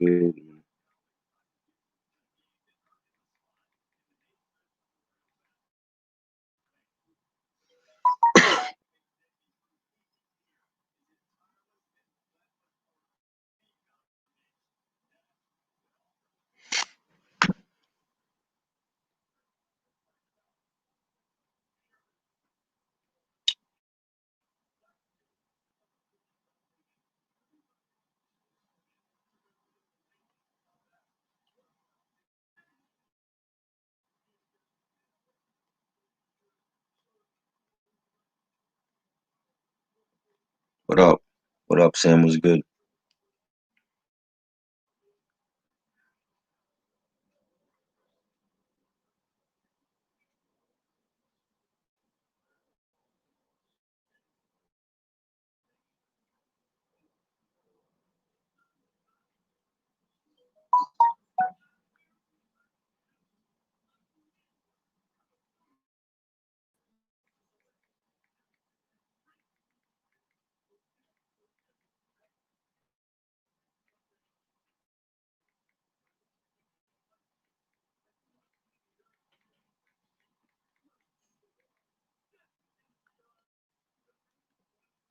good. What up? What up, Sam? Was good.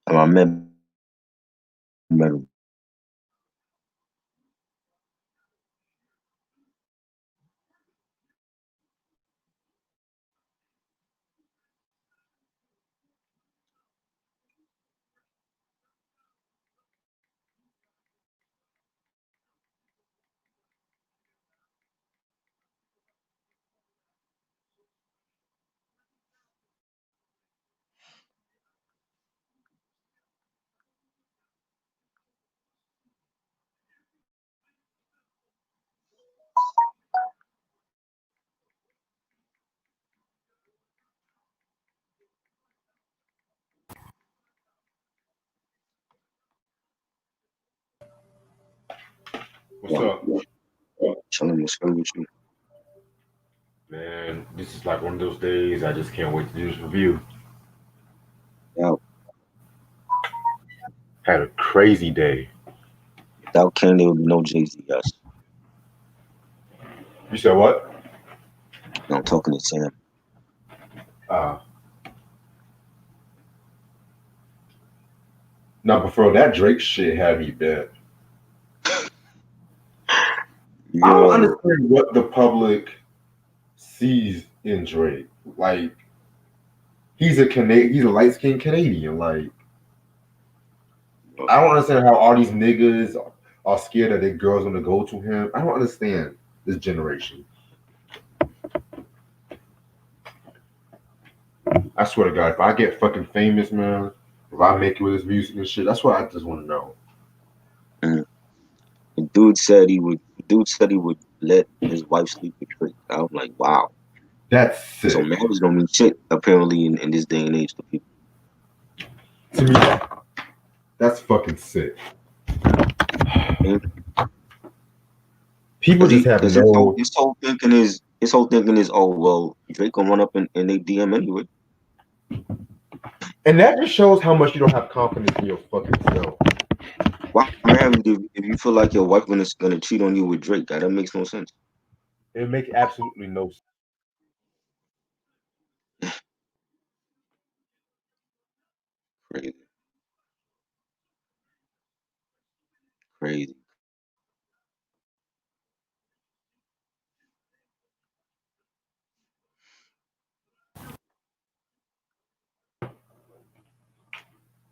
I met him. What's Yeah, up? chilling. What's good with you? Man, this is like one of those days I just can't wait to do this review. Yeah, Had a crazy day. without Ken, there would be no Jay Z. Yes. You said what? No, I'm talking to Sam. Uh, no, but bro, that Drake shit had me bent. I don't Yo, understand what the public sees in Drake. Like, he's a light skinned Canadian. Like, I don't understand how all these niggas are scared that their girls gonna go to him. I don't understand this generation. I swear to God, if I get fucking famous, man, if I make it with this music and shit, that's what I just want to know. mm, the dude said he would. The dude said he would let his wife sleep with Drake. I was like, wow. That's So sick. marriage don't mean shit apparently in this day and age to people. To me, that's fucking sick. People Because just have because his whole no, his whole thinking is oh well, Drake gonna run up in they DM anyway. and that just shows how much you don't have confidence in your fucking self. Why marry if you feel like your wife gonna cheat on you with Drake? That makes no sense. It makes absolutely no sense. Crazy, crazy.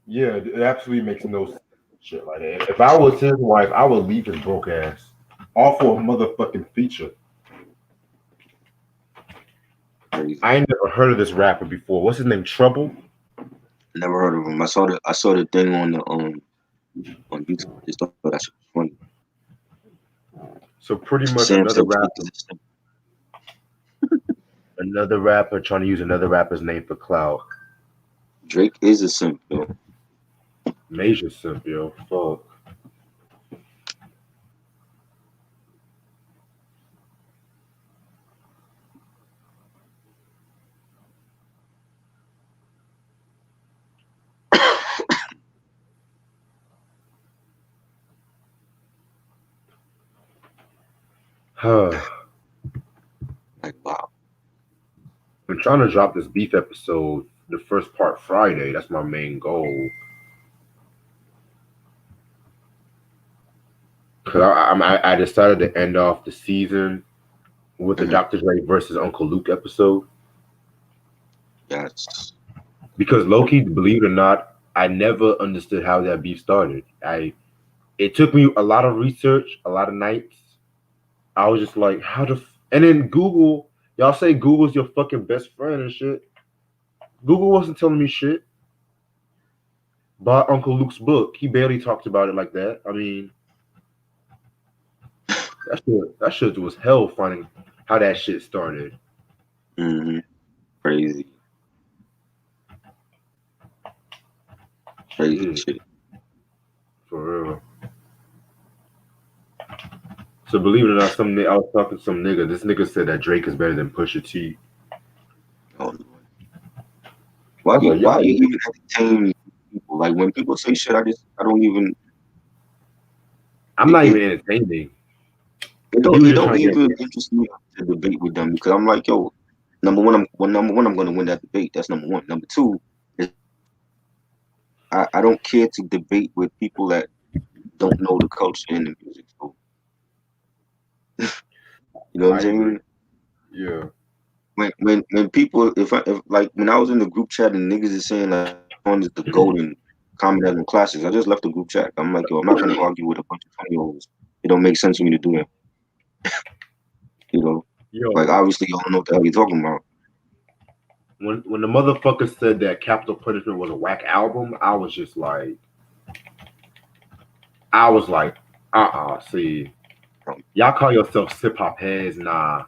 Yeah, it absolutely makes no sense. Shit like that. If I was his wife, I would leave his broke ass. All for a motherfucking feature. Crazy. I ain't never heard of this rapper before. What's his name? Trouble? Never heard of him. I saw the thing on YouTube. Just thought that shit was funny. So pretty much Sam said Drake is a simp. another rapper trying to use another rapper's name for clout. Drake is a simp, though. Major simp, yo. Fuck. Like wow. I'm trying to drop this beef episode, the first part Friday. That's my main goal. Cause I decided to end off the season with the Mhm. Dr. Dre versus Uncle Luke episode. Yes. Because Loki, believe it or not, I never understood how that beef started. It took me a lot of research, a lot of nights. I was just like, and then Google, y'all say Google's your fucking best friend and shit. Google wasn't telling me shit. Bought Uncle Luke's book. He barely talked about it like that. I mean, that shit was hell finding how that shit started. Mm-hmm. Crazy. Crazy Shit, shit. for real. So believe it or not, I was talking to some nigga. This nigga said that Drake is better than Pusha T. Oh Lord. I was like, Why yo, you even entertain people? Like when people say shit, I don't even I'm it, not it, even entertaining. it He don't was it just don't trying to get. even interest me to debate with them because I'm like, yo, number one, I'm gonna win that debate. That's number one. Number two, is I don't care to debate with people that don't know the culture and the music. So you know what I'm I agree. saying? Yeah. When people if like when I was in the group chat and niggas is saying like on is the golden common album classics, I just left the group chat. I'm like, yo, I'm not gonna argue with a bunch of 20-year-olds. It don't make sense for me to do that. You know, like Yo, obviously y'all don't know what the hell you're talking about. when the motherfucker said that Capital Punishment was a whack album, I was like, see, y'all call yourself hip hop heads, nah.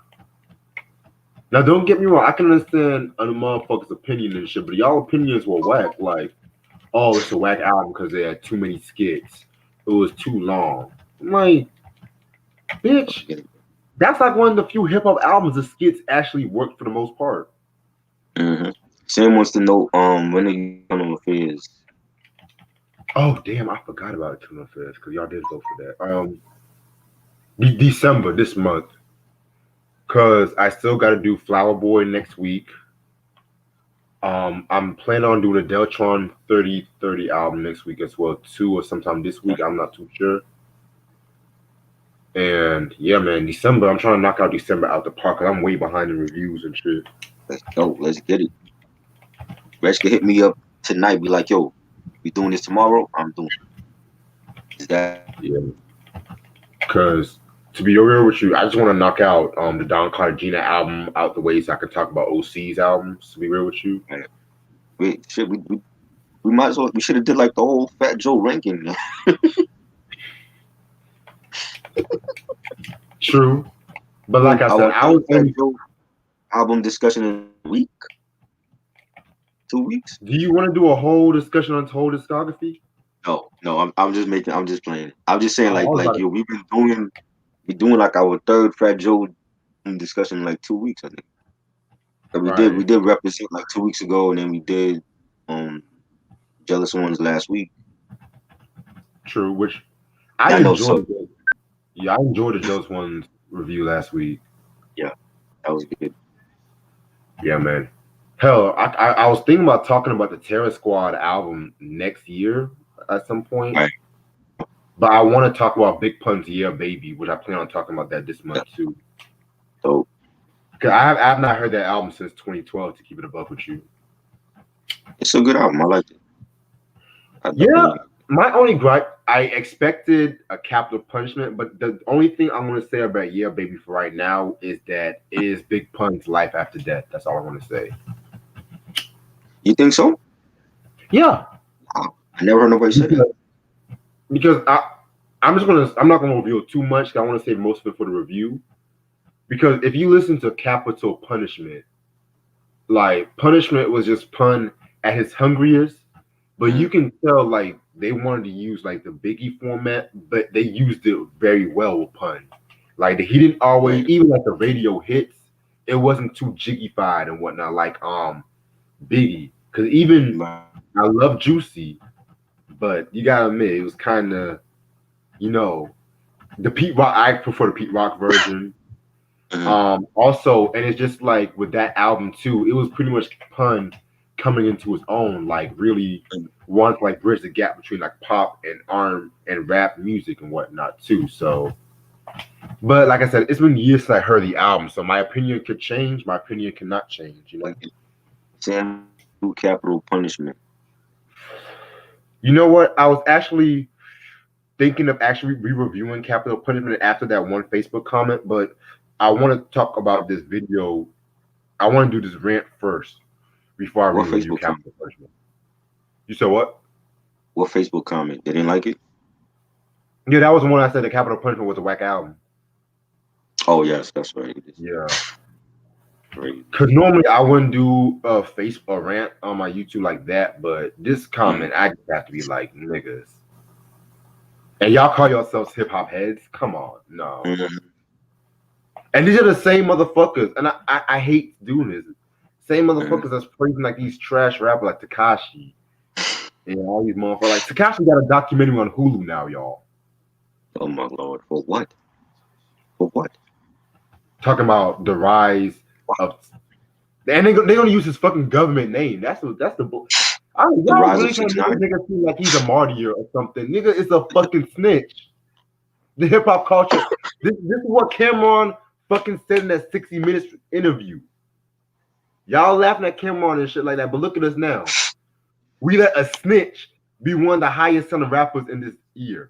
Now don't get me wrong, I can understand a motherfucker's opinion and shit, but y'all opinions were whack. Like, oh, it's a whack album because they had too many skits. It was too long. I'm like, bitch, that's like one of the few hip hop albums the skits actually worked for the most part. Mm-hmm. Sam wants to know when are you on affairs? Oh damn, I forgot about Tuna Fest because y'all did vote for that. December this month. Cause I still got to do Flower Boy next week. I'm planning on doing a Deltron 3030 album next week as well too, or sometime this week. I'm not too sure. And yeah, man, December. I'm trying to knock out December out the park. Cause I'm way behind in reviews and shit. Let's go. Let's get it. Rex can hit me up tonight. Be like, yo, we doing this tomorrow? I'm doing it. Is that Yeah. Cause to be real with you, I just want to knock out the Don Cartagena album out the way so I can talk about OC's albums. To be real with you. man, we might as well we should have did like the whole Fat Joe ranking. True. But like I said, Our I third was Fat only. Joe album discussion in a week, 2 weeks. Do you want to do a whole discussion on his whole discography? No, I'm just playing. I'm just saying Oh, I was about like to. yo, we doing like our third Fat Joe discussion in like 2 weeks, I think. And we Right. did represent like 2 weeks ago, and then we did um Jealous Ones last week. True. Which I I know, enjoyed. so Yeah, I enjoyed the Just One's review last week. yeah, that was good. Yeah, man. Hell, I was thinking about talking about the Terror Squad album next year at some point, Right. but I want to talk about Big Pun's Yeah Baby, which I plan on talking about that this Yeah. month too. So Cause I have not heard that album since 2012. To keep it above with you. it's a good album. I like it. I Yeah, definitely like my only gripe, I expected a capital punishment, but the only thing I'm going to say about Yeah Baby for right now is that it is Big Pun's life after death. That's all I want to say. it. You think so? Yeah, I never heard nobody say that. because, because I'm not gonna reveal too much. 'Cause I want to save most of it for the review. Because if you listen to Capital Punishment, like Punishment was just pun at his hungriest, but you can tell like they wanted to use like the Biggie format, but they used it very well with pun. Like he didn't always, Right. even like the radio hits, it wasn't too jiggified and whatnot like Biggie. Because even Right. I love Juicy, but you gotta admit it was kind of, you know, the Pete Rock. I prefer the Pete Rock version. Also, and it's just like with that album too, it was pretty much Pun coming into his own, like really want to like bridge the gap between like pop and R and rap music and whatnot too. So, but like I said, it's been years since I heard the album, so my opinion could change. My opinion cannot change. You know. Like Sam Capital Punishment. You know what? I was actually thinking of actually re-reviewing Capital Punishment after that one Facebook comment, but I want to talk about this video. I want to do this rant first before I What re-review Facebook comment? Capital Punishment. You said what? What Facebook comment? They didn't like it? Yeah, that was the one I said the Capital Punishment was a whack album. Oh yes, that's right. Yeah. Crazy. Cause normally I wouldn't do a Facebook rant on my YouTube like that, but this comment I just have to be like niggas. And y'all call yourselves hip hop heads? Come on, no. And these are the same motherfuckers, and I hate doing this. Same motherfuckers that's praising like these trash rappers like Tekashi and all these motherfuckers. Like Tekashi got a documentary on Hulu now, y'all. Oh my lord, for what? For what? Talking about the rise of, and they're gonna use his fucking government name. That's the y'all really trying to make this nigga seem like he's a martyr or something. Nigga is a fucking snitch. The hip hop culture. This is what Cameron fucking said in that 60 Minutes interview. Y'all laughing at Cameron and shit like that, but look at us now. We let a snitch be one of the highest selling rappers in this year.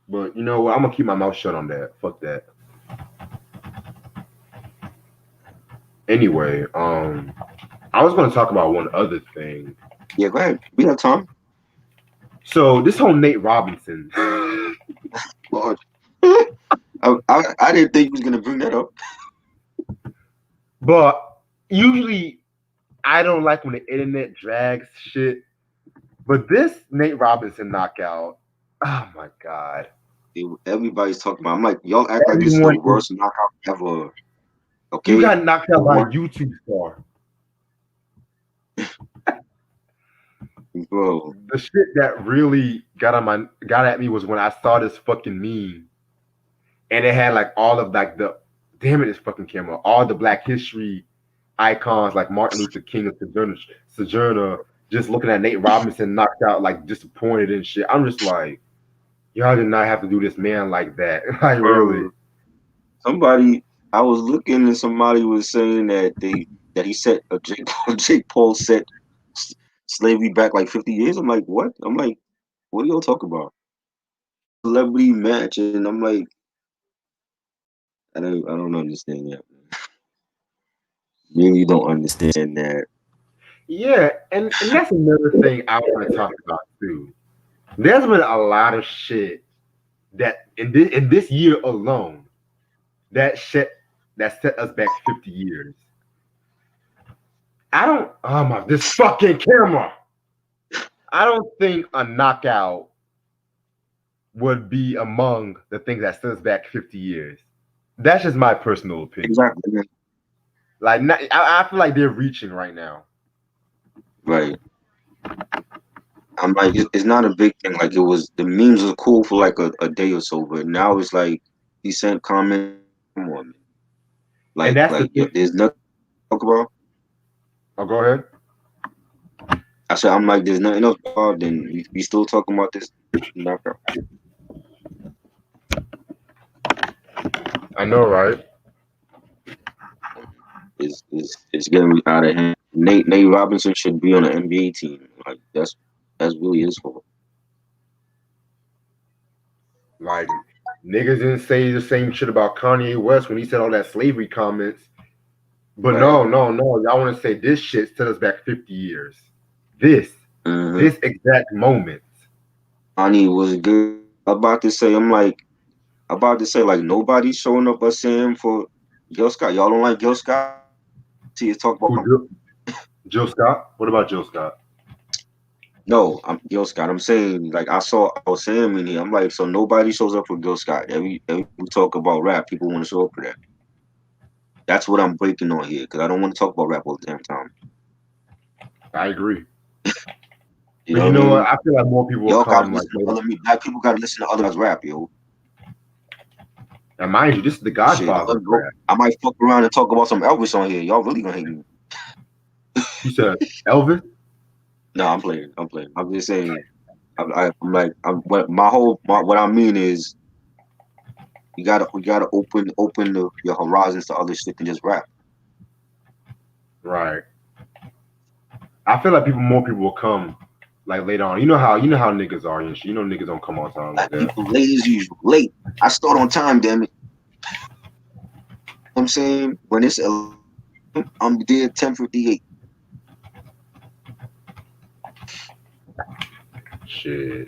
But you know what? I'm gonna keep my mouth shut on that. Fuck that. Anyway, I was gonna talk about one other thing. Yeah, go ahead. We have time. So this whole Nate Robinson. Lord. I didn't think he was gonna bring that up. But usually I don't like when the internet drags shit. But this Nate Robinson knockout, oh my god. Everybody's talking about. I'm like, y'all act like this is the worst knockout ever. Okay. You got knocked out by a YouTube star. Bro. The shit that really got at me was when I saw this fucking meme. And it had like all of like the damn it, this fucking camera, all the Black history icons like Martin Luther King and Sojourner just looking at Nate Robinson knocked out, like disappointed and shit. I'm just like, y'all did not have to do this man like that. Like really. Somebody, I was looking and somebody was saying that he set a Jake Paul set slavery back like 50 years. I'm like, what? I'm like, what are y'all talking about? Celebrity match, and I'm like, I don't understand that. Really don't understand that. Yeah, and that's another thing I want to talk about too. There's been a lot of shit that in this year alone that set us back 50 years. This fucking camera. I don't think a knockout would be among the things that set us back 50 years. That's just my personal opinion. Exactly. Like, I feel like they're reaching right now. Right. I'm like, it's not a big thing. Like, it was, the memes were cool for like a day or so, but now it's like he sent comments. Come on, man. Like, there's nothing to talk about. Oh, go ahead. I said, I'm like, there's nothing else about. Then we still talking about this knockout. I know, right? It's getting out of hand. Nate Robinson should be on an NBA team. Like that's really his fault. Like niggas didn't say the same shit about Kanye West when he said all that slavery comments. But right. no, y'all want to say this shit set us back 50 years. This exact moment. Kanye was good. About to say like nobody's showing up but saying for Gil Scott. Y'all don't like Gil Scott? See, talk about Jill Scott. What about Jill Scott? No, I'm Gil Scott. I'm saying like I was saying in here. I'm like, so nobody shows up for Gil Scott. Every we talk about rap, people want to show up for that. That's what I'm breaking on here because I don't want to talk about rap all the damn time. I agree. you know what? I feel like more people will come. Like, black people gotta listen to other guys rap, yo. And mind you, this is the Shit, Godfather of rap. I might fuck around and talk about some Elvis on here. Y'all really gonna hate me. You said Elvis? No, I'm playing. I'm playing. I'm just saying. I'm like, what I mean is, we gotta open your horizons to other shit than just rap. Right. I feel like more people will come like later on. You know how niggas are and shit. You know niggas don't come on time like Like that. people late as usual. Late. I start on time, damn it. I'm saying when it's 11, I'm there 10:58. Shit.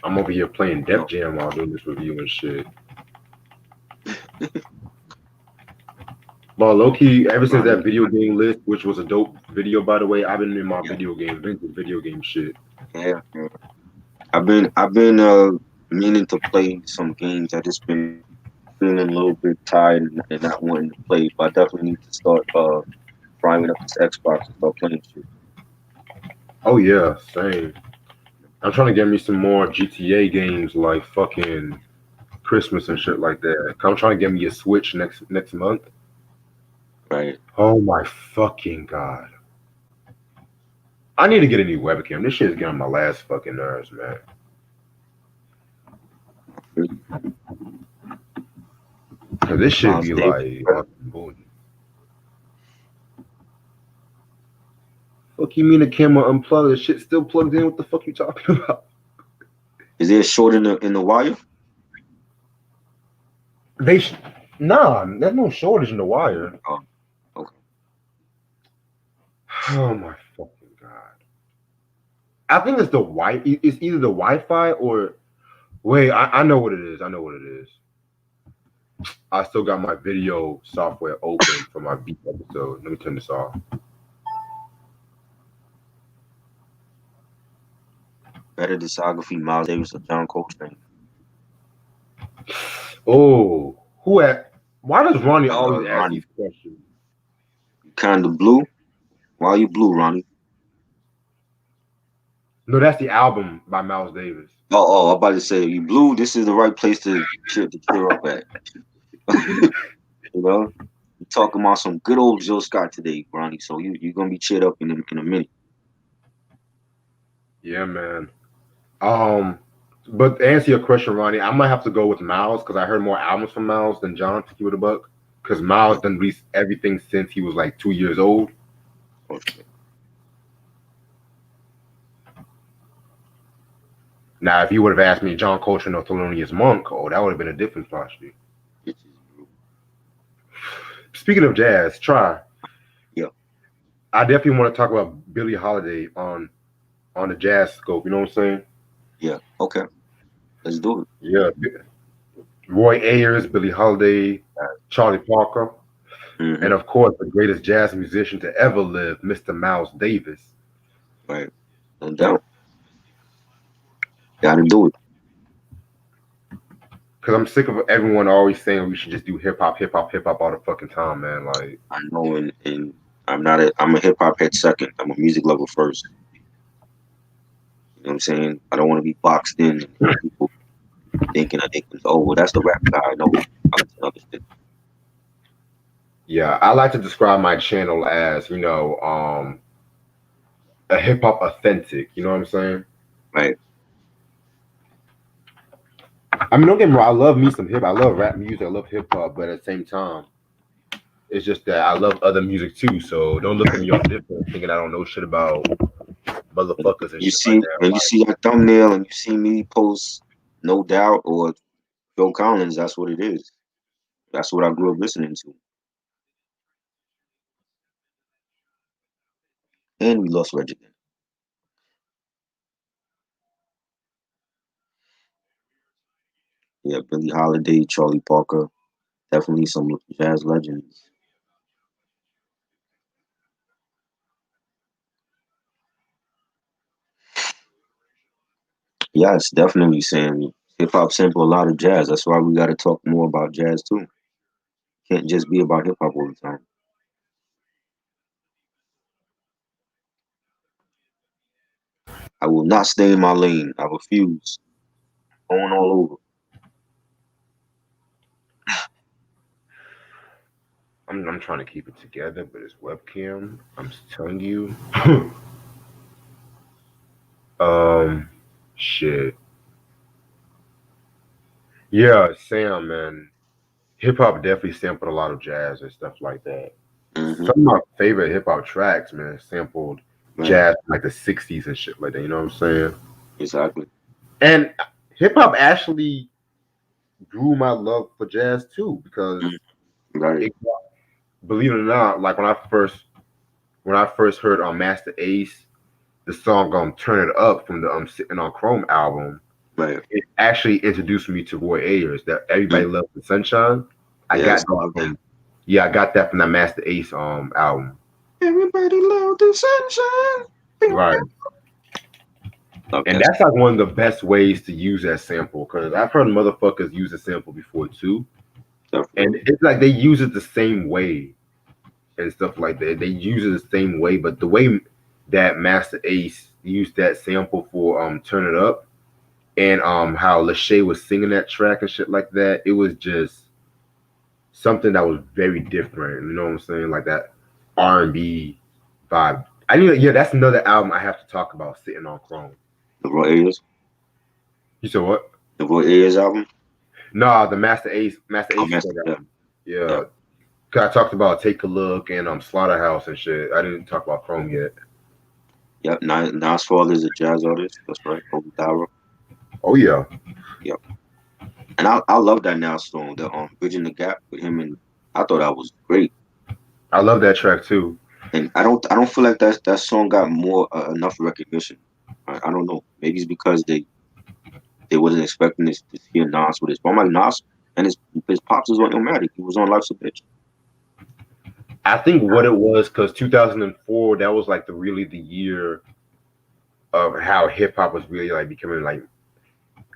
I'm over here playing You Def know, Jam while doing this review and shit. But low key, ever since that Ronnie. video game list, which was a dope video by the way, I've been in my Yeah, vintage video game shit. yeah. I've been meaning to play some games. I just been feeling a little bit tired and not wanting to play. But I definitely need to start priming up this Xbox and start playing shit. Oh yeah, same. I'm trying to get me some more GTA games like fucking Christmas and shit like that. I'm trying to get me a Switch next month. Right. Oh my fucking god. I need to get a new webcam. This shit is getting on my last fucking nerves, man. Cause this shit Miles be Davis. like boom. Fuck you mean the camera unplugged? The shit still plugged in? What the fuck you talking about? Is there a short in the wire? They sh- nah, there's no shortage in the wire. Oh, okay. Oh my fucking god. I think it's the It's either the Wi-Fi or wait. I know what it is. I know what it is. I still got my video software open for my beat episode. Let me turn this off. Better discography, Miles Davis or John Coltrane? Oh, who at? Why does Ronnie always ask Ronnie, these questions? you kind of blue. Why are you blue, Ronnie? No, that's the album by Miles Davis. I'm about to say, you blue. This is the right place to cheer up at. You know, you talking about some good old Jill Scott today, Ronnie. So you're gonna be cheered up in a minute. Yeah, man. Um, but to answer your question, Ronnie, I might have to go with Miles because I heard more albums from Miles than John to give it a buck. Because Miles done released everything since he was like 2 years old. Okay. Now, if you would have asked me John Coltrane or Thelonious Monk, oh, that would have been a different posture. Speaking of jazz, try. Yeah. I definitely want to talk about Billie Holiday on the jazz scope. You know what I'm saying? Yeah. Okay. Let's do it. Yeah. Roy Ayers, Billie Holiday, Charlie Parker, Mm-hmm. and of course the greatest jazz musician to ever live, Mr. Miles Davis. Right. No doubt. Got to do it. Because I'm sick of everyone always saying we should just do hip hop, hip hop, hip hop all the fucking time, man. Like, I know, and I'm a hip hop head second. I'm a music lover first. You know what I'm saying? I don't want to be boxed in and people thinking I think, oh, well, that's the rap guy. No, I listen to other shit. yeah, I like to describe my channel as, a hip hop authentic. You know what I'm saying? Right. I mean, don't get me wrong. I love me some hip. I love rap music. I love hip hop, but at the same time, it's just that I love other music too. So don't look at me all different, thinking I don't know shit about motherfuckers and shit like that. When you Like, see that thumbnail and you see me post No Doubt or Phil Collins, that's what it is. That's what I grew up listening to. And we lost Reggie. Yeah, Billie Holiday, Charlie Parker, definitely some jazz legends. Yeah, it's definitely saying hip hop sample a lot of jazz. That's why we got to talk more about jazz too. Can't just be about hip hop all the time. I will not stay in my lane. I refuse. going all over. I'm trying to keep it together, but it's webcam. I'm just telling you. um, shit. Yeah, Sam, man. Hip hop definitely sampled a lot of jazz and stuff like that. Mm-hmm. Some of my favorite hip hop tracks, man, sampled Right. jazz from like the '60s and shit like that. You know what I'm saying? Exactly. And hip hop actually grew my love for jazz too, because Mm. Right. it, believe it or not, like when I first heard on Master Ace, the song "Turn It Up" from the Sitting on Chrome album, Right. it actually introduced me to Roy Ayers. That Everybody Mm. Loves the Sunshine. I Yes. got that from Yeah, I got that from that Master Ace album. Everybody love the sunshine. Right. Love And that. that's like one of the best ways to use that sample, because I've heard motherfuckers use a sample before too. And Definitely. it's like they use it the same way and stuff like that. They use it the same way, but the way that Master Ace used that sample for Turn It Up, and how Lachey was singing that track and shit like that, it was just something that was very different. You know what I'm saying? Like that R&B vibe. Yeah, that's another album I have to talk about, Sitting on Chrome. The Roy Ayers. You said what? The Roy Ayers album. No, the Master Ace Oh, Master. Yeah. album. Yeah. Yeah. 'Cause I talked about Take a Look and Slaughterhouse and shit. I didn't talk about Chrome yet. Yep. Nas father is a jazz artist. That's right. From Dara. Oh yeah. Yep. And I love that Nas song. The Bridging the Gap with him, and I thought that was great. I love that track too. And I don't feel like that song got more enough recognition. I don't know. Maybe it's because they wasn't expecting this to hear Nas with his. But I'm like Nas and his pops was on Illmatic. He was on Life's a Bitch. I think what it was, because 2004, that was like the year of how hip hop was really like becoming like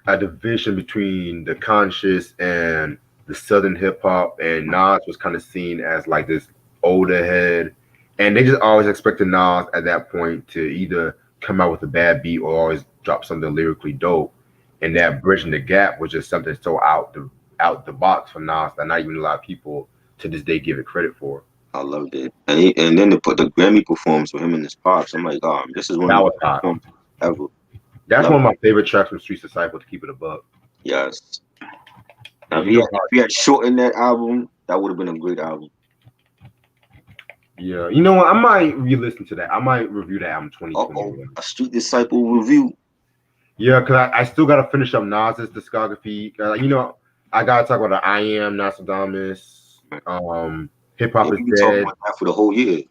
a division between the conscious and the southern hip hop, and Nas was kind of seen as like this older head, and they just always expected Nas at that point to either come out with a bad beat or always drop something lyrically dope, and that bridging the gap was just something so out the box for Nas that not even a lot of people to this day give it credit for. I loved it. And then they put the Grammy performance with him and his pops. I'm like, this is one of That the was best hot. performances ever. That's Love one of it. my favorite tracks from Streets Disciple, to keep it a buck. Yes. Now, And you know how, if he had shortened that album, that would have been a great album. yeah, you know what? I might re-listen to that. I might review that album Uh-oh. 2021. A Street Disciple review. Yeah, because I still got to finish up Nas's discography. I got to talk about the I Am, Nostradamus, Hip Yeah, Hop is we've been talking Dead. about that for the whole year.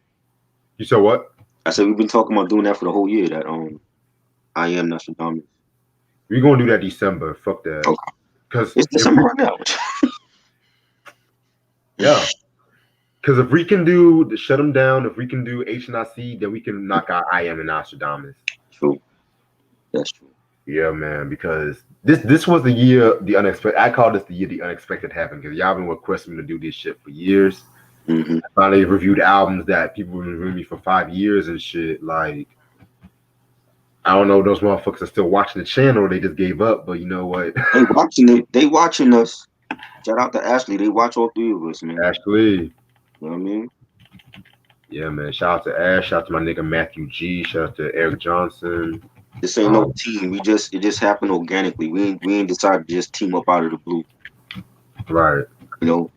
You said what? I said we've been talking about doing that for the whole year. That I Am Nostradamus. We're going to do that December. Fuck that. Okay. Because It's December right now. yeah. Because if we can do the Shut 'Em Down, if we can do HNIC, then we can knock out I Am and Nostradamus. True. That's true. Yeah, man, because this was the year the unexpected. I call this the year the unexpected happened, because y'all been requesting me to do this shit for years. Mm-hmm. I finally reviewed albums that people have been reviewing me for 5 years and shit. Like, I don't know if those motherfuckers are still watching the channel or they just gave up, but you know what? They watching it. They watching us. Shout out to Ashley. They watch all three of us, man. Actually, You know what I mean? yeah, man. Shout out to Ash. Shout out to my nigga Matthew G. Shout out to Eric Johnson. This ain't no team. It just happened organically. We ain't decided to just team up out of the blue. Right. You know,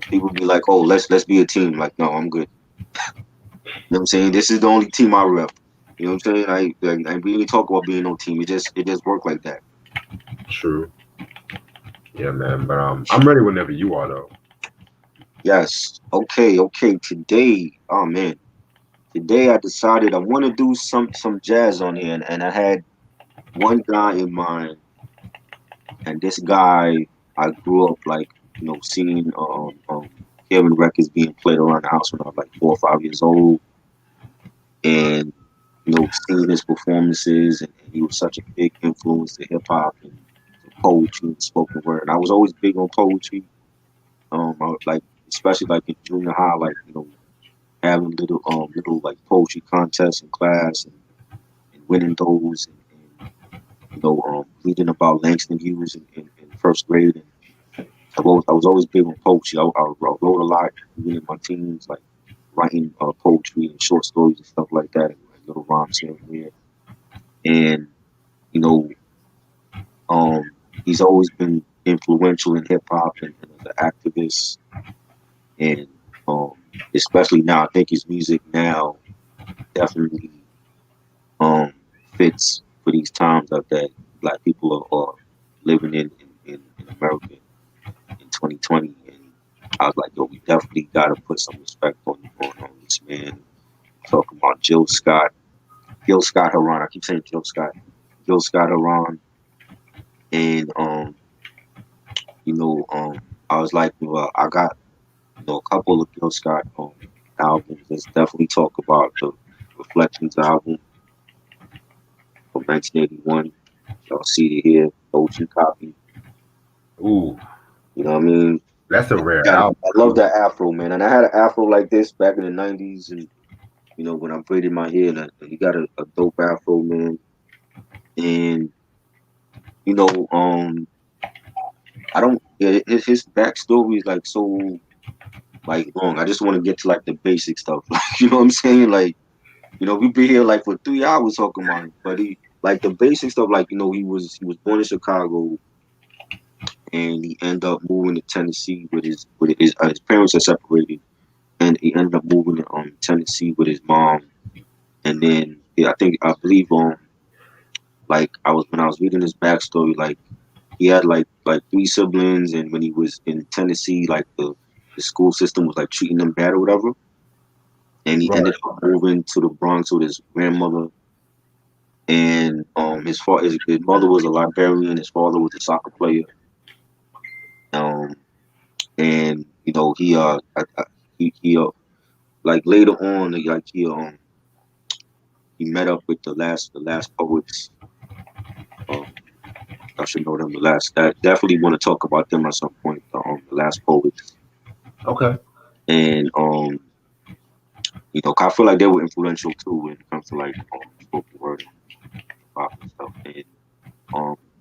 people be like, "Oh, let's be a team." Like, no, I'm good. You know what I'm saying? This is the only team I rep. You know what I'm saying? We ain't talk about being no team. It just worked like that. True. Yeah, man. But I'm ready whenever you are, though. Yes. Okay. Today, oh man, today I decided I want to do some jazz on here, and I had one guy in mind, and this guy I grew up like seeing hearing records being played around the house when I was like 4 or 5 years old, and seeing his performances, and he was such a big influence to hip hop and to poetry and spoken word. And I was always big on poetry. I would, like, especially like in junior high, like having little like poetry contests in class, and winning those, and reading about Langston Hughes in first grade, and I was always big on poetry. I wrote a lot even in my teens, like writing poetry and short stories and stuff like that, and little rhymes here and there. And you know, um, he's always been influential in hip hop and as an activist, and um, especially now, I think his music now definitely um, fits for these times that Black people are living in America in 2020. And I was like, yo, we definitely got to put some respect on this man. Talking about Gil Scott Heron. I keep saying Gil Scott Heron, and I was like, well, I got a couple of Gil Scott albums. Let's definitely talk about the Reflections album from 1981. Y'all see it here, OG copy. Ooh, You know what I mean? that's a rare I album love too. that afro, man. And I had an afro like this back in the '90s, and when I braided my hair, and he got a dope afro, man. And you know, I don't. His backstory is like so like long. I just want to get to like the basic stuff. Like, you know what I'm saying? Like, we've been here like for 3 hours talking about it, but he like the basic stuff. Like, he was born in Chicago, and he ended up moving to Tennessee his parents are separated, and he ended up moving to Tennessee with his mom. And then, yeah, I believe like when I was reading his backstory, like he had like three siblings, and when he was in Tennessee, like the school system was like treating him bad or whatever, and he ended Right. up moving to the Bronx with his grandmother. And his mother was a librarian, his father was a soccer player. Um, and he like later on, like he met up with the last poets. Um, I should know them. I definitely want to talk about them at some point. The last poets, Okay. and I feel like they were influential too when it comes to like spoken word and pop and stuff. And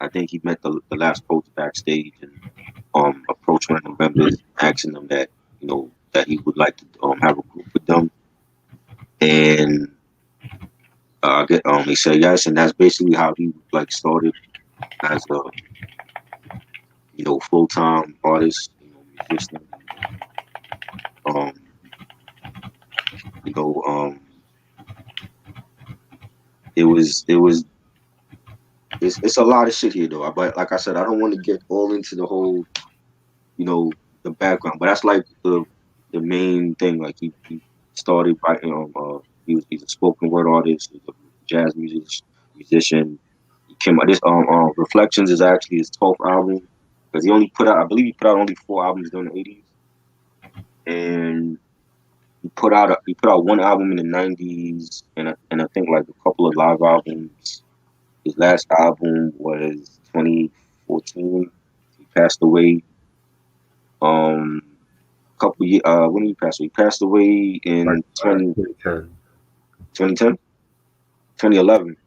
I think he met the last poets backstage and approached one of the members, asking them that that he would like to have a group with them, and he said yes, and that's basically how he like started as a full time artist, musician. Um, you know, it was it's a lot of shit here though. But like I said, I don't want to get all into the whole you know the background, but that's like the main thing. Like he started writing. He's a spoken word artist, he's a jazz musician. He came out this Reflections is actually his 12th album because I believe he put out only 4 albums during the '80s, and he put out one album in the '90s, and I think like a couple of live albums. His last album was 2014. He passed away. Couple years. When did he pass away? He passed away Like in 2010. 2010, 2011.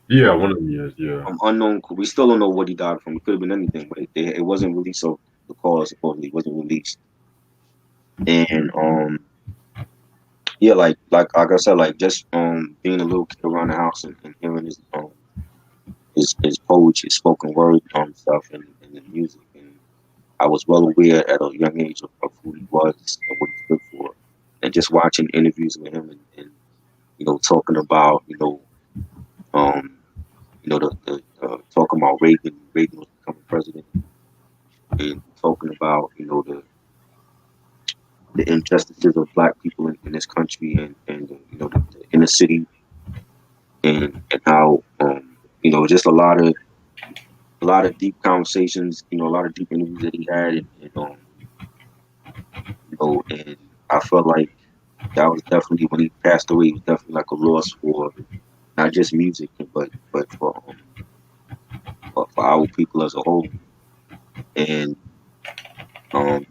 Yeah, one of the years. Yeah. Unknown. We still don't know what he died from. It could have been anything, but it wasn't released. So the cause supposedly wasn't released. And yeah, like I said, like just being a little kid around the house and hearing his poetry, spoken word stuff, and the music, and I was well aware at a young age of who he was and what he stood for, and just watching interviews with him and talking about um talking about Reagan was becoming president, and talking about the injustices of Black people in this country, and the inner city, and how just a lot of deep conversations, a lot of deep interviews that he had, and I felt like that was definitely when he passed away. It was definitely like a loss for not just music, but for our people as a whole. And um,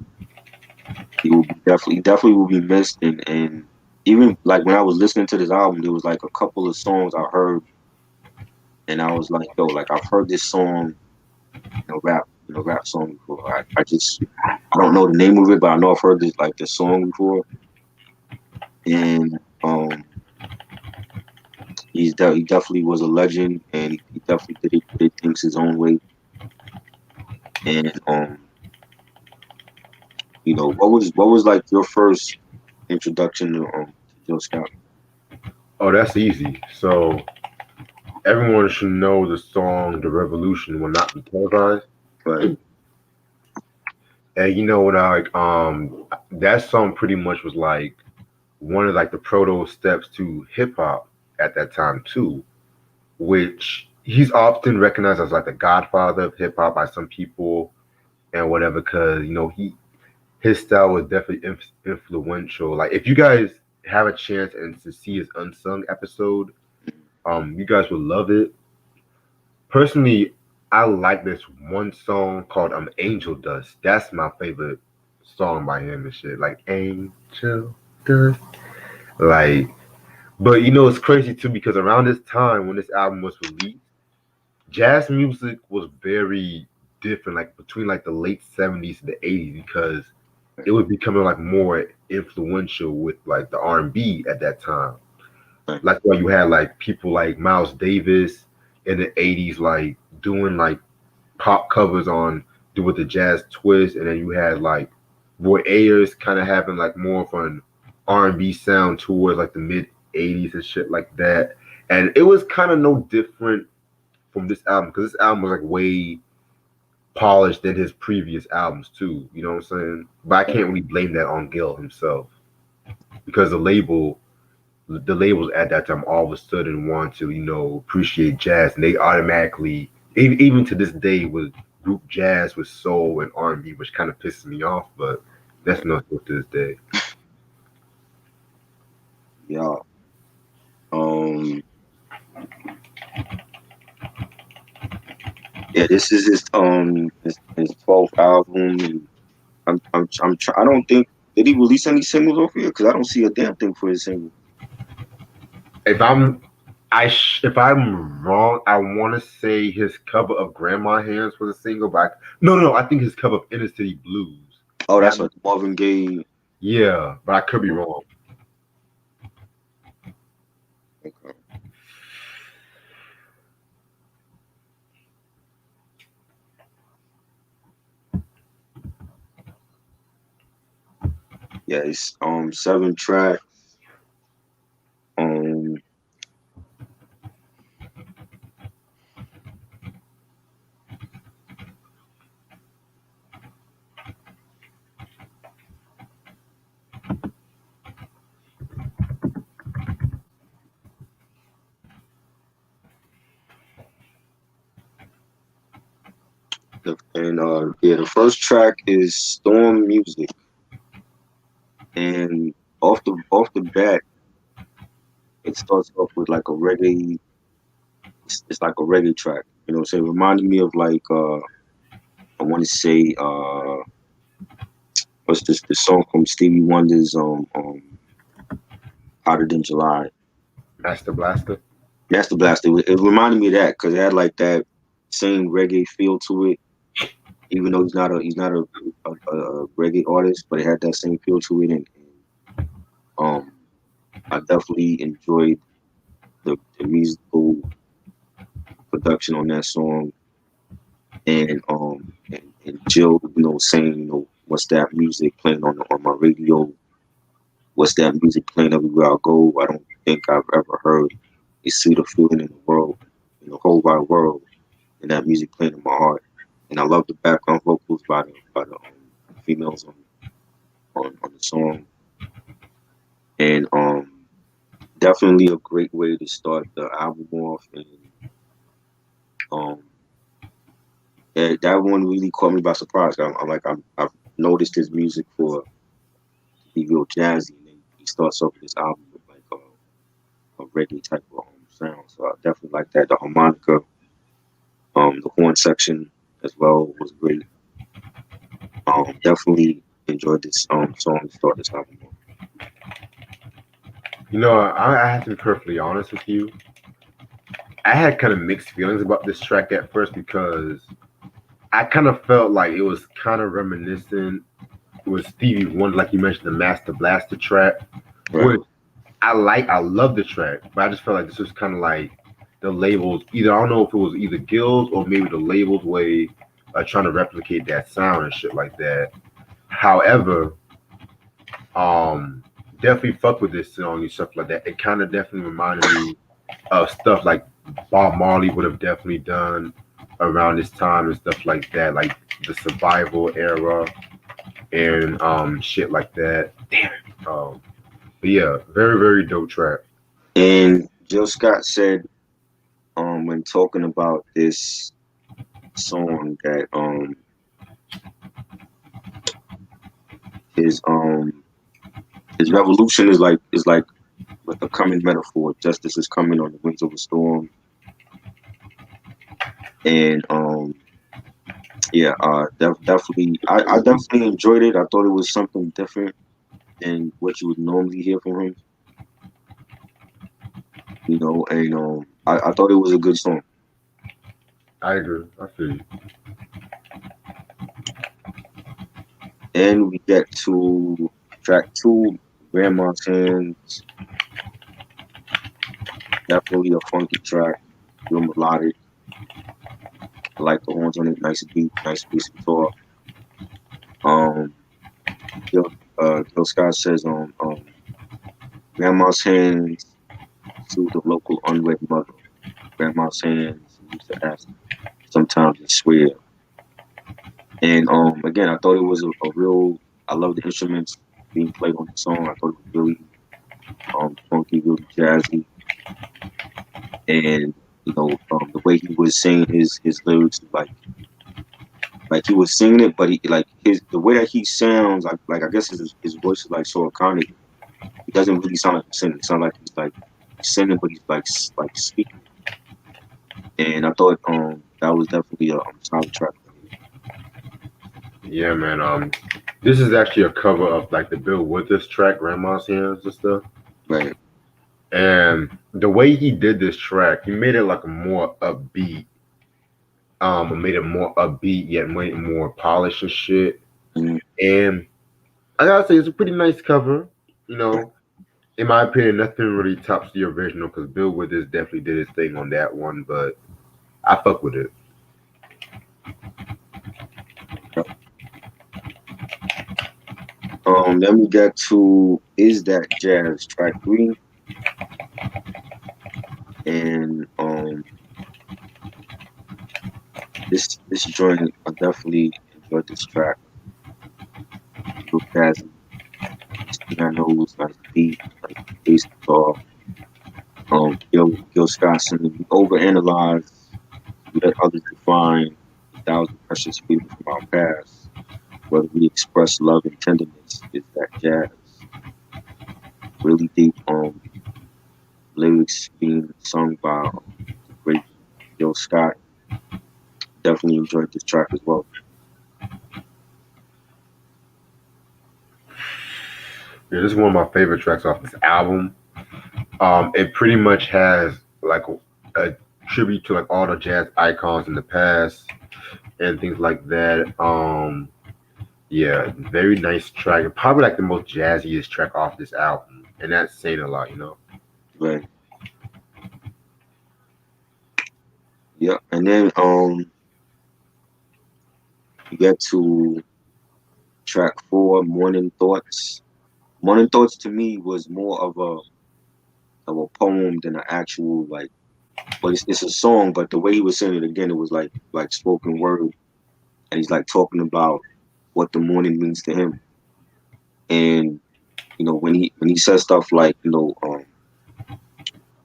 he will be definitely will be missed. And even like when I was listening to this album, there was like a couple of songs I heard, and I was like, yo, like I've heard this song, rap song before. I don't know the name of it, but I know I've heard this song before, and he definitely was a legend, and he definitely did things his own way. And what was like your first introduction to Jill Scott? Oh, that's easy. So everyone should know the song "The Revolution Will Not Be Televised." Right. And you know what? That song pretty much was like one of like the proto steps to hip hop at that time too, which he's often recognized as like the godfather of hip hop by some people and whatever, because his style was definitely influential. Like if you guys have a chance and to see his unsung episode, you guys would love it. Personally, I like this one song called Angel Dust. That's my favorite song by him and shit. Like Angel Dust. Like, but it's crazy too because around this time when this album was released, jazz music was very different, like between like the late 70s to the 80s, because it was becoming like more influential with like the R&B at that time. Right. Like why you had like people like Miles Davis in the 80s like doing like pop covers on do with the jazz twist, and then you had like Roy Ayers kind of having like more of an R&B sound towards like the mid 80s and shit like that. And it was kind of no different from this album because this album was like way polished than his previous albums too. You know what I'm saying? But I can't really blame that on Gil himself because the labels at that time all of a sudden want to appreciate jazz, and they automatically even to this day would group jazz with soul and R&B, which kind of pisses me off. But that's not to this day. Yeah. Um. Yeah. This is his 12th album, and I don't think did he release any singles off here? Because I don't see a damn thing for his single. If I'm if I'm wrong, I want to say his cover of Grandma Hands was a single, but no, I think his cover of Inner City Blues. Oh, that's like Marvin Gaye. Yeah, but I could be wrong. Okay. Yeah, it's 7 tracks. Um, the first track is Storm Music, and off the bat, it starts off with like a reggae. It's like a reggae track. You know what I'm saying? Reminded me of like I want to say what's this the song from Stevie Wonder's Hotter Than July. Master Blaster. Master Blaster. It reminded me of that because it had like that same reggae feel to it. Even though he's not a reggae artist, but it had that same feel to it, and um, I definitely enjoyed the musical production on that song, and Jill, saying, what's that music playing on my radio? What's that music playing everywhere I go? I don't think I've ever heard a sweeter feeling in the world, in the whole wide world, than that music playing in my heart. And I love the background vocals by the females on the song, and definitely a great way to start the album off. And um, that one really caught me by surprise. I've noticed his music for to be real jazzy, and then he starts off this album with like a reggae type of sound. So I definitely like that. The harmonica, the horn section as well was great. Definitely enjoyed this song to start this album off. I have to be perfectly honest with you. I had kind of mixed feelings about this track at first because I kind of felt like it was kind of reminiscent with Stevie Wonder, like you mentioned, the Master Blaster track, Right. which I love the track, but I just felt like this was kind of like the labels. Either I don't know if it was either Gills or maybe the labels way trying to replicate that sound and shit like that. However, um, definitely fuck with this song and stuff like that. It kind of definitely reminded me of stuff like Bob Marley would have definitely done around this time and stuff like that, like the survival era and shit like that. Damn it. But yeah, very very dope track. And Jill Scott said, when talking about this song, that his um his revolution is like a coming metaphor. Justice is coming on the wings of a storm, and yeah, definitely, I definitely enjoyed it. I thought it was something different than what you would normally hear from him, and I thought it was a good song. I agree. I feel you. And we get to track two, Grandma's Hands, definitely a funky track, real melodic. I like the horns on it, nice beat, nice bass guitar. Um, Gil Scott says on Grandma's Hands to the local unwed mother. Grandma's hands used to ask, sometimes and swear. And again, I thought it was a real. I love the instruments being played on the song. I thought it was really funky, really jazzy, and the way he was saying his lyrics, like he was singing it, but he like the way that he sounds, like I guess his voice is like so iconic. He doesn't really sound like he's singing. It sounds like he's like singing, but he's like speaking. And I thought that was definitely a solid track. Yeah, man. This is actually a cover of like the Bill Withers track, Grandma's Hands and stuff. Right. And the way he did this track, he made it like a more upbeat. Made it more upbeat yet made it more polished and shit. Mm-hmm. And I gotta say, it's a pretty nice cover. You know, in my opinion, nothing really tops the original because Bill Withers definitely did his thing on that one. But I fuck with it. Then we get to Is That Jazz, track three, and this joint, I definitely enjoyed this track. Real jazzy, nice pianos, nice beat, nice bass guitar. Gil Scott singing, "We overanalyze, we let others define a thousand precious feelings from our past. Whether we express love and tenderness, is that jazz." Really deep lyrics being sung by the great Gil Scott. Definitely enjoyed this track as well. Yeah, this is one of my favorite tracks off this album. It pretty much has like a tribute to like all the jazz icons in the past and things like that. Yeah, very nice track. Probably like the most jazziest track off this album, and that's saying a lot, you know. Right. Yeah. And then you get to track four, Morning Thoughts. Morning Thoughts to me was more of a poem than an actual like. But it's a song. But the way he was saying it again, it was like spoken word, and he's like talking about what the morning means to him. And when he says stuff like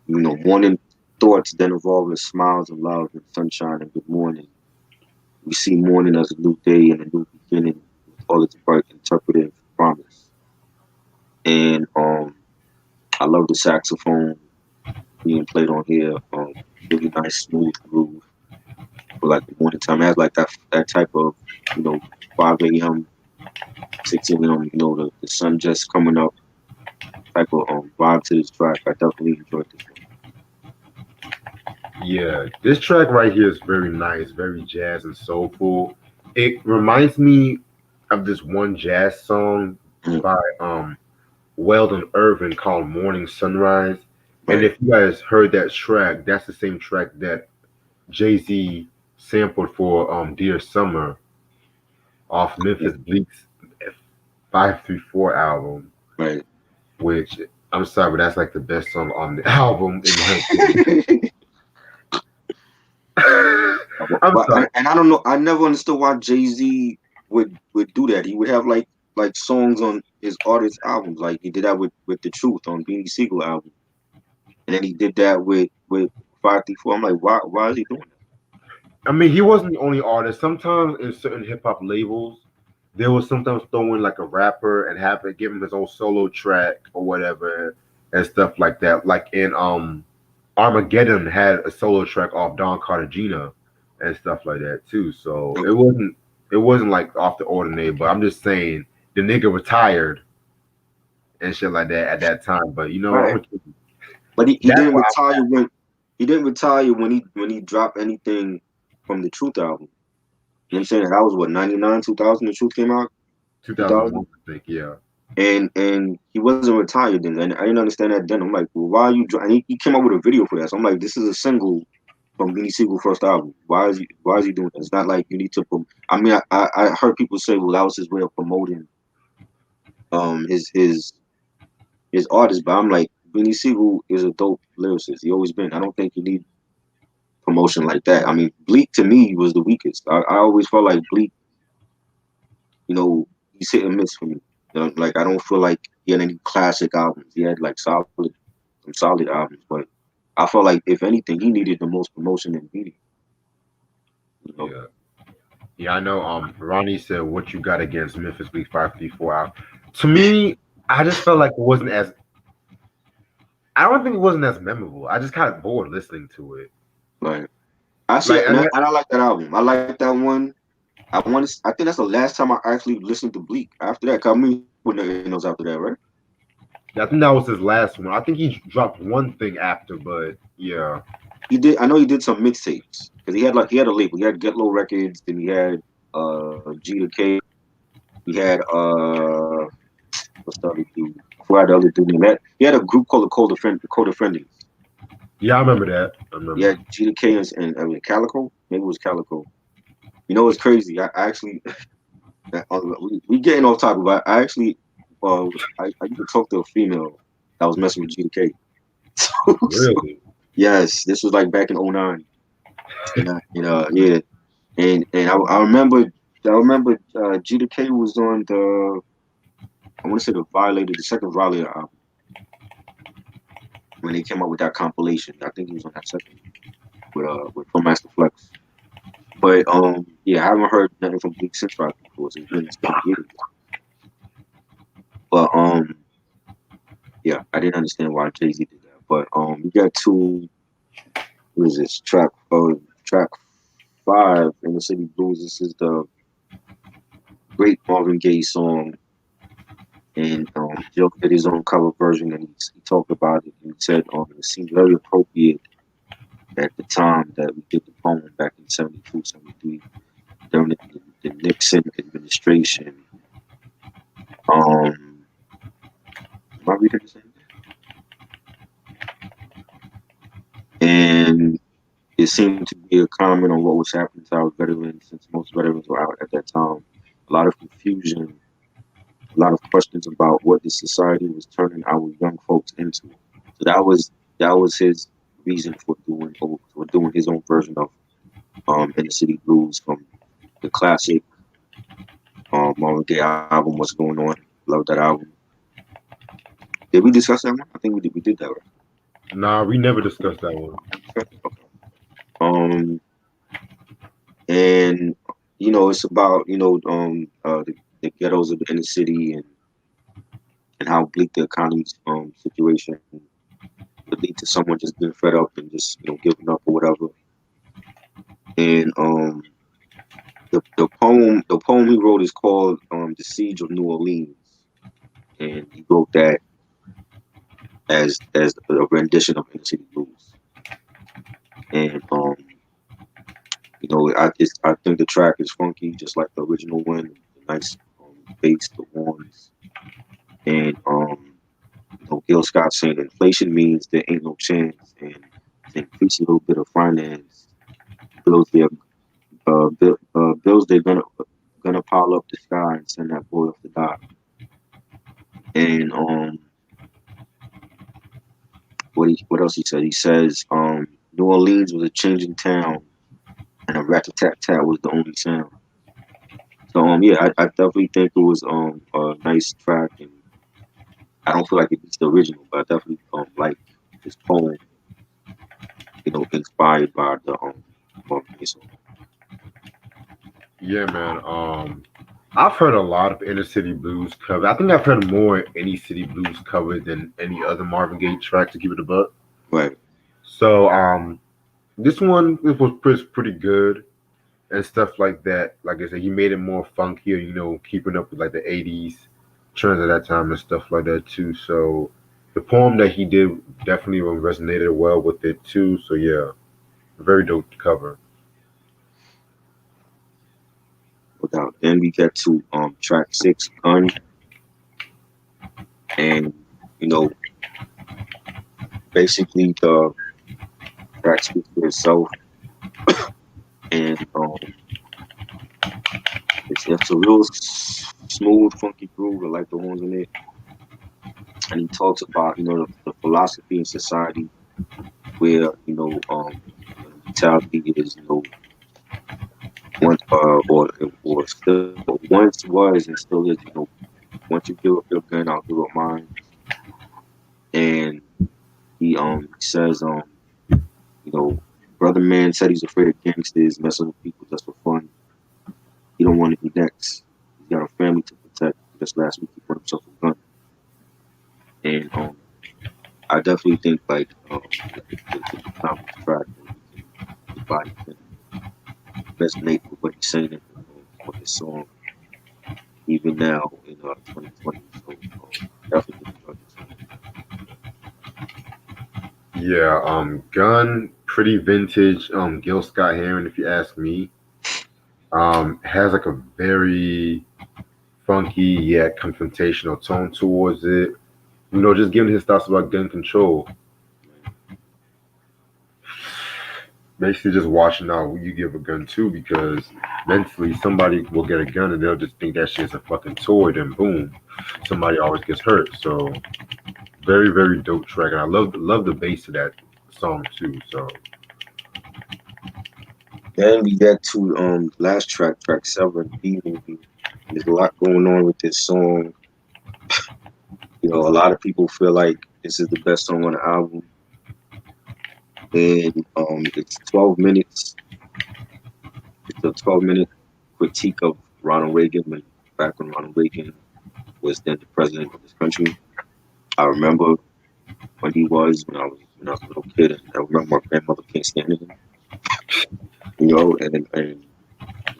morning thoughts then evolve as smiles of love and sunshine and good morning. We see morning as a new day and a new beginning with all its bright interpretive promise. And I love the saxophone being played on here. Really nice smooth groove for like the morning time. It has like that type of 5 a.m., 6 a.m. The sun just coming up type of vibe to this track. I definitely enjoyed this one. Yeah, this track right here is very nice, very jazz and soulful. It reminds me of this one jazz song Mm, by Weldon Irvin called Morning Sunrise. And right. if you guys heard that track, that's the same track that Jay-Z sampled for Dear Summer off Yeah, Memphis Bleak's 534 album, right. which I'm sorry, but that's like the best song on the album in my opinion. I'm But sorry. and I don't know. I never understood why Jay-Z would do that. He would have like songs on his artist albums. Like he did that with The Truth on Beanie Siegel album, and then he did that with 534. I'm like, why is he doing I mean, he wasn't the only artist. Sometimes in certain hip hop labels, they will sometimes throw in like a rapper and have it give him his own solo track or whatever and stuff like that. Like in Armageddon had a solo track off Don Cartagena and stuff like that too. So that? it wasn't like off the ordinary. But I'm just saying the nigga retired and shit like that at that time. But you know, Right. But he that's didn't why retire when he dropped anything from the Truth album. You know what I'm saying? That was what 99, 2000. The Truth came out 2000, 2001, I think. Yeah, and he wasn't retired then. And I didn't understand that then. I'm like, well, why are you? And he came out with a video for that. So I'm like, this is a single from Beanie Siegel first album. Why is he doing that? It's not like you need to. I mean, I heard people say, well, that was his way of promoting his artist, but I'm like, Beanie Siegel is a dope lyricist. He always been. I don't think you need promotion like that. I mean, Bleak to me was the weakest. I always felt like Bleak, he's hit and miss for me. Like I don't feel like he had any classic albums. He had like some solid albums, but I felt like if anything, he needed the most promotion than Beanie. You know, yeah. Yeah, I know. Ronnie said, "What you got against Memphis Bleak 534 out?" To me, I just felt like it wasn't as. I don't think it wasn't as memorable. I just kind of bored listening to it. like I see, Like, and I like that album. I like that one. I think that's the last time I actually listened to Bleak. After that, 'cause I mean, he would nothing else after that, right? I think that was his last one. I think he dropped one thing after, but yeah, He did. I know he did some mixtapes because he had a label. He had Get Low Records, then he had G to K. He had what's the other dude? I forgot the other dude name. He had a group called the Co-Defendants. yeah, I remember that. I He remember. had G to K and I mean, Calico. Maybe it was Calico. You know what's crazy? I actually we getting off topic, but I actually I used to talk to a female that was messing with G to K. So, Really? yes, this was like back in '09. Yeah, and I remember G to K was on I want to say the second Violator album when they came out with that compilation. I think he was on that second with From Master Flex. But yeah, I haven't heard nothing from Bleak since Rock before. It's been years. But yeah, I didn't understand why Jay-Z did that. But we got two. What is this track 5 in the City Blues? This is the great Marvin Gaye song, and Joe did his own cover version, and he talked about it. And he said it seemed very appropriate at the time that we did the poem back in 72, 73, during the Nixon administration. Am I reading the same? And it seemed to be a comment on what was happening to our veterans, since most veterans were out at that time. A lot of confusion, a lot of questions about what the society was turning our young folks into. So that was his reason for doing his own version of Inner City Blues from the classic Marvin Gaye album. What's going on? Love that album. Did we discuss that one? I think we did. We did that, right? Nah, we never discussed that one. Okay. Um, and it's about the ghettos of the inner city and how bleak the economy's situation would lead to someone just being fed up and just giving up or whatever. And the poem he wrote is called "The Siege of New Orleans," and he wrote that as a rendition of Inner City Blues. And I think the track is funky, just like the original one. The nice bass, the horns, and Gil Scott saying inflation means there ain't no chance, and to increase a little bit of finance bills their bills they're gonna pile up the sky and send that boy off to die. And what else he said? He says New Orleans was a changing town, and a rat a tat tat was the only sound. So yeah, I definitely think it was a nice track, and I don't feel like it beats the original, but I definitely like this poem, inspired by the Marvin song. Yeah, man. I've heard a lot of inner city blues covers. I think I've heard more any city blues covers than any other Marvin Gaye track. To keep it a buck. Right. So this one this was pretty good and stuff like that. Like I said, he made it more funkier. Keeping up with like the '80s trends at that time and stuff like that too. So the poem that he did definitely resonated well with it too. So yeah, very dope cover. Without then we get to track 6, Gun, and you know basically the track speaks for itself, and it's a real smooth, funky groove. I like the horns in it, and he talks about the philosophy in society where brutality is once or still once was and still is. Once you give up your gun, I'll give up mine. And he says you know brother man said he's afraid of gangsters messing with people just for fun. He don't want to be next. He's got a family to protect. Just last week he bought himself a gun. And I definitely think like it's a timeless track and everybody can resonate with what he's saying on his song even now in 2020. So definitely enjoy this one. Yeah, Gun, pretty vintage. Gil Scott Heron, if you ask me, has like a very funky yet confrontational tone towards it. Just giving his thoughts about gun control. Basically, just watching out who you give a gun to because mentally somebody will get a gun and they'll just think that shit's a fucking toy. Then boom, somebody always gets hurt. So very very dope track, and I love the bass of that song too. So Then we get to last track, track 7, B movie. There's a lot going on with this song. A lot of people feel like this is the best song on the album, and it's 12 minutes. It's a 12-minute critique of Ronald Reagan back when Ronald Reagan was then the president of this country. I remember when he was when I was a little kid, and I remember my grandmother can't stand him. And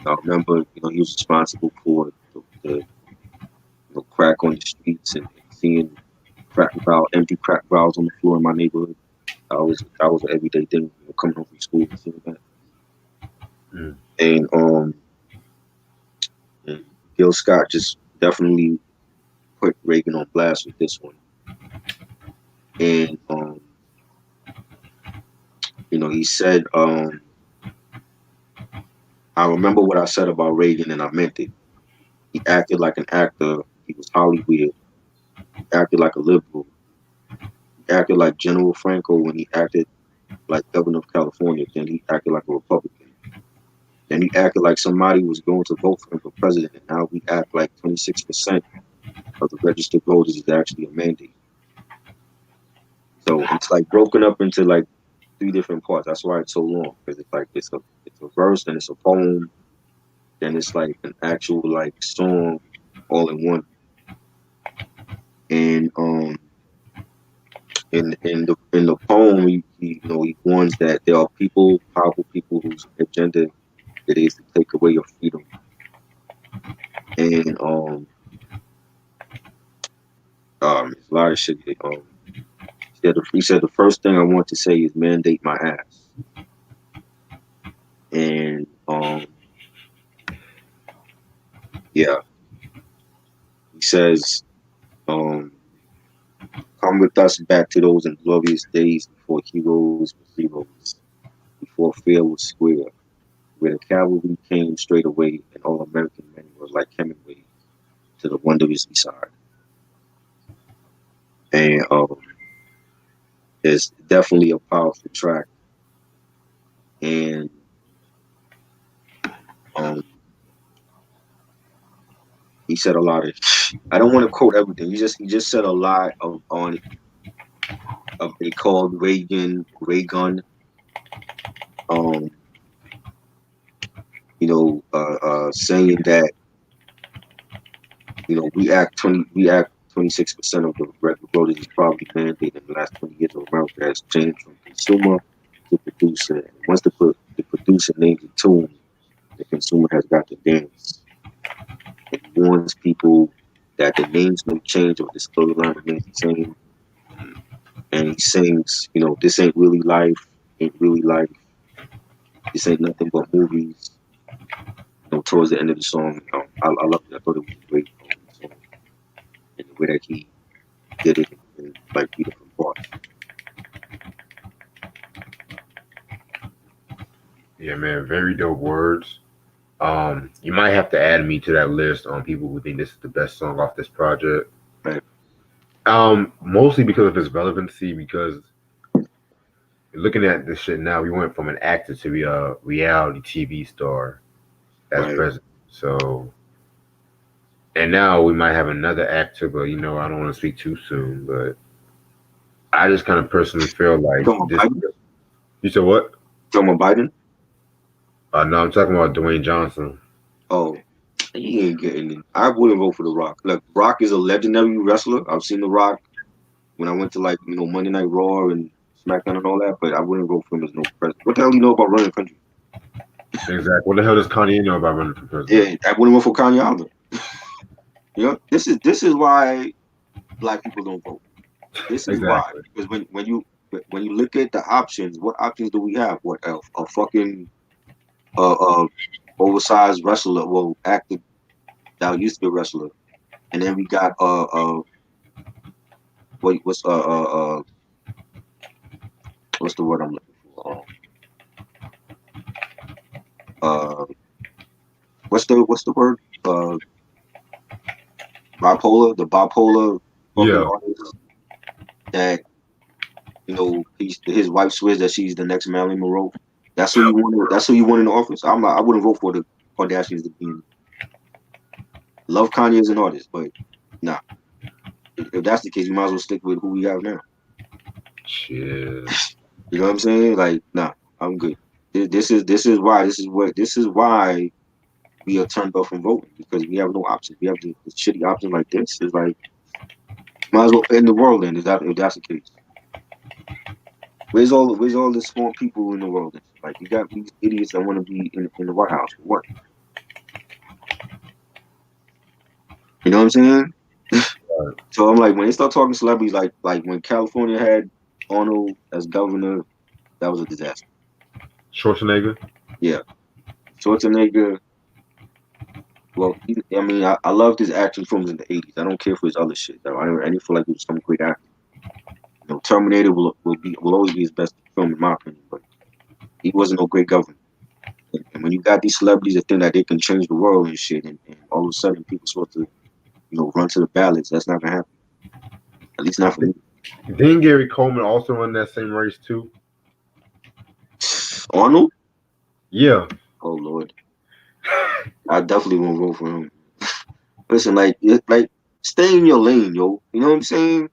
I remember he was responsible for the crack on the streets and seeing empty crack vials on the floor in my neighborhood. That was an everyday thing. Coming home from school and seeing that. mm, And and Gil Scott just definitely put Reagan on blast with this one. And he said, I remember what I said about Reagan and I meant it. He acted like an actor. He was Hollywood. He acted like a liberal. He acted like General Franco when he acted like governor of California. Then he acted like a Republican. Then he acted like somebody was going to vote for him for president. And now we act like 26% of the registered voters is actually a mandate. So it's like broken up into like 3 different parts. That's why it's so long, because it's like it's a verse, then it's a poem, then it's like an actual like song all in one. And in the poem, he warns that there are powerful people whose agenda it is to take away your freedom. And there's a lot of shit. He said the first thing I want to say is mandate my ass. And yeah, he says, um, "Come with us back to those glorious days before heroes were heroes, before fear was square, where the cavalry came straight away, and all American men were like Hemingway to the wondrous beside." And it's definitely a powerful track. And um, he said a lot of. I don't want to quote everything. He just said a lot of they called Raygun. Um, saying that we act 26% of the record growth is probably mandated in the last 20 years of America has changed from consumer to producer. And once the producer names a tune, the consumer has got to dance. And he warns people that the names may change or the storyline remains the same. And he sings, this ain't really life, ain't really life. This ain't nothing but movies. Towards the end of the song, I loved it. I thought it was a great song, and the way that he did it in like beautiful parts. Yeah, man, very dope words. You might have to add me to that list on people who think this is the best song off this project. Right. Mostly because of its relevancy. Because looking at this shit now, we went from an actor to be a reality TV star as Right. president. So, and now we might have another actor, but I don't want to speak too soon. But I just kind of personally feel like Talking this. about Biden? You said what? Talking about Biden? No, I'm talking about Dwayne Johnson. Oh, he ain't getting it. I wouldn't vote for The Rock. Look, Rock is a legendary wrestler. I've seen The Rock when I went to Monday Night Raw and SmackDown and all that, but I wouldn't vote for him as no president. What the hell do you know about running the country? Exactly. What the hell does Kanye know about running for president? Yeah, I wouldn't vote for Kanye either. This is why black people don't vote. This is why, Exactly. because when you look at the options, what options do we have? What a fucking uh oversized wrestler, well, actor that used to be a wrestler, and then we got what's the word I'm looking for? Uh, what's the word? Bipolar, the bipolar fucking Yeah. artist that his wife swears that she's the next Marilyn Monroe. That's who you want. That's who you want in the office. I wouldn't vote for the Kardashians to be. Love Kanye as an artist, but nah. If that's the case, you might as well stick with who we have now. Shit. You know what I'm saying? Like, nah, I'm good. This is why we are turned off from voting because we have no options. We have the shitty options like this. It's like might as well end the world then. If that's the case? Where's all the smart people in the world? Then? Like you got these idiots that want to be in the White House for what? You know what I'm saying? Right. So I'm like, when they start talking celebrities, like when California had Arnold as governor, that was a disaster. Schwarzenegger. Yeah, Schwarzenegger. Well, I loved his action films in the '80s. I don't care for his other shit. I didn't feel like he was some great actor. Terminator will always be his best film in my opinion, but he wasn't no great governor. And when you got these celebrities that think that they can change the world and shit, and all of a sudden people supposed to, run to the ballots, that's not gonna happen. At least not for me. Didn't Gary Coleman also run that same race too? Arnold? Yeah. Oh Lord, I definitely won't vote for him. Listen, stay in your lane, yo. You know what I'm saying?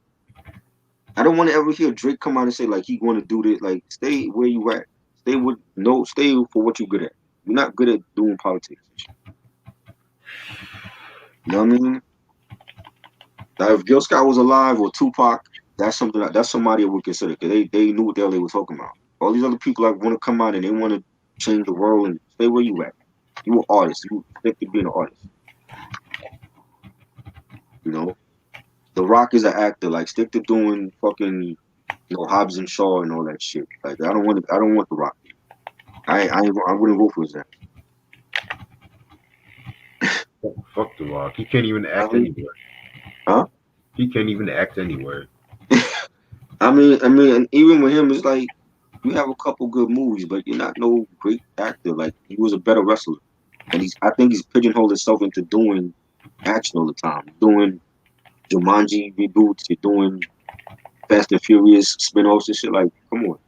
I don't want to ever hear Drake come out and say like he want to do this. Like, stay where you at. Stay for what you're good at. You're not good at doing politics. You know what I mean? Now, if Gil Scott was alive or Tupac, that's somebody I would consider because they knew what the hell they were talking about. All these other people like want to come out and they want to change the world and stay where you at. You an artist. You stick to being an artist. You know, The Rock is an actor. Like, stick to doing fucking Hobbs and Shaw and all that shit. Like, I don't want The Rock. I wouldn't vote for his ass. Fuck the Rock. He can't even act anywhere. Huh? He can't even act anywhere. I mean, and even with him, it's like you have a couple good movies, but you're not no great actor. Like he was a better wrestler, and I think he's pigeonholed himself into doing action all the time, doing Jumanji reboots, you're doing Fast and Furious spin-offs and shit. Like, come on,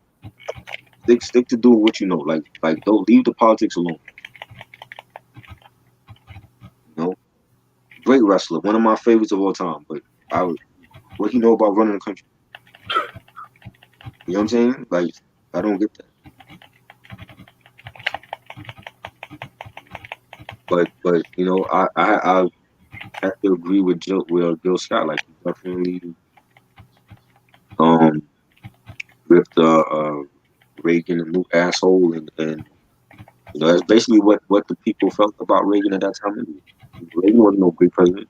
stick to doing what you know. Like don't leave the politics alone. You know, great wrestler, one of my favorites of all time. But what he know about running the country? You know what I'm saying? Like, I don't get that. But you know, I have to agree with Gil Scott. Like, he definitely um ripped Reagan a new asshole, and you know that's basically what the people felt about Reagan at that time. Reagan wasn't no great president.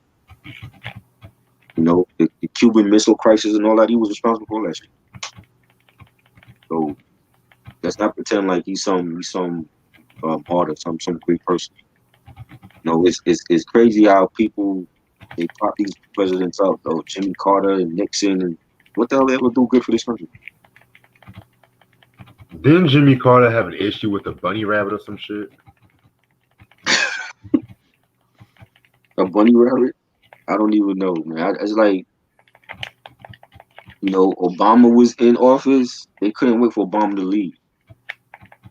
You know, the Cuban Missile Crisis and all that, he was responsible for all that shit. So let's not pretend like he's some artist, some great person. You know, it's crazy how people they prop these presidents up, though. Jimmy Carter and Nixon, and what the hell they ever do good for this country? Didn't Jimmy Carter have an issue with a bunny rabbit or some shit? A bunny rabbit? I don't even know, man. It's like, you know, Obama was in office. They couldn't wait for Obama to leave.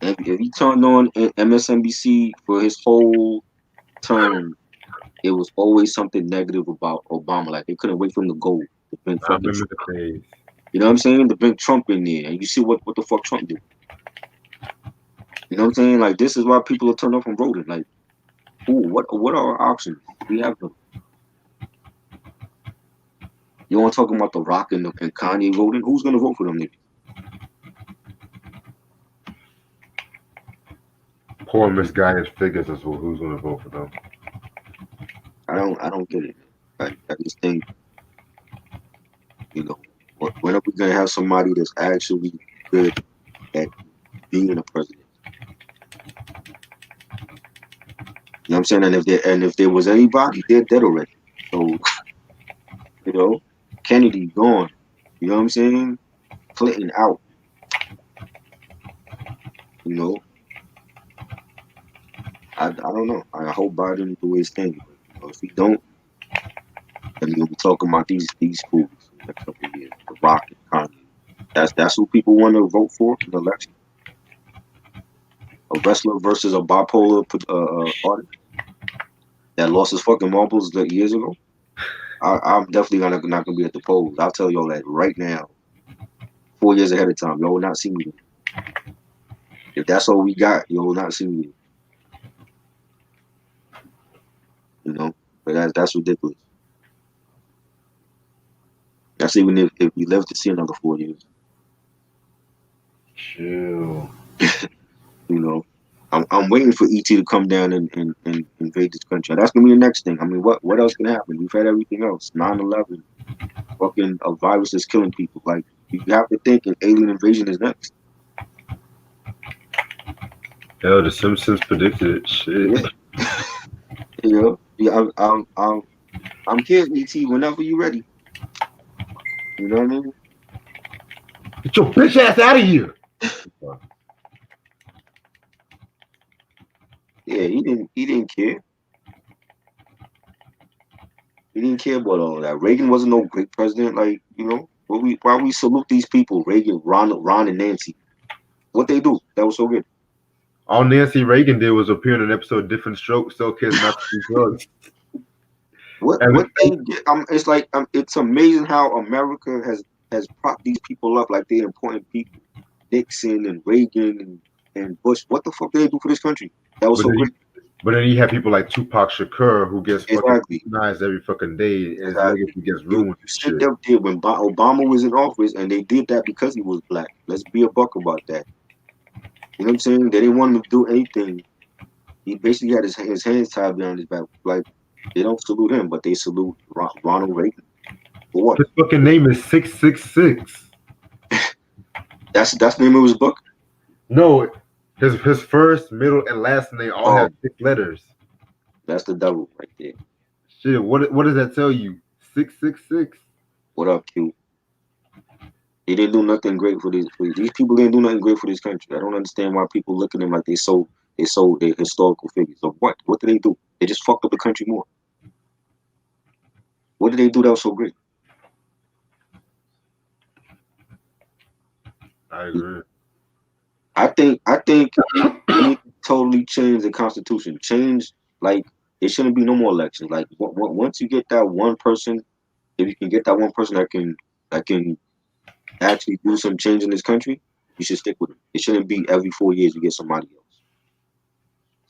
If he turned on MSNBC for his whole term, it was always something negative about Obama. Like they couldn't wait for him to go to bring I fucking remember Trump. the days. You know what I'm saying? To bring Trump in there, and you see what the fuck Trump did. You know what I'm saying? Like this is why people are turned off from voting. Like, ooh, what are our options? We have them. You want to talk about The Rock and Kanye voting? Who's gonna vote for them niggas? Poor misguided figures is who's going to vote for them. I don't get it. I just think, you know, when are we gonna have somebody that's actually good at being a president? You know what I'm saying? And if there was anybody, they're dead already. So, you know, Kennedy gone. You know what I'm saying? Clinton out. You know, I don't know. I hope Biden do his thing. But, you know, if he don't, then you'll be talking about these fools in the next couple of years. The Rock and Kanye. That's who people want to vote for in the election. A wrestler versus a bipolar artist that lost his fucking marbles years ago. I'm definitely not gonna be at the polls. I'll tell y'all that right now, 4 years ahead of time. Y'all will not see me. If that's all we got, y'all will not see me. You know, but that's ridiculous. That's even if we live to see another 4 years. Chill. You know, I'm waiting for ET to come down and invade this country. That's gonna be the next thing. I mean, what else can happen? We've had everything else. 9/11, fucking a virus that's killing people. Like you have to think an alien invasion is next. Hell, the Simpsons predicted it. Shit. Yeah. You know, yeah, I'm here, ET. Whenever you ready. You know what I mean? Get your bitch ass out of here. Yeah, he didn't care. He didn't care about all that. Reagan wasn't no great president. Like, you know, why we salute these people? Reagan, Ron, and Nancy. What they do? That was so good. All Nancy Reagan did was appear in an episode of Different Strokes, tell kids not to do drugs. What they get? It's like it's amazing how America has propped these people up like they're important people. Nixon and Reagan and Bush. What the fuck did they do for this country? That was so great. But then you have people like Tupac Shakur who gets fucking Exactly. recognized every fucking day, and his Exactly. legacy gets ruined. You sit there when Obama was in office, and they did that because he was black. Let's be a buck about that. You know what I'm saying? They didn't want him to do anything. He basically had his hands tied behind his back. Like they don't salute him, but they salute Ronald Reagan. For what? His fucking name is 666. That's the name of his book. No, His first, middle, and last name all Oh, have 6 letters. that's the devil right there. Shit, what does that tell you? 666. What up, Q? They didn't do nothing great for these people. Didn't do nothing great for this country. I don't understand why people look at them like they sold their historical figures. So what? What did they do? They just fucked up the country more. What did they do that was so great? I agree. I think they need to totally change the constitution. Change like it shouldn't be no more elections. Like once you get that one person, if you can get that one person that can actually do some change in this country, you should stick with them. It shouldn't be every 4 years you get somebody else.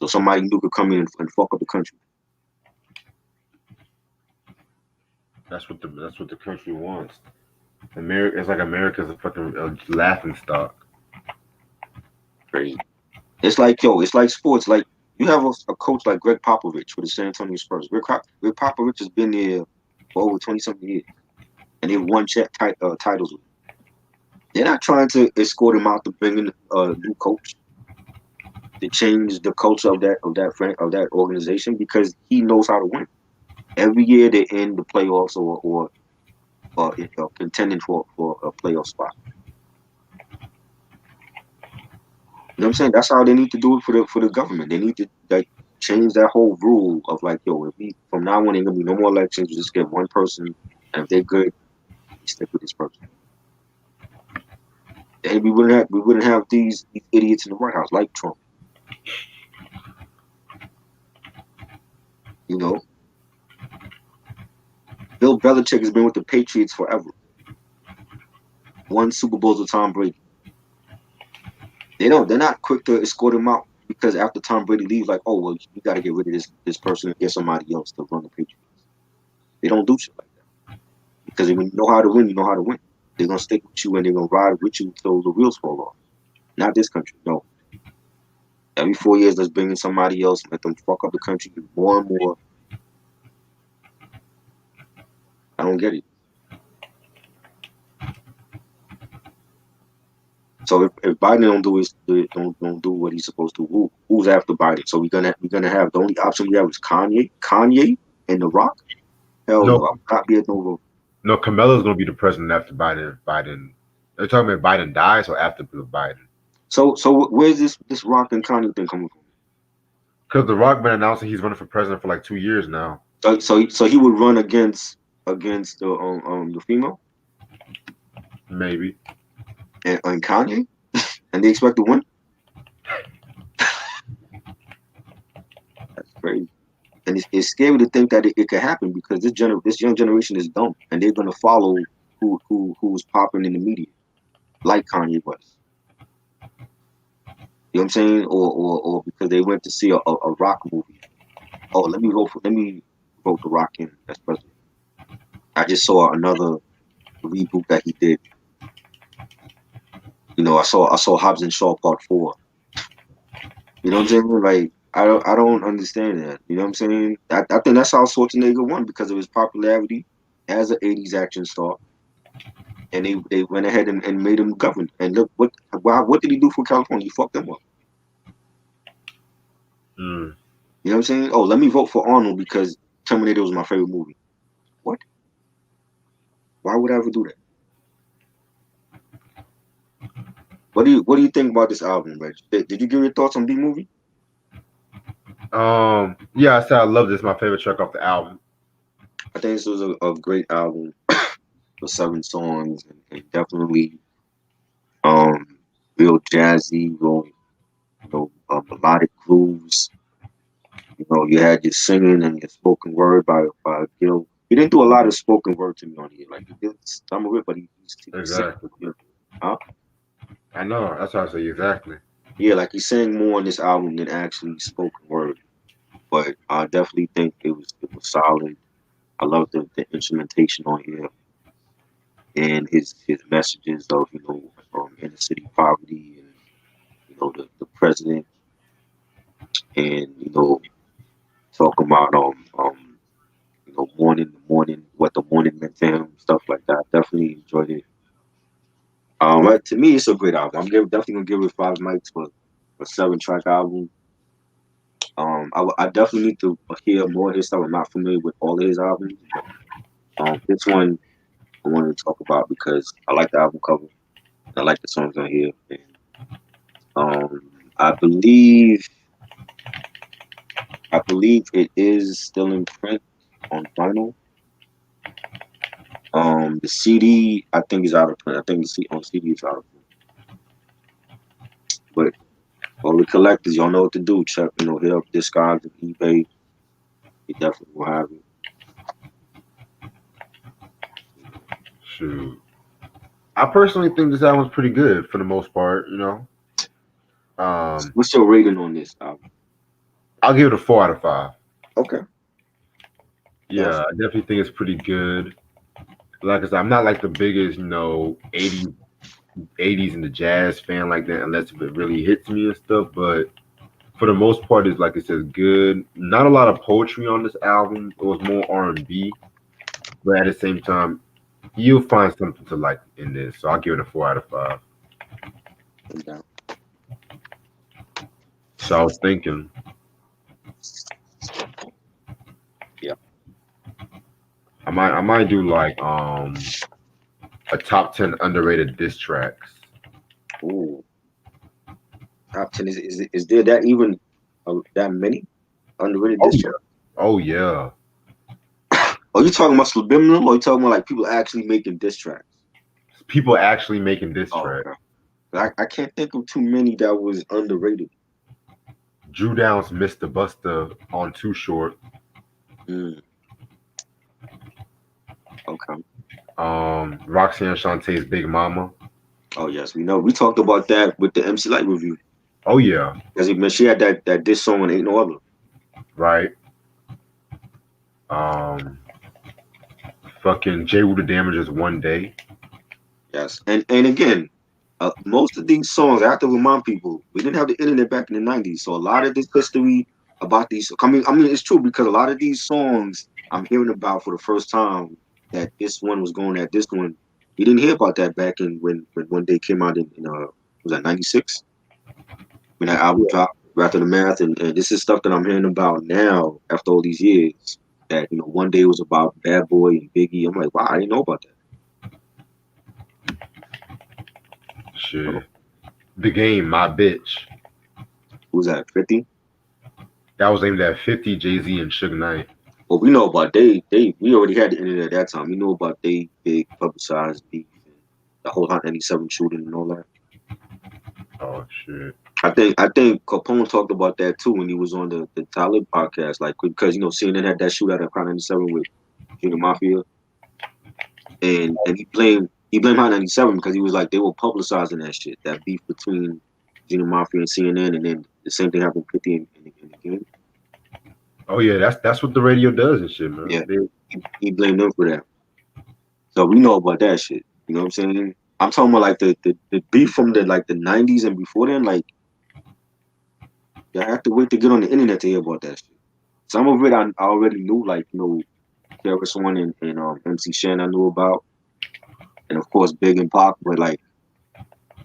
So somebody new could come in and fuck up the country. That's what the country wants. America, it's like America's a fucking laughing stock. Crazy. It's like sports. Like you have a coach like Greg Popovich with the San Antonio Spurs. Greg Popovich has been there for over 20 something years, and they've won titles with him. They're not trying to escort him out to bring in a new coach to change the culture of that organization because he knows how to win. Every year they end the playoffs or contending for a playoff spot. You know what I'm saying? That's how they need to do it for the government. They need to like change that whole rule of like, yo, if we from now on ain't gonna be no more elections. We just get one person, and if they're good, we stick with this person. And we wouldn't have these idiots in the White House like Trump. You know, Bill Belichick has been with the Patriots forever. Won Super Bowls with Tom Brady. They're not quick to escort him out because after Tom Brady leaves, like, oh well, you got to get rid of this person and get somebody else to run the Patriots. They don't do shit like that because when you know how to win, you know how to win. They're gonna stick with you and they're gonna ride with you until the wheels fall off. Not this country, no. Every 4 years, let's bring in somebody else, let them fuck up the country more and more. I don't get it. So if Biden don't do what he's supposed to, who's after Biden? So we're gonna have the only option we have is Kanye, and The Rock. Hell No, no, I'm not being no vote. no, Kamala's gonna be the president after Biden. Biden. They're talking about Biden dies or after Biden. So where's this Rock and Kanye thing coming from? Because The Rock been announcing he's running for president for like 2 years now. So he would run against the female Maybe. and Kanye, and they expect to win. That's crazy. And it's scary to think that it could happen because this young generation is dumb and they're gonna follow who's popping in the media like Kanye West. You know what I'm saying? Or because they went to see a Rock movie. Oh, let me vote the Rock in as president. I just saw another reboot that he did. You know, I saw Hobbs and Shaw Part 4. You know what I'm saying? Like I don't understand that. You know what I'm saying? I think that's how Schwarzenegger won because of his popularity as an '80s action star, and they went ahead and made him governor. And look what did he do for California? He fucked them up. Mm. You know what I'm saying? Oh, let me vote for Arnold because Terminator was my favorite movie. What? Why would I ever do that? What do you think about this album, Reg? Did you give your thoughts on B movie? Yeah, I said I love this. My favorite track off the album. I think this was a great album for 7 songs and definitely um real jazzy, real melodic grooves. You know, you had your singing and your spoken word by Gil. He didn't do a lot of spoken word to me on here. Like he did some of it, but he sang. Exactly. Huh? I know. That's why I say exactly. Yeah, like he sang more on this album than actually spoken word. But I definitely think it was solid. I love the instrumentation on here and his messages of inner city poverty and the president and talking about morning what the morning meant to him, stuff like that. Definitely enjoyed it. But to me, it's a great album. Definitely gonna give it 5 mics, but a 7-track album. I definitely need to hear more of his stuff. I'm not familiar with all of his albums. This one I wanted to talk about because I like the album cover. I like the songs on here. And, I believe it is still in print on vinyl. The CD I think is out of print. I think on CD is out of print. But all the collectors, y'all know what to do. Check, hit up Discogs and eBay. You definitely will have it. Shoot. I personally think this album's pretty good for the most part, What's your rating on this album? I'll give it a 4 out of 5. Okay. Yeah, I definitely think it's pretty good. Like I said, I'm not like the biggest, 80s and the jazz fan like that, unless if it really hits me and stuff. But for the most part, it's like it says good. Not a lot of poetry on this album. It was more R&B, but at the same time, you'll find something to like in this. So I'll give it a 4 out of 5. Okay. So I was thinking, yeah, I might do like a top 10 underrated diss tracks. Ooh. Top 10 is there that even that many underrated diss tracks? Oh yeah. Are you talking about subliminal, or you talking about like people actually making diss tracks? People actually making diss tracks. Okay. I can't think of too many that was underrated. Drew Down's Mr. Buster on Too Short. Okay. Roxanne Shantae's Big Mama. Oh yes, we know. We talked about that with the MC Light review. Oh yeah. Because she had that diss song and Ain't No Other. Right. Fucking J. Rue the Damages One Day. Yes. And again, most of these songs, I have to remind people, we didn't have the internet back in the 90s. So a lot of this history about these, I mean, it's true because a lot of these songs I'm hearing about for the first time, that this one was going at this one. We didn't hear about that back in when One Day came out in was that 96? When that album dropped, After the Math, and this is stuff that I'm hearing about now after all these years. That One Day was about Bad Boy and Biggie. I'm like, wow, I didn't know about that. Shit. The Game, My Bitch. Who was that? 50? That was aimed at 50, Jay-Z, and Suge Knight. Well, we know about we already had the internet at that time. We know about they big publicized beef and the whole Hot 97 shooting and all that. Oh shit. I think Capone talked about that too when he was on the Talib podcast, like because CNN had that shootout at Hot 97 with Junior Mafia, and he blamed Hot 97 because he was like they were publicizing that shit, that beef between Junior Mafia and CNN, and then the same thing happened with 50 in the game. Oh yeah, that's what the radio does and shit, man. Yeah, he blamed them for that. So we know about that shit. You know what I'm saying? I'm talking about like the beef from the 90s and before then. Like, you have to wait to get on the internet to hear about that shit. Some of it I already knew, like KRS One and MC Shan I knew about, and of course Big and Pac. But like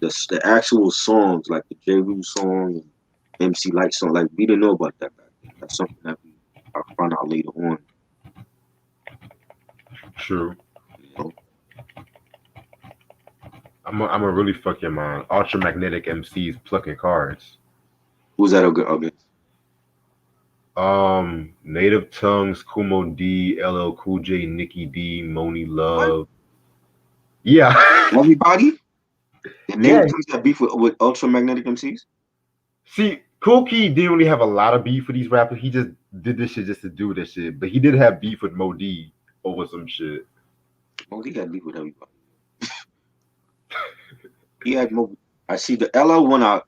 the actual songs, like the J. Rue song and MC Light song, like we didn't know about that back then. That's something that I found out later on. True. I'm a really fuck your mind. Ultramagnetic MCs plucking cards. Who's that against? Native Tongues, Kumo D, LL Cool J, Nikki D, Moni Love. What? Yeah. Everybody? Native Tongues got beef with Ultramagnetic MCs? See, Kool Key didn't really have a lot of beef with these rappers. He just did this shit just to do this shit. But he did have beef with Mo D over some shit. Mo D got beef with everybody. He had Mo. I see the LL one I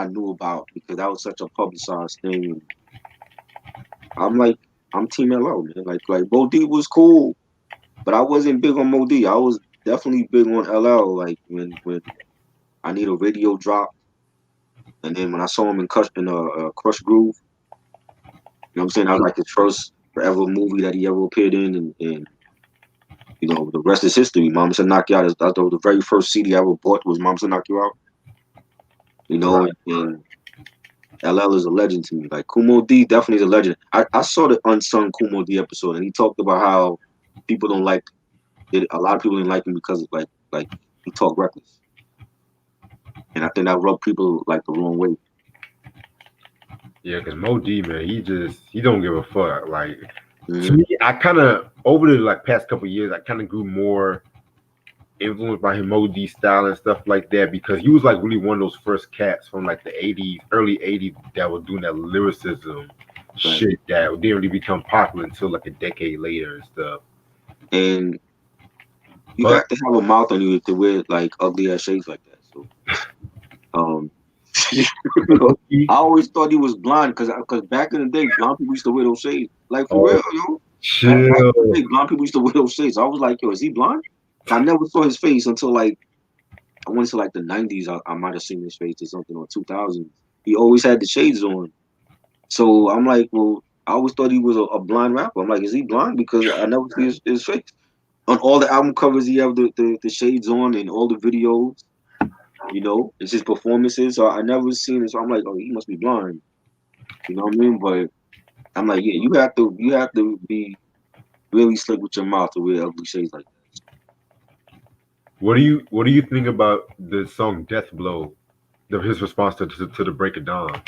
knew about because that was such a publicized thing. I'm Team LL, man. Like Mo D was cool, but I wasn't big on Mo D. I was definitely big on LL. Like when I Need a Radio drop, and then when I saw him in Crush Groove, you know what I'm saying? I was like his first ever movie that he ever appeared in, and the rest is history. Mama Said Knock You Out. The very first CD I ever bought was Mama Said Knock You Out. Right. And LL is a legend to me. Like Kumo D definitely is a legend. I saw the unsung Kumo D episode, and he talked about how people don't like it. A lot of people didn't like him because of like he talked reckless, and I think that rubbed people like the wrong way. Yeah, because Mo D, man, he don't give a fuck. Like to Hmm. me, I kind of over the like past couple years, I kind of grew more influenced by him Mo D style and stuff like that because he was like really one of those first cats from like the '80s, early '80s that was doing that lyricism Right. shit that didn't really become popular until like a decade later and stuff. And you But have to have a mouth on you to wear like ugly ass shades like that. So, um, you know, I always thought he was blind because back in the day, blind people used to wear those shades. Like for oh, real, yo. Back chill. in the day, blind people used to wear those shades. I was like, yo, is he blind? I never saw his face until like I went to like the '90s. I might have seen his face or something or 2000s. He always had the shades on. So I'm like, well, I always thought he was a blind rapper. I'm like, is he blind? Because I never see his face. On all the album covers, he have the shades on and all the videos. You know, it's his performances. So I never seen it. So I'm like, oh, he must be blind. You know what I mean? But I'm like, yeah, you have to be really slick with your mouth to wear ugly shades like that. What do you think about the song Death Blow? His response to the Break of Dawn.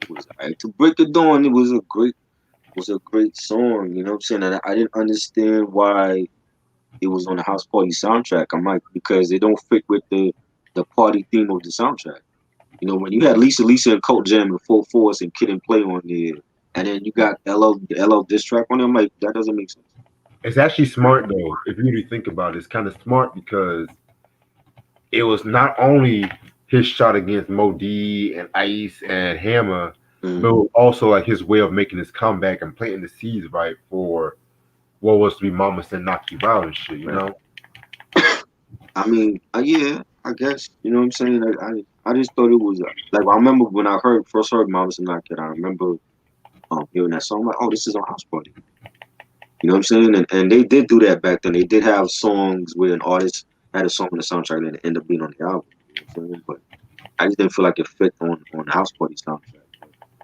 It was to break it down. It was a great song. You know what I'm saying? And I didn't understand why it was on the House Party soundtrack. I'm like, because it don't fit with the party theme of the soundtrack. You know, when you had Lisa and Colt Jam and Full Force and Kid and Play on there, and then you got LL diss track on there, I'm like, that doesn't make sense. It's actually smart though, if you really think about it. It's kind of smart because it was not only his shot against Mo D and Ice and Hammer, but it Mm, was also like his way of making his comeback and planting the seeds right for what was to be Mama Said Knock You Out and shit, you right. know? I mean, yeah, I guess you know what I'm saying. I just thought it was like I remember when I first heard Marvelous and Not Kid. I remember hearing that song. I'm like, oh, this is on House Party. You know what I'm saying? And they did do that back then. They did have songs where an artist had a song on the soundtrack and it ended up being on the album. You know what I'm saying? But I just didn't feel like it fit on the House Party soundtrack.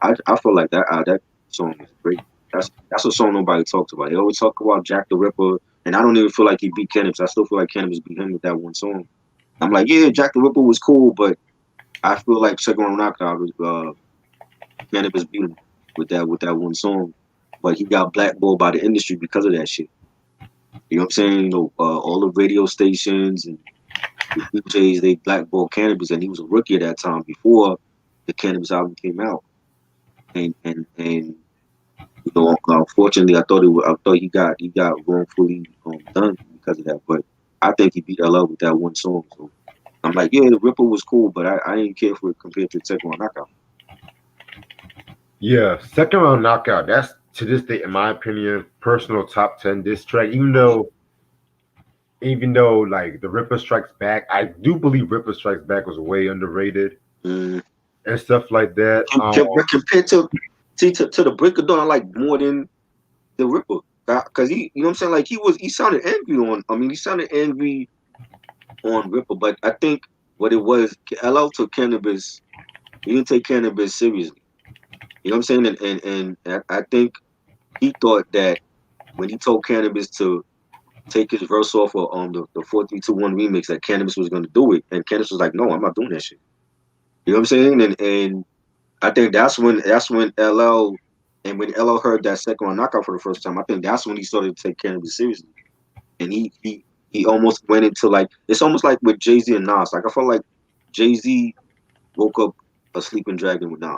But I feel like that song is great. That's a song nobody talks about. They always talk about Jack the Ripper, and I don't even feel like he beat Cannabis. I still feel like Cannabis beat him with that one song. I'm like, yeah, Jack the Ripper was cool, but I feel like Second Round Knockout was Cannabis beat him with that one song. But he got blackballed by the industry because of that shit. You know what I'm saying? You know, all the radio stations and the DJs they blackballed Cannabis, and he was a rookie at that time before the Cannabis album came out. And you know, unfortunately, I thought he got wrongfully done because of that. But I think he beat LL with that one song. So I'm like, yeah, the Ripper was cool, but I didn't care for it compared to the second one knockout. Yeah, second round knockout. That's to this day, in my opinion, personal top 10 diss track. Even though like the Ripper Strikes Back, I do believe Ripper Strikes Back was way underrated Mm. and stuff like that. Compared to the Break of Dawn, I like more than the Ripper. Cause you know what I'm saying? Like he sounded angry on. I mean, he sounded angry on Ripper, but I think what it was, LL took Cannabis. He didn't take Cannabis seriously. You know what I'm saying? And I think he thought that when he told Cannabis to take his verse off of the 4321 remix, that Cannabis was going to do it, and Cannabis was like, "No, I'm not doing that shit." You know what I'm saying? And I think that's when LL and when LL heard that second round knockout for the first time, I think that's when he started to take Cannabis seriously, and he almost went into like it's almost like with Jay-Z and Nas. Like I felt like Jay-Z woke up a sleeping dragon with Nas.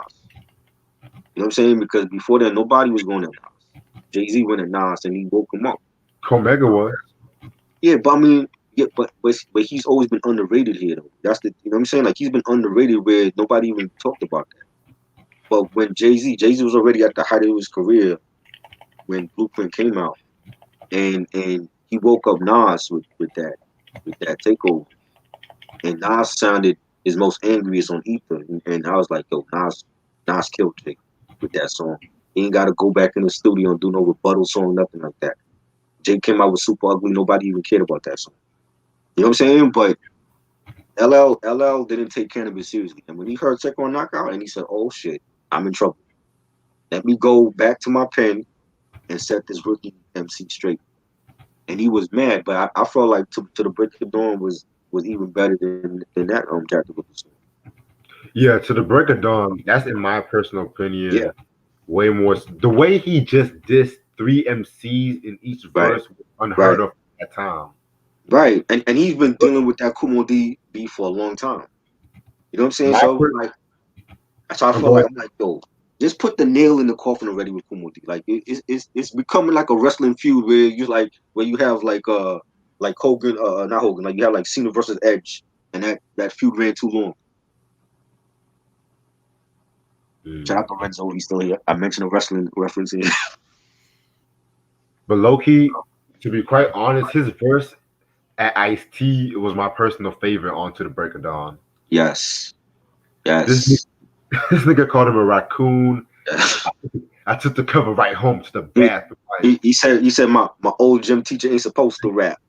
You know what I'm saying? Because before that, nobody was going at Nas. Jay-Z went at Nas and he woke him up. Comega was. Yeah, but I mean, yeah, but he's always been underrated here though. That's you know what I'm saying? Like he's been underrated where nobody even talked about that. But when Jay-Z was already at the height of his career when Blueprint came out, and he woke up Nas with that takeover, and Nas sounded his most angriest on Ether, and I was like, yo, Nas killed Jay with that song. He ain't got to go back in the studio and do no rebuttal song, nothing like that. Jay came out with Super Ugly. Nobody even cared about that song. You know what I'm saying? But LL didn't take cannabis seriously, and when he heard Check on Knockout, and he said, "Oh shit, I'm in trouble. Let me go back to my pen and set this rookie MC straight." And he was mad, but I felt like to the Break of Dawn was even better than that chapter with the song. Yeah, to the break of dawn. That's in my personal Yeah, opinion. Way more. The way he just dissed three MCs in each right, verse was unheard right, of at that time. right. And he's been dealing with that Kumo D beef for a long time. You know what I'm saying? My So per- like, so I oh, feel go like ahead. I'm like, yo, just put the nail in the coffin already with Kumo D. Like it's becoming like a wrestling feud where you have like Hogan, not Hogan, like you have like Cena versus Edge, and that feud ran too long. Shout out to Renzo, he's still here. I mentioned a wrestling reference here. But low key, to be quite honest, his verse at Ice T was my personal favorite on To the Break of Dawn. Yes, This yes. this nigga called him a raccoon. I took the cover right home to the he, bathroom. Like, he said my old gym teacher ain't supposed to rap.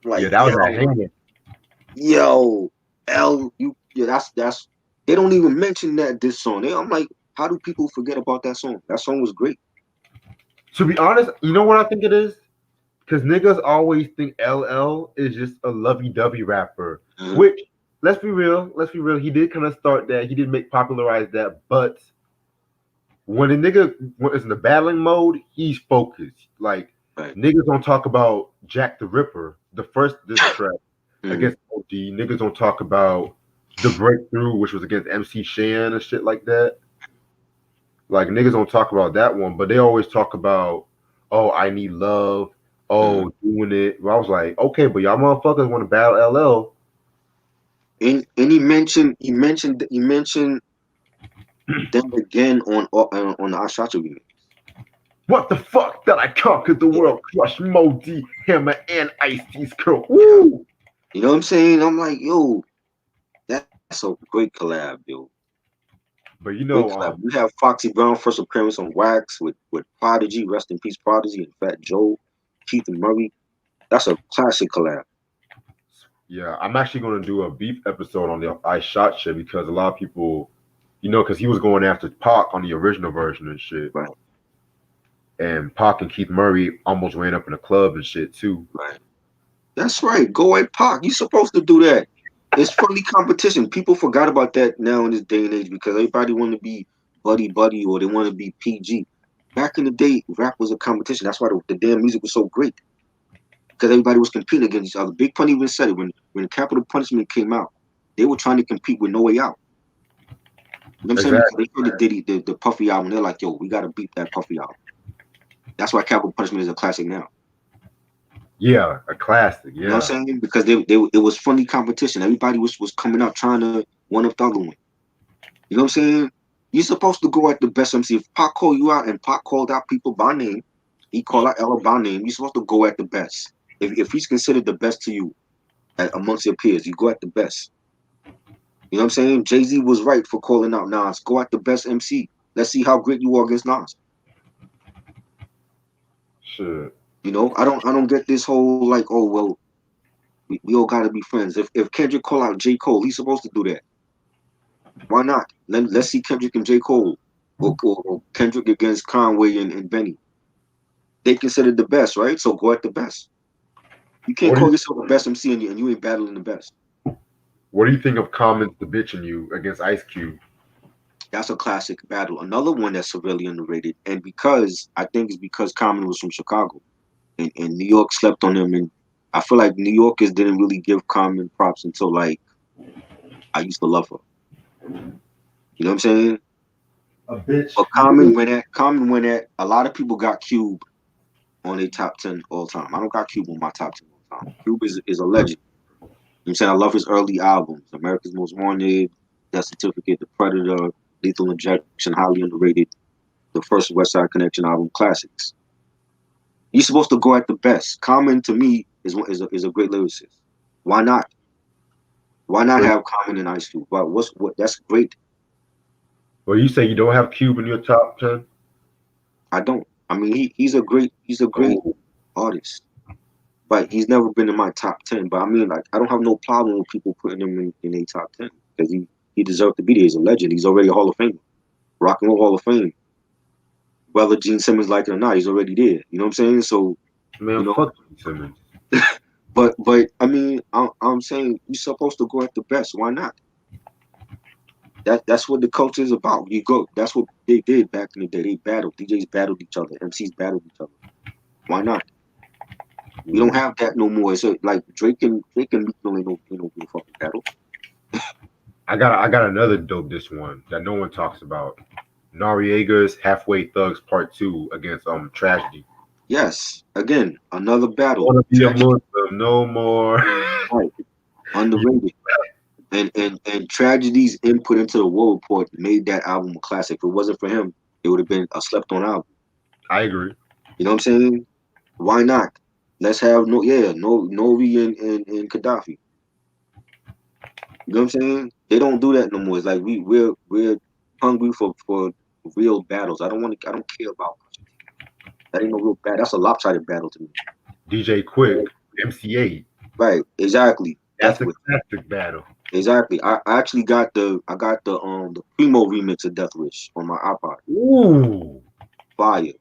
yeah, Like, that was that hanging. yo, yeah, that's they don't even mention that this song. I'm like, how do people forget about that song? That song was great. To be honest, you know what I think it is? Because niggas always think LL is just a lovey-dovey rapper. Mhm. Which, let's be real, he did kind of start that. He did make popularize that, but when a nigga is in the battling mode, he's focused. Like Right. niggas don't talk about Jack the Ripper, the first diss track Mhm. against OG. Niggas don't talk about the breakthrough, which was against MC Shan and shit like that. Like niggas don't talk about that one, but they always talk about, oh, I need love, Mhm. oh, doing it. Well, I was like, okay, but y'all motherfuckers want to battle LL. And he mentioned them again on the Ashatra remix. What the fuck that I conquered the Yeah. world, crush Modi, Hammer, and Ice T's curl. Yeah. Woo! You know what I'm saying? I'm like, yo, that's a great collab, yo. But you Great know, collab. You have Foxy Brown first appearance on Wax with Prodigy, rest in peace, Prodigy, and Fat Joe, Keith and Murray. That's a classic collab. yeah, I'm actually gonna do a beef episode on the I Shot shit because a lot of people, you know, because he was going after Pac on the original version and shit, Right, and Pac and Keith Murray almost ran up in a club and shit too. right. That's right. Go at Pac. You're supposed to do that. It's friendly competition. People forgot about that now in this day and age because everybody want to be buddy buddy or they want to be PG. Back in the day, rap was a competition. That's why the damn music was so great because everybody was competing against each other. Big Pun even said it when Capital Punishment came out. They were trying to compete with No Way Out. You know what I'm saying? Because Exactly. they heard the Diddy, the Puffy album. They're like, yo, we got to beat that Puffy album. That's why Capital Punishment is a classic now. Yeah, a classic. You know what Yeah. I'm saying? Because it was friendly competition. Everybody was coming out trying to one up the other one. You know what I'm saying? You're supposed to go at the best MC. If Pac called you out and Pac called out people by name, he called out Ella by name. You're supposed to go at the best. If he's considered the best to you amongst your peers, you go at the best. You know what I'm saying? Jay-Z was right for calling out Nas. Go at the best MC. Let's see how great you are against Nas. Shit. You know, I don't get this whole like, oh well, we all gotta be friends. If Kendrick call out J. Cole, he's supposed to do that. Why not? Let's see Kendrick and J. Cole or Kendrick against Conway and Benny. They considered the best, right? So go at the best. You can't What do call you yourself the best MC and you ain't battling the best. What do you think of Common's The Bitch in You against Ice Cube? That's a classic battle. Another one that's severely underrated. And because I think it's because Common was from Chicago and New York slept on him. And I feel like New Yorkers didn't really give Common props until like I used to love her. You know what I'm saying? A bitch. But Common went at a lot of people got Cube on a top 10 all time. I don't got Cube on my top 10 all time. Cube is a legend. You know what I'm saying? I love his early albums. America's Most Wanted, Death Certificate, The Predator, Lethal Injection, highly underrated. The first West Side Connection album, classics. You're supposed to go at the best. Common to me is a great lyricist. Why not? Why not So, have Common and Ice Cube? But what that's great. well, you say you don't have Cube in your top 10? I don't. I mean he's a great Oh, artist. But he's never been in my top 10. But I mean, like, I don't have no problem with people putting him in a top 10 because he deserved to be there. He's a legend. He's already a Hall of Famer, Rock and Roll Hall of Fame. Whether Gene Simmons like it or not, he's already there. You know what I'm saying? So, Man, fuck Gene Simmons. but I mean, I'm saying you're supposed to go at the best. Why not? That's what the culture is about. You go. That's what they did back in the day. They battled. DJs battled each other. MCs battled each other. Why not? We don't have that no more. So like Drake and Meek ain't no fucking battle. I got another dope this one that no one talks about. Noriega's Halfway Thugs Part 2 against Tragedy. Yes, again, another battle. Wanna be a Muslim no more. Right. Underrated. And Tragedy's input into the War Report made that album a classic. If it wasn't for him, it would have been a slept on album. I agree. You know what I'm saying? Why not? Let's have Nori and Gaddafi. You know what I'm saying? They don't do that no more. It's like we're hungry for real battles. I don't care about that. Ain't no real battle. That's a lopsided battle to me. DJ Quick, MC8. Right, exactly. That's a classic battle. Exactly. I actually got the Primo remix of Death Wish on my iPod. Ooh. Fire.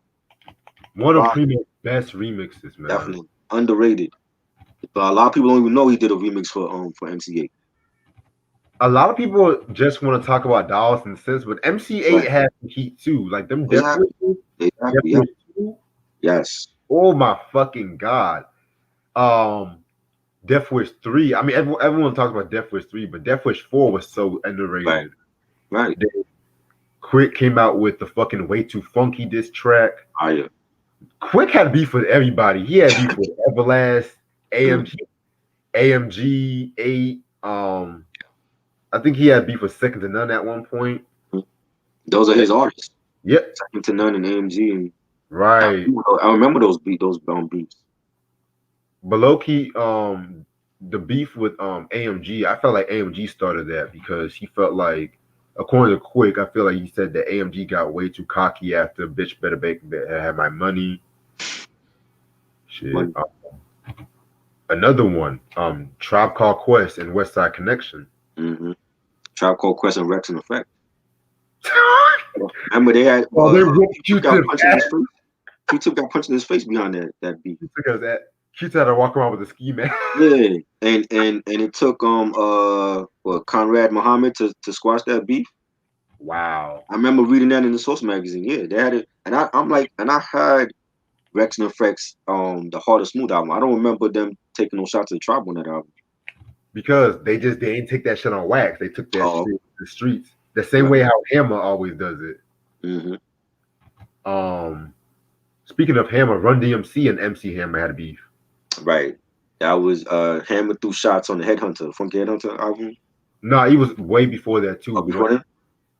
One of Primo's best remixes, man. Definitely. Underrated. But a lot of people don't even know he did a remix for MC8. A lot of people just want to talk about dollars and cents, but MC8 had some heat too. Like them Exactly. Death Wish. Yes. Oh my fucking God. Death Wish 3. I mean, everyone talks about Death Wish 3, but Death Wish 4 was so underrated. Right. Quick came out with the fucking Way Too Funky diss track. Oh, yeah. Quick had beef with everybody. He had beef with Everlast, AMG 8. I think he had beef with Second to None at one point. Those are his artists. Yep. Second to None and AMG. And right. I remember those beats. But low-key, the beef with AMG, I felt like AMG started that because he felt like, according to Quick, I feel like he said that AMG got way too cocky after Bitch Better Have My Money. Shit. Another one, Tribe Called Quest and West Side Connection. Mm-hmm. Tribe Called Quest and Rex in Effect. Remember they had Q-Tip got punched in his face behind that beat. Q-Tip had to walk around with a ski mask. Yeah, and it took Conrad Muhammad to squash that beef. Wow. I remember reading that in the Source magazine. Yeah, they had it, and I heard Rex and Effect's the Hard or Smooth album. I don't remember them taking no shots at the Tribe on that album. Because they didn't take that shit on wax. They took that shit to the streets. The same way how Hammer always does it. Mm-hmm. Speaking of Hammer, Run DMC and MC Hammer had a beef. Right. That was Hammer threw shots on the Funky Headhunter album. No, he was way before that too. Before that?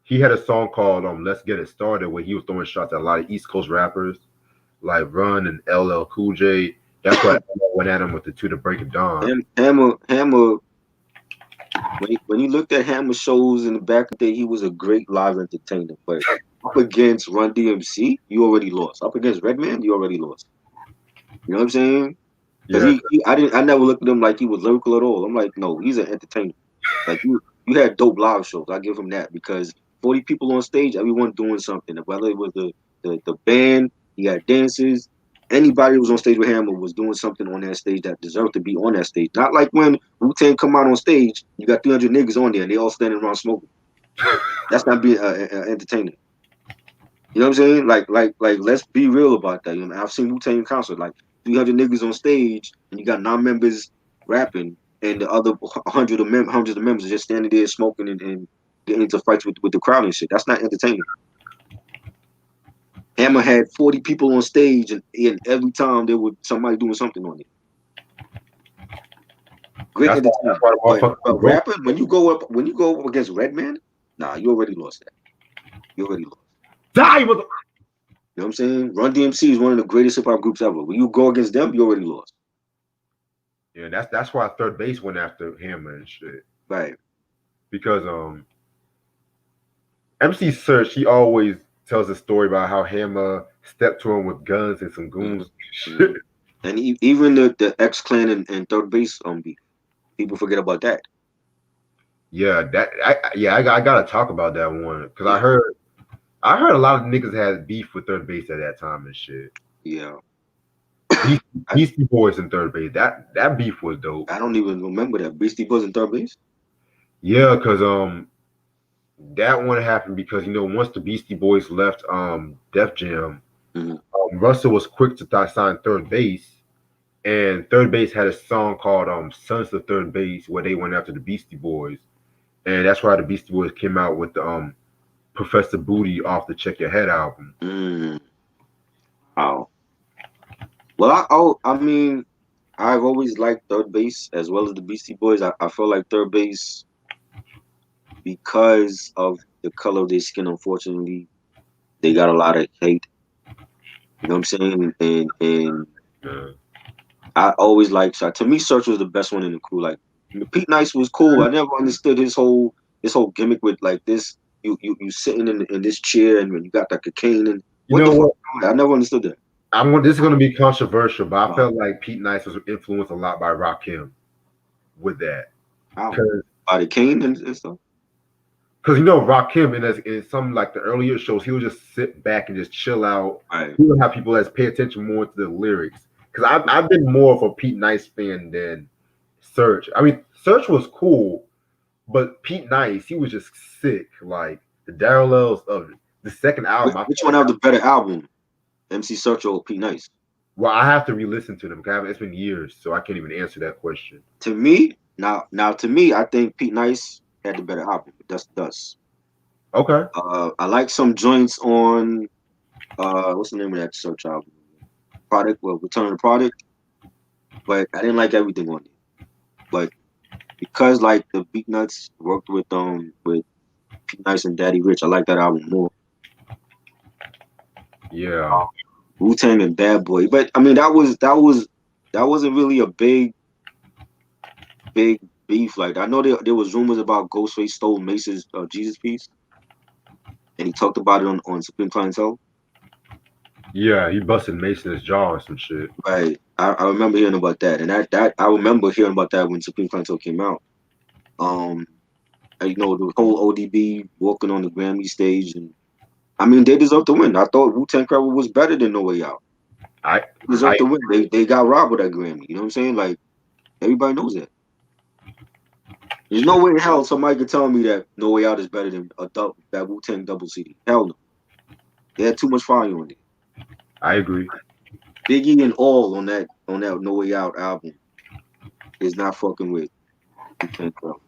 He had a song called Let's Get It Started where he was throwing shots at a lot of East Coast rappers like Run and LL Cool J. That's why I went at him with the To the Break of Dawn. Hammer. When you looked at Hammer shows in the back of the day, he was a great live entertainer. But up against Run DMC, you already lost. Up against Redman, you already lost. You know what I'm saying? Because I never looked at him like he was lyrical at all. I'm like, no, he's an entertainer. Like you had dope live shows. I give him that because 40 people on stage, everyone doing something. Whether it was the band, he had dancers. Anybody who was on stage with Hammer was doing something on that stage that deserved to be on that stage. Not like when Wu-Tang come out on stage, you got 300 niggas on there and they all standing around smoking. That's not being an entertainer. You know what I'm saying? Like, let's be real about that. You know, I've seen Wu-Tang in concert, like 300 niggas on stage, and you got non-members rapping, and the other hundreds of members are just standing there smoking and getting into fights with the crowd and shit. That's not entertaining. Hammer had 40 people on stage, and every time there was somebody doing something on it. Great entertainment. But rapping, when you go up against Redman, nah, you already lost that. You already lost. Die, you know what I'm saying? Run DMC is one of the greatest hip hop groups ever. When you go against them, you already lost. Yeah, that's why Third Base went after Hammer and shit. Right. Because MC Search, he always tells a story about how Hammer stepped to him with guns and some goons. Mm-hmm. And even the X Clan and Third Base beef, people forget about that. Yeah, I gotta talk about that one because Yeah, I heard a lot of niggas had beef with Third Base at that time and shit. yeah. Beast, I, Beastie Boys and Third Base. That beef was dope. I don't even remember that Beastie Boys and Third Base. Yeah, because that one happened because once the Beastie Boys left Def Jam, Mm-hmm. Russell was quick to sign Third Base, and Third Base had a song called "Sons of Third Base" where they went after the Beastie Boys, and that's why the Beastie Boys came out with the Professor Booty off the Check Your Head album. Mm. Wow. Well, I mean, I've always liked Third Base as well as the Beastie Boys. I feel like Third Base, because of the color of their skin, unfortunately, they got a lot of hate. You know what I'm saying? And Yeah. I always liked Search. To me, Search was the best one in the crew. Like Pete Nice was cool. I never understood his whole gimmick with like this. You sitting in this chair and when you got like a cane and You what the know fuck? what? I never understood that. This is going to be controversial, but I Wow. felt like Pete Nice was influenced a lot by Rakim with that. How? Because By the cane and stuff. Rakim in some like the earlier shows, he would just sit back and just chill out. Right. He would have people that pay attention more to the lyrics. Because I've been more of a Pete Nice fan than Search. I mean, Search was cool, but Pete Nice, he was just sick. Like the parallels of the second album, I Which felt one like have the better album? MC Search or Pete Nice? well, I have to re-listen to them because it's been years, so I can't even answer that question. To me, now to me, I think Pete Nice had the better album. Dust to Dust. Okay. I like some joints on what's the name of that Search album? Product, well, Return of the Product. But I didn't like everything on it. But because like the Beat Nuts worked with Pete Nice and Daddy Rich, I like that album more. Yeah. Wu Tang and Bad Boy. But I mean that wasn't really a big beef. Like I know there was rumors about Ghostface stole Mace's Jesus piece, and he talked about it on Supreme Clientele. Yeah, he busted Mason's jaw or some shit. Right. I remember hearing about that, and that I remember hearing about that when Supreme Clientele came out. Um, the whole ODB walking on the Grammy stage, and I mean they deserve to win. I thought Wu Tang Forever was better than No Way Out. I They deserve I to win. They got robbed with that Grammy. You know what I'm saying? Like everybody knows that. There's no shit. way in hell somebody could tell me that No Way Out is better than that Wu Tang double CD. Hell no. They had too much fire on it. I agree. Biggie and all on that No Way Out album is not fucking with Wu Tang Forever.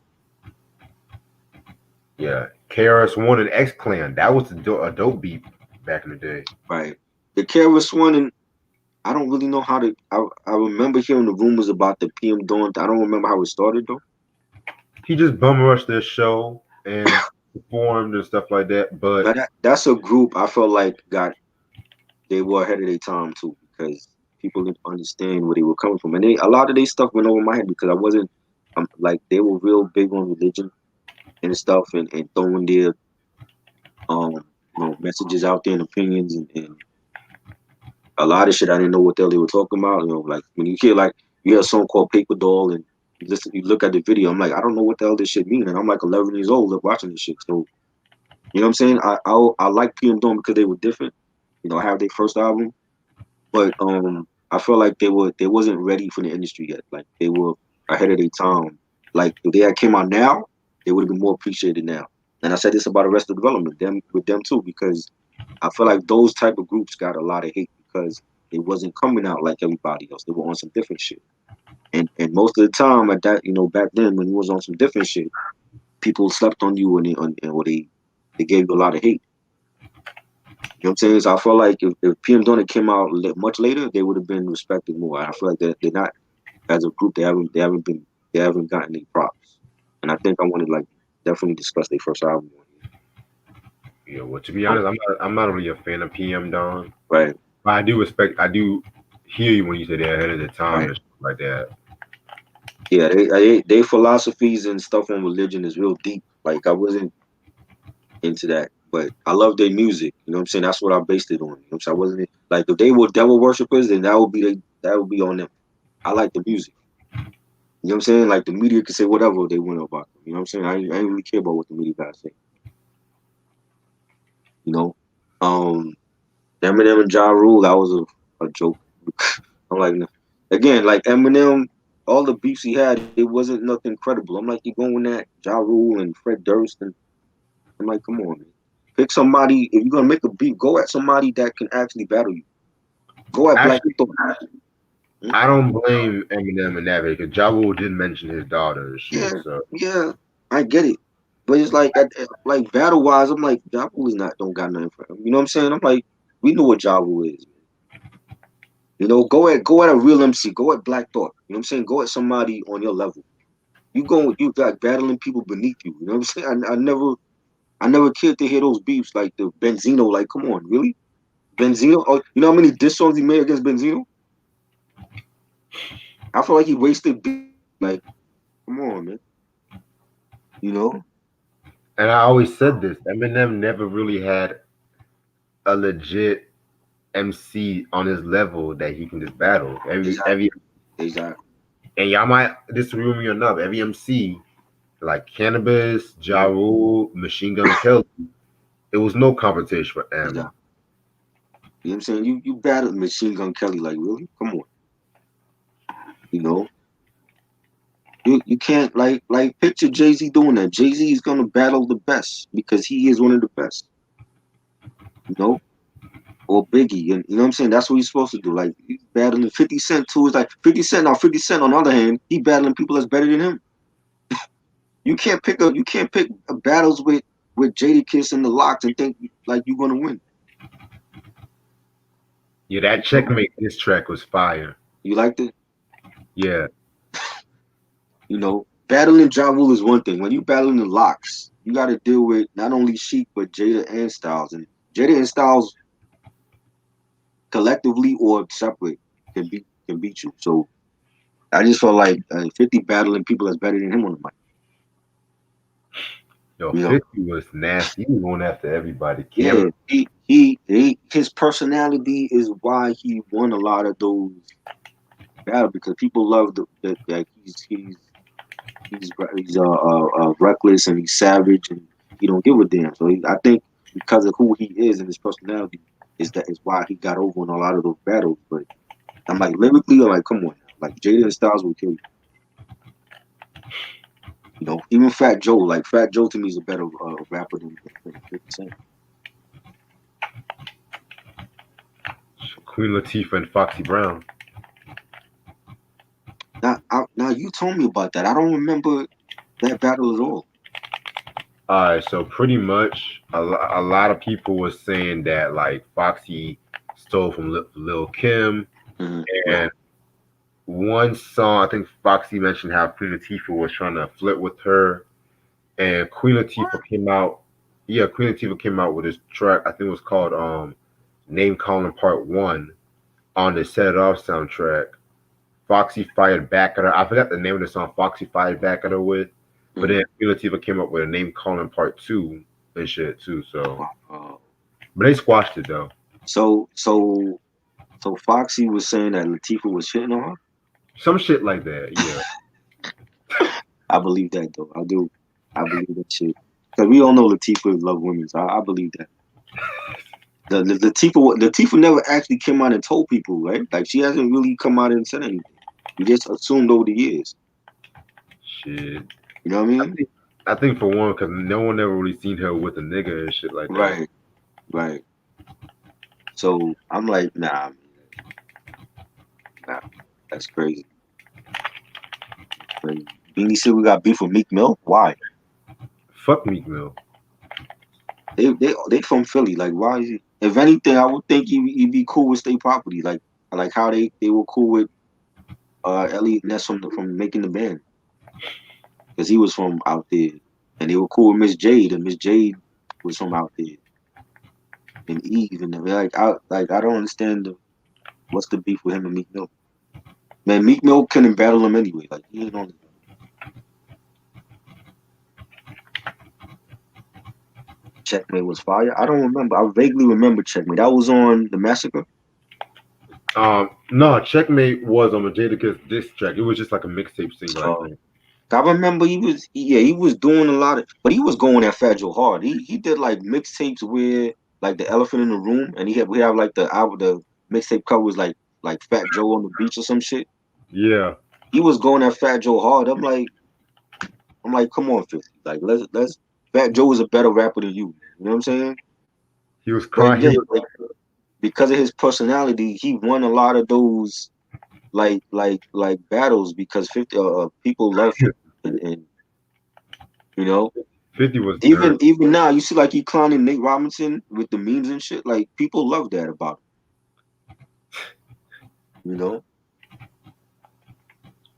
Yeah, KRS-One and X Clan. That was a dope beat back in the day. Right. The Keras one, and I don't really know how to. I remember hearing the rumors about the PM Dawn. I don't remember how it started though. He just bum rushed their show and performed and stuff like that. But But that's a group I felt like they were ahead of their time too because people didn't understand where they were coming from, and a lot of their stuff went over my head because I wasn't. Like they were real big on religion and stuff, and throwing their messages out there and opinions and a lot of shit I didn't know what the hell they were talking about. Like when you hear a song called Paper Doll and you look at the video, I'm like, I don't know what the hell this shit mean, and I'm like 11 years old watching this shit. So you know what I'm saying? I like PM Dawn because they were different. I have their first album, but I feel like they wasn't ready for the industry yet. Like they were ahead of their time. Like if they had came out now, they would have been more appreciated now. And I said this about Arrested Development, with them too, because I feel like those type of groups got a lot of hate because they wasn't coming out like everybody else. They were on some different shit. And most of the time at that, back then when you was on some different shit, people slept on you or they gave you a lot of hate. You know what I'm saying? So I feel like if PM Dawn came out much later, they would have been respected more. I feel like they're not as a group. They haven't gotten any props. And I think I want to like definitely discuss their first album. yeah, well, to be honest, I'm not really a fan of PM Dawn. Right, But I do hear you when you say they're ahead of the time right. and stuff like that. Yeah, they philosophies and stuff on religion is real deep. Like I wasn't into that, but I love their music. You know what I'm saying? That's what I based it on. You know what I'm saying? I wasn't like if they were devil worshippers, then that would be on them. I like the music. You know what I'm saying? Like the media can say whatever they want about them. You know what I'm saying? I ain't really care about what the media guys say. You know, Eminem and Ja Rule, that was a joke. I'm like, again, like Eminem, all the beefs he had, it wasn't nothing credible. I'm like, you going at Ja Rule and Fred Durst, and I'm like, come on, man. Pick somebody. If you're gonna make a beef, go at somebody that can actually battle you. Go at Black Actually, Thought. I don't blame Eminem in that because Ja Rule did mention his daughter and Yeah, shit. So yeah, I get it. But it's like, like battle wise, I'm like, Ja Rule is not, don't got nothing for him. You know what I'm saying? I'm like, we know what Ja Rule is. You know, go at a real MC. Go at Black Thought. You know what I'm saying? Go at somebody on your level. You got battling people beneath you. You know what I'm saying? I never cared to hear those beefs like the Benzino. Like, come on, really? Benzino? Oh, you know how many diss songs he made against Benzino? I feel like he wasted beef. Like, come on, man. You know? and I always said this, Eminem never really had a legit MC on his level that he can just battle. Every Exactly. Exactly. and y'all might disagree with me or not, but every MC like Cannabis, Ja Mhm. Rule, Machine Gun Kelly, it was no competition for M. Exactly. You know what I'm saying? You battled Machine Gun Kelly. Like, really? Come on. You know? You can't picture Jay-Z doing that. Jay-Z is gonna battle the best because he is one of the best. You know? Or Biggie, and you know what I'm saying? That's what he's supposed to do. Like he's battling 50 Cent too. It's like 50 Cent now. 50 Cent on the other hand, he battling people that's better than him. You can't pick battles with Jadakiss and the Locks and think like you're gonna win. Yeah, that checkmate this track was fire. You liked it? Yeah. You know, battling Ja Rule is one thing. When you battling the Locks, you got to deal with not only Sheik but Jada and Styles. And Jada and Styles collectively or separate can beat you. So I just felt like 50 battling people that's better than him on the mic. Yo, You know. 50 was nasty. He was going after everybody. Yeah, Cameron. his personality is why he won a lot of those battles because people love that he's reckless and he's savage and he don't give a damn. So I think because of who he is and his personality is why he got over in a lot of those battles. But I'm like lyrically, I'm like, come on, now. Like Jada and Styles will kill you. You know, even Fat Joe, like Fat Joe to me is a better rapper than 50 Cent. Queen Latifah and Foxy Brown. Now you told me about that. I don't remember that battle at all. Alright, so pretty much a lot of people were saying that like Foxy stole from Lil Kim, Right. and one song I think Foxy mentioned how Queen Latifah was trying to flirt with her, and Queen Latifah came out. Yeah, Queen Latifah came out with this track. I think it was called Name Calling Part One on the Set It Off soundtrack. Foxy fired back at her. I forgot the name of the song Foxy fired back at her with, but Mm-hmm. then Queen Latifah came up with a Name Calling Part Two and shit too. So, Uh, but they squashed it though. so so so Foxy was saying that Latifah was shitting on her. Some shit like that. Yeah. I believe that though. I do. I believe that shit. Because we all know Latifah love women. So I believe that. The Latifah never actually came out and told people, right? Like she hasn't really come out and said anything. We just assumed over the years. Shit. You know what I I mean? think I think for one, because no one ever really seen her with a nigga and shit like that. Right. Right. So I'm like, nah, that's crazy. Crazy. Beanie said we got beef with Meek Mill. Why? Fuck Meek Mill. They from Philly. Like, why is he? If anything, I would think he'd be cool with State Property. Like how they were cool with Elliot Ness from making the band because he was from out there, and they were cool with Miss Jade, and Miss Jade was from out there, and Eve, and them. I don't understand what's the beef with him and Meek Mill. Man, Meek Mill couldn't battle him anyway. Like he ain't on it. Checkmate was fire. I don't remember. I vaguely remember Checkmate. That was on the Massacre. No, Checkmate was on a Jadakiss diss track. It was just like a mixtape single, I Uh, think. I remember he was doing a lot of, but he was going at Fat Joe hard. He did like mixtapes where like the Elephant in the Room, and we have like the mixtape cover was like Fat Joe on the beach or some shit. Yeah, He was going at Fat Joe hard. I'm like, come on, 50. Like let's Fat Joe is a better rapper than you. You know what I'm saying? he was But crying. He again, was like, because of his personality, he won a lot of those like battles because 50 people love 50 and you know 50 was even dirt. even now you see like he clowning Nate Robinson with the memes and shit like people love that about him, you know.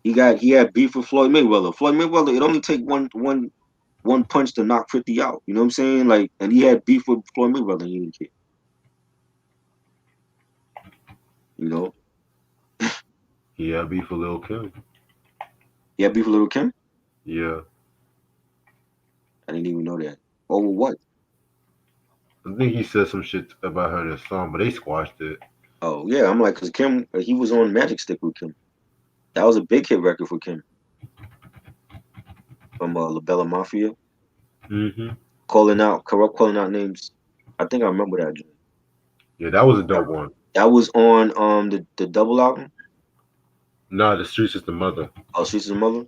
He had beef with Floyd Mayweather, it only take one punch to knock 50 out, you know what I'm saying, like, and he had beef with Floyd Mayweather and he didn't care, you know. Yeah, beef for Lil Kim. He had beef with Little Kim. Yeah, I didn't even know that. Over what? I think he said some shit about her in his song, but they squashed it. Oh yeah, I'm like, because Kim, he was on Magic Stick with Kim. That was a big hit record for Kim from La Bella Mafia. Hmm. Corrupt calling out names. I think I remember that joint. Yeah, that was a dope one. That was on the double album. Nah, the streets is the mother. Oh, Streets of the Mother.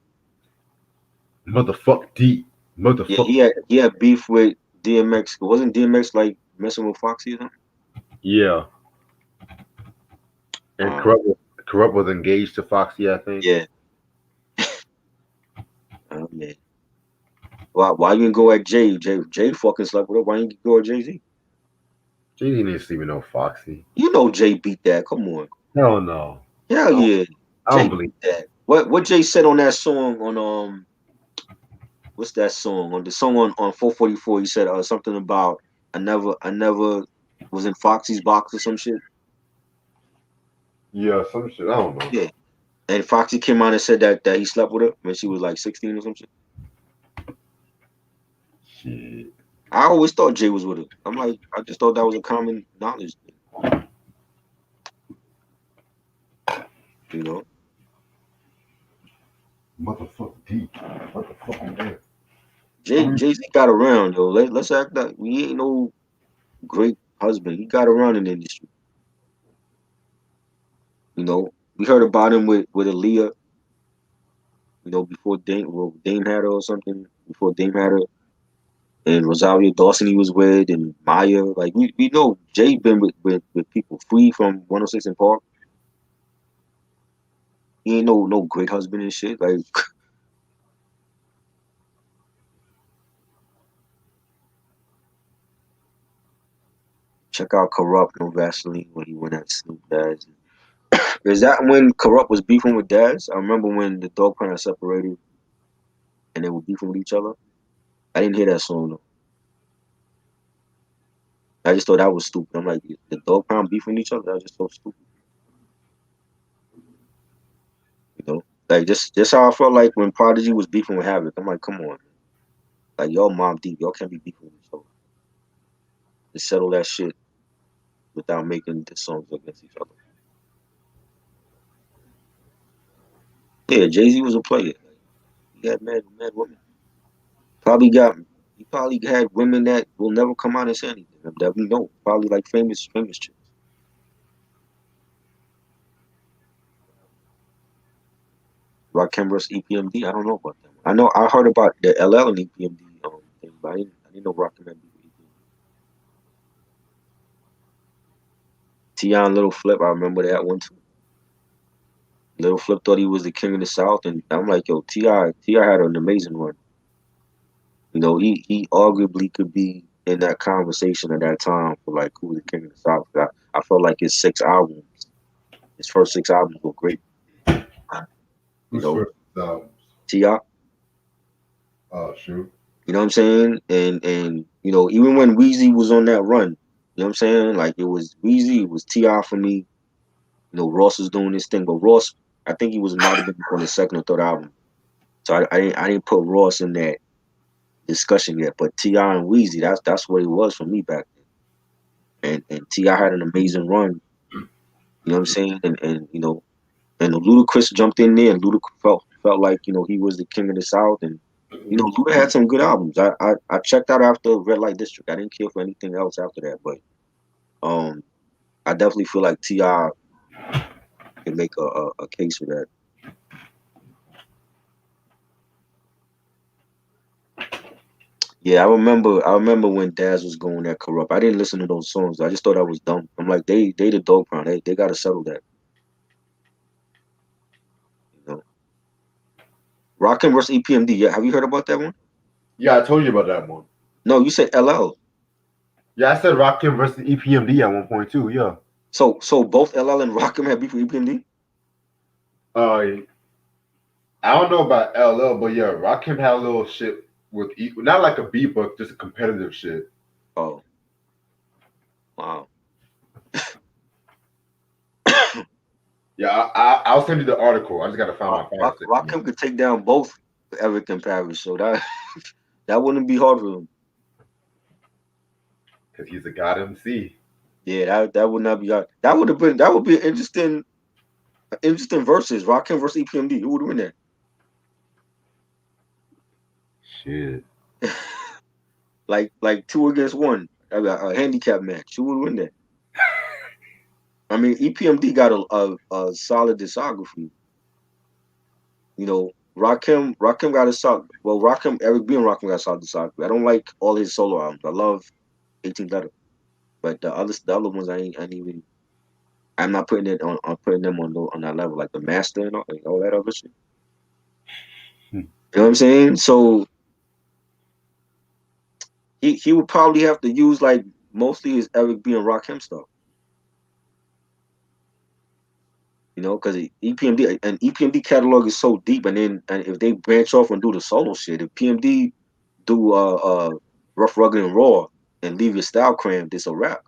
Motherfuck D. Yeah, Motherfuck. he had beef with DMX. Wasn't DMX like messing with Foxy or something? Yeah, and Um, Corrupt was engaged to Foxy, I think. yeah. Oh man. Why you didn't go at Jay? Jay fucking slept with her. Why you didn't go at Jay Z? Jay didn't sleep with no Foxy. You know Jay beat that. Come on. Hell no. Hell yeah. I don't Jay believe. beat that. What Jay said on that song on what's that song on the song on 444? He said something about I never was in Foxy's box or some shit. Yeah, some shit. I don't know. Yeah, and Foxy came out and said that he slept with her when she was like 16 or some shit. Shit. I always thought Jay was with her. I'm like, I just thought that was a common knowledge thing, you know. Motherfuck D. Motherfucking man. Jay Z got around, yo. Let's act like we ain't no great husband. He got around in the industry, you know. We heard about him with Aaliyah, you know, before Dame had her or something. Before Dame had her, and Rosario Dawson he was with, and Maya. Like we know Jay been with people. Free from 106 and Park. He ain't no great husband and shit. Like check out Corrupt No Vaseline when he went at Snoop Dazz. Is that when Corrupt was beefing with Daz? I remember when the Dog Pound separated and they were beefing with each other. I didn't hear that song though. I just thought that was stupid. I'm like, the Dog Pound beefing with each other. That was just so stupid. You know, like just how I felt like when Prodigy was beefing with Havoc. I'm like, come on, man. Like y'all Mob Deep, y'all can't be beefing with each other. Just settle that shit without making the songs against each other. Yeah, Jay Z was a player. He had mad women. Probably got he probably had women that will never come out and say anything that we know. Probably like famous chicks. Rakim vs EPMD. I don't know about them. I know I heard about the LL and EPMD thing, but I didn't know Rakim had beef with EPMD. T.I. and Little Flip, I remember that one too. Little Flip thought he was the king of the South, and I'm like, yo, Ti had an amazing run. You know, he arguably could be in that conversation at that time for like who the king of the South. I felt like his first 6 albums were great. You Who's know, first albums? Ti. Oh, shoot. You know what I'm saying? And you know, even when Weezy was on that run, you know what I'm saying? Like it was Weezy, it was Ti for me. You know, Ross was doing this thing, but Ross, I think he might have been on his second or third album. So I didn't put Ross in that discussion yet. But Ti and Weezy, that's what it was for me back then. And Ti had an amazing run. You know what I'm saying? And you know, and Ludacris jumped in there, and Ludacris felt like he was the king of the South, and Luda had some good albums. I checked out after Red Light District. I didn't care for anything else after that, but um, I definitely feel like Ti can make a case for that. Yeah, I remember when Daz was going that corrupt. I didn't listen to those songs. I just thought I was dumb. I'm like, they the dog pound. They gotta settle that. You know. Rockin' versus EPMD. Yeah, have you heard about that one? Yeah, I told you about that one. No, you said LL. Yeah, I said Rakim versus EPMD at one point too. Yeah. So both LL and Rockin' had beef with EPMD? Uh, I don't know about LL, but yeah, Rakim had a little shit with not like a beat, but just a competitive shit. Oh, wow. Yeah, I'll send you the article. I just gotta find my file stick. Rockham could take down both Eric and Paris, so that that wouldn't be hard for him. Because he's a god MC. Yeah, that would not be hard. That would be an interesting versus Rockham versus EPMD. Who would win that? Shit. Like two against one, a handicap match. Who would win that? I mean, EPMD got a solid discography. Rakim got a solid. Well, Rakim Eric B and Rakim got a solid discography. I don't like all his solo albums. I love 18 Letter, but the other ones I ain't even. I'm not putting it on putting them on that level, like the master and all that other shit. Hmm. You know what I'm saying? So he would probably have to use like mostly his Eric B and Rakim stuff. Because EPMD catalog is so deep, and if they branch off and do the solo shit, if PMD do Rough, Rugged, and Raw and leave your style cramped, it's a wrap.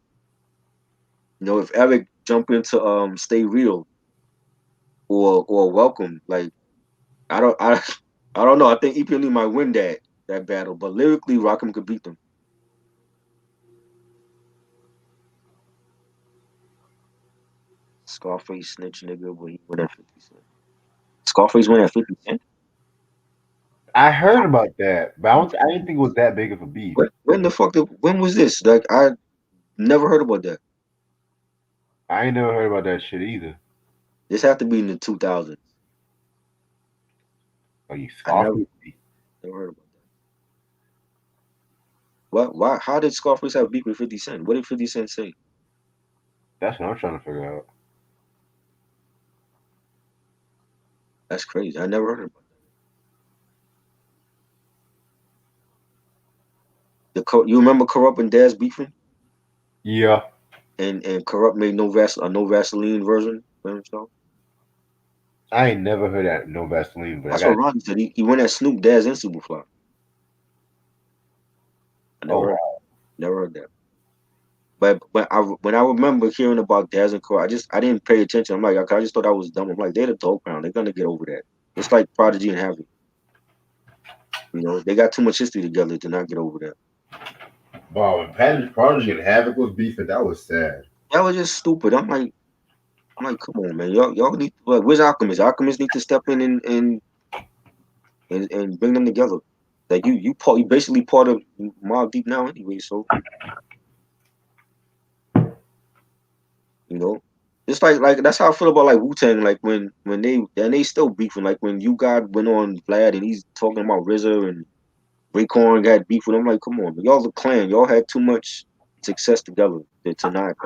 If Eric jump into Stay Real or Welcome, like I don't I I don't know. I think EPMD might win that battle, but lyrically, Rockham could beat them. Scarface snitch nigga, but he went at 50 Cent. Scarface went at 50 Cent. I heard about that, but I didn't think it was that big of a beef. When was this? Like I never heard about that. I ain't never heard about that shit either. This had to be in the 2000s. Are you I never Scarface? never heard about that. What? Why? How did Scarface have beef with 50 Cent? What did 50 Cent say? That's what I'm trying to figure out. That's crazy. I never heard about that. You remember Corrupt and Daz beefing, Yeah, and Corrupt made no Vaseline version for himself. I ain't never heard that no Vaseline, but I That's what got. Ronnie said. He went at Snoop, Daz, and Superfly. I Oh never heard that. But when I remember hearing about Daz and Corrupt, I didn't pay attention. I'm like, I just thought I was dumb. I'm like, they're the dog pound. They're gonna get over that. It's like Prodigy and Havoc. They got too much history together to not get over that. wow. When Prodigy and Havoc was beefing, that was sad. That was just stupid. I'm like, come on, man. Y'all need like, where's Alchemist? Alchemist need to step in and bring them together. Like you basically part of Mobb Deep now anyway. So you know, it's like that's how I feel about like Wu-Tang. Like when they still beefing. Like when you God went on Vlad and he's talking about RZA and Raekwon got beef with him. Like, come on, man. Y'all the clan. Y'all had too much success together to not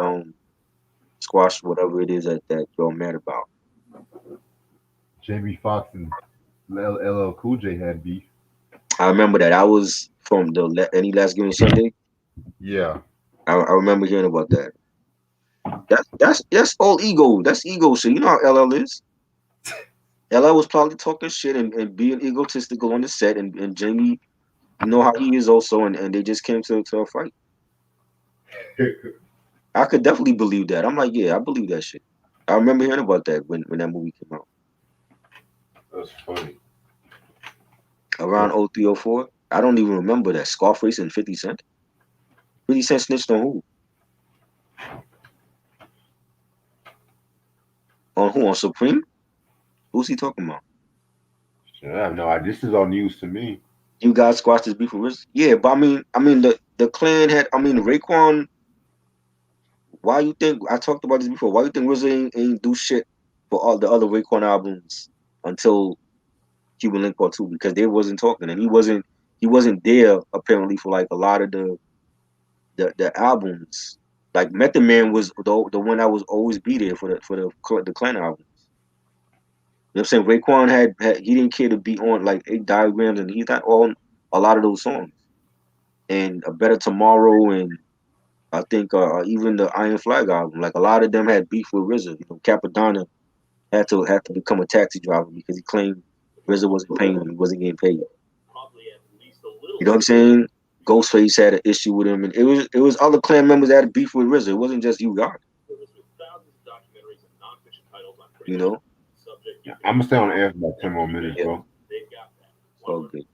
squash whatever it is that y'all mad about. Jamie Foxx and LL Cool J had beef. I remember that. I was from the Any Last Given Sunday. Yeah. I remember hearing about that. That's all ego. That's ego shit. You know how LL is. LL was probably talking shit and being egotistical on the set, and Jamie, you know how he is also, and they just came to a fight. I could definitely believe that. I'm like, yeah, I believe that shit. I remember hearing about that when that movie came out That's funny. around 03, 04. I don't even remember that. Scarface and 50 Cent. 50 Cent snitched on who? On who? On Supreme? Who's he talking about? I have no idea. This is all news to me. You guys squashed his beef with RZA? Yeah, but I mean the clan had. I mean Raekwon. Why you think I talked about this before? Why you think RZA ain't do shit for all the other Raekwon albums until Cuban Link Part Two? Because they wasn't talking, and he wasn't there apparently for like a lot of the albums. Like Method Man was the one that was always be there for the Clan album. You know what I'm saying? Raekwon had he didn't care to be on like 8 Diagrams, and he's not on a lot of those songs. And A Better Tomorrow, and I think even the Iron Flag album, like a lot of them had beef with RZA. You know, Capadonna had to become a taxi driver because he claimed RZA wasn't paying him, he wasn't getting paid. You know what I'm saying? Ghostface had an issue with him, and it was other clan members that had beef with RZA. It wasn't just you God. You know? I'm gonna stay on air for about 10 more minutes, Yeah, bro. it's all good.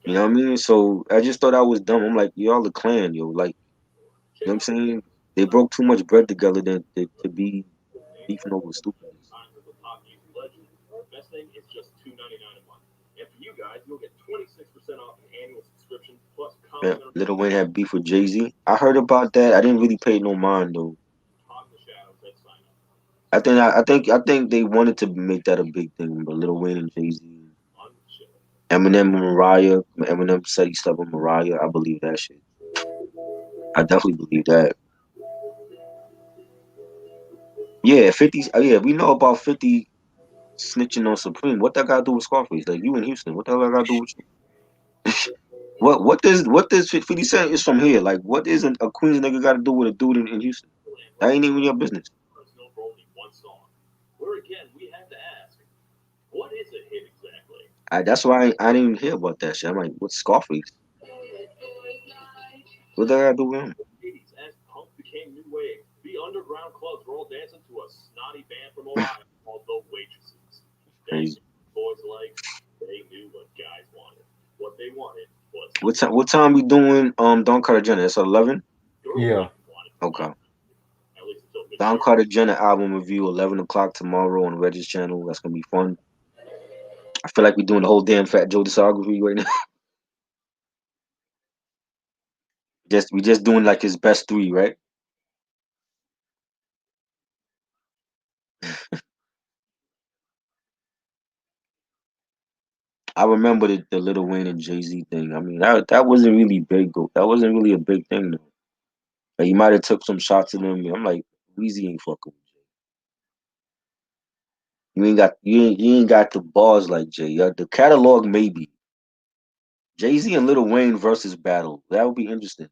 You know what I mean? So I just thought I was dumb. I'm like, y'all the clan, yo. Like, you know what I'm saying? They broke too much bread together to be beefing over stupidness. Yeah, Lil Wayne had beef with Jay-Z. I heard about that. I didn't really pay no mind though. I think they wanted to make that a big thing, but Lil Wayne and Jay-Z, Eminem and Mariah. Eminem said he slept with Mariah. I believe that shit. I definitely believe that. Yeah, 50. Yeah, we know about 50 snitching on Supreme. What that got to do with Scarface? Like you in Houston, what the hell that got to do with you? What does 50 Cent is from here? Like what is a Queens nigga got to do with a dude in Houston? That ain't even your business. That's why I didn't even hear about that shit. I'm like, what's Scarface? What that got to do with him? Crazy. What time we doing? Don Cartagena. It's 11. Yeah. Okay. Don Cartagena album review 11 o'clock tomorrow on Reggie's channel. That's gonna be fun. I feel like we're doing the whole damn Fat Joe discography right now. We just doing like his best three, right? I remember the Lil Wayne and Jay Z thing. I mean, that wasn't really big though. That wasn't really a big thing though. Like, he might have took some shots at him. I'm like, Weezy ain't fucking with Jay. You ain't got the bars like Jay. The catalog maybe. Jay Z and Lil Wayne versus battle. That would be interesting.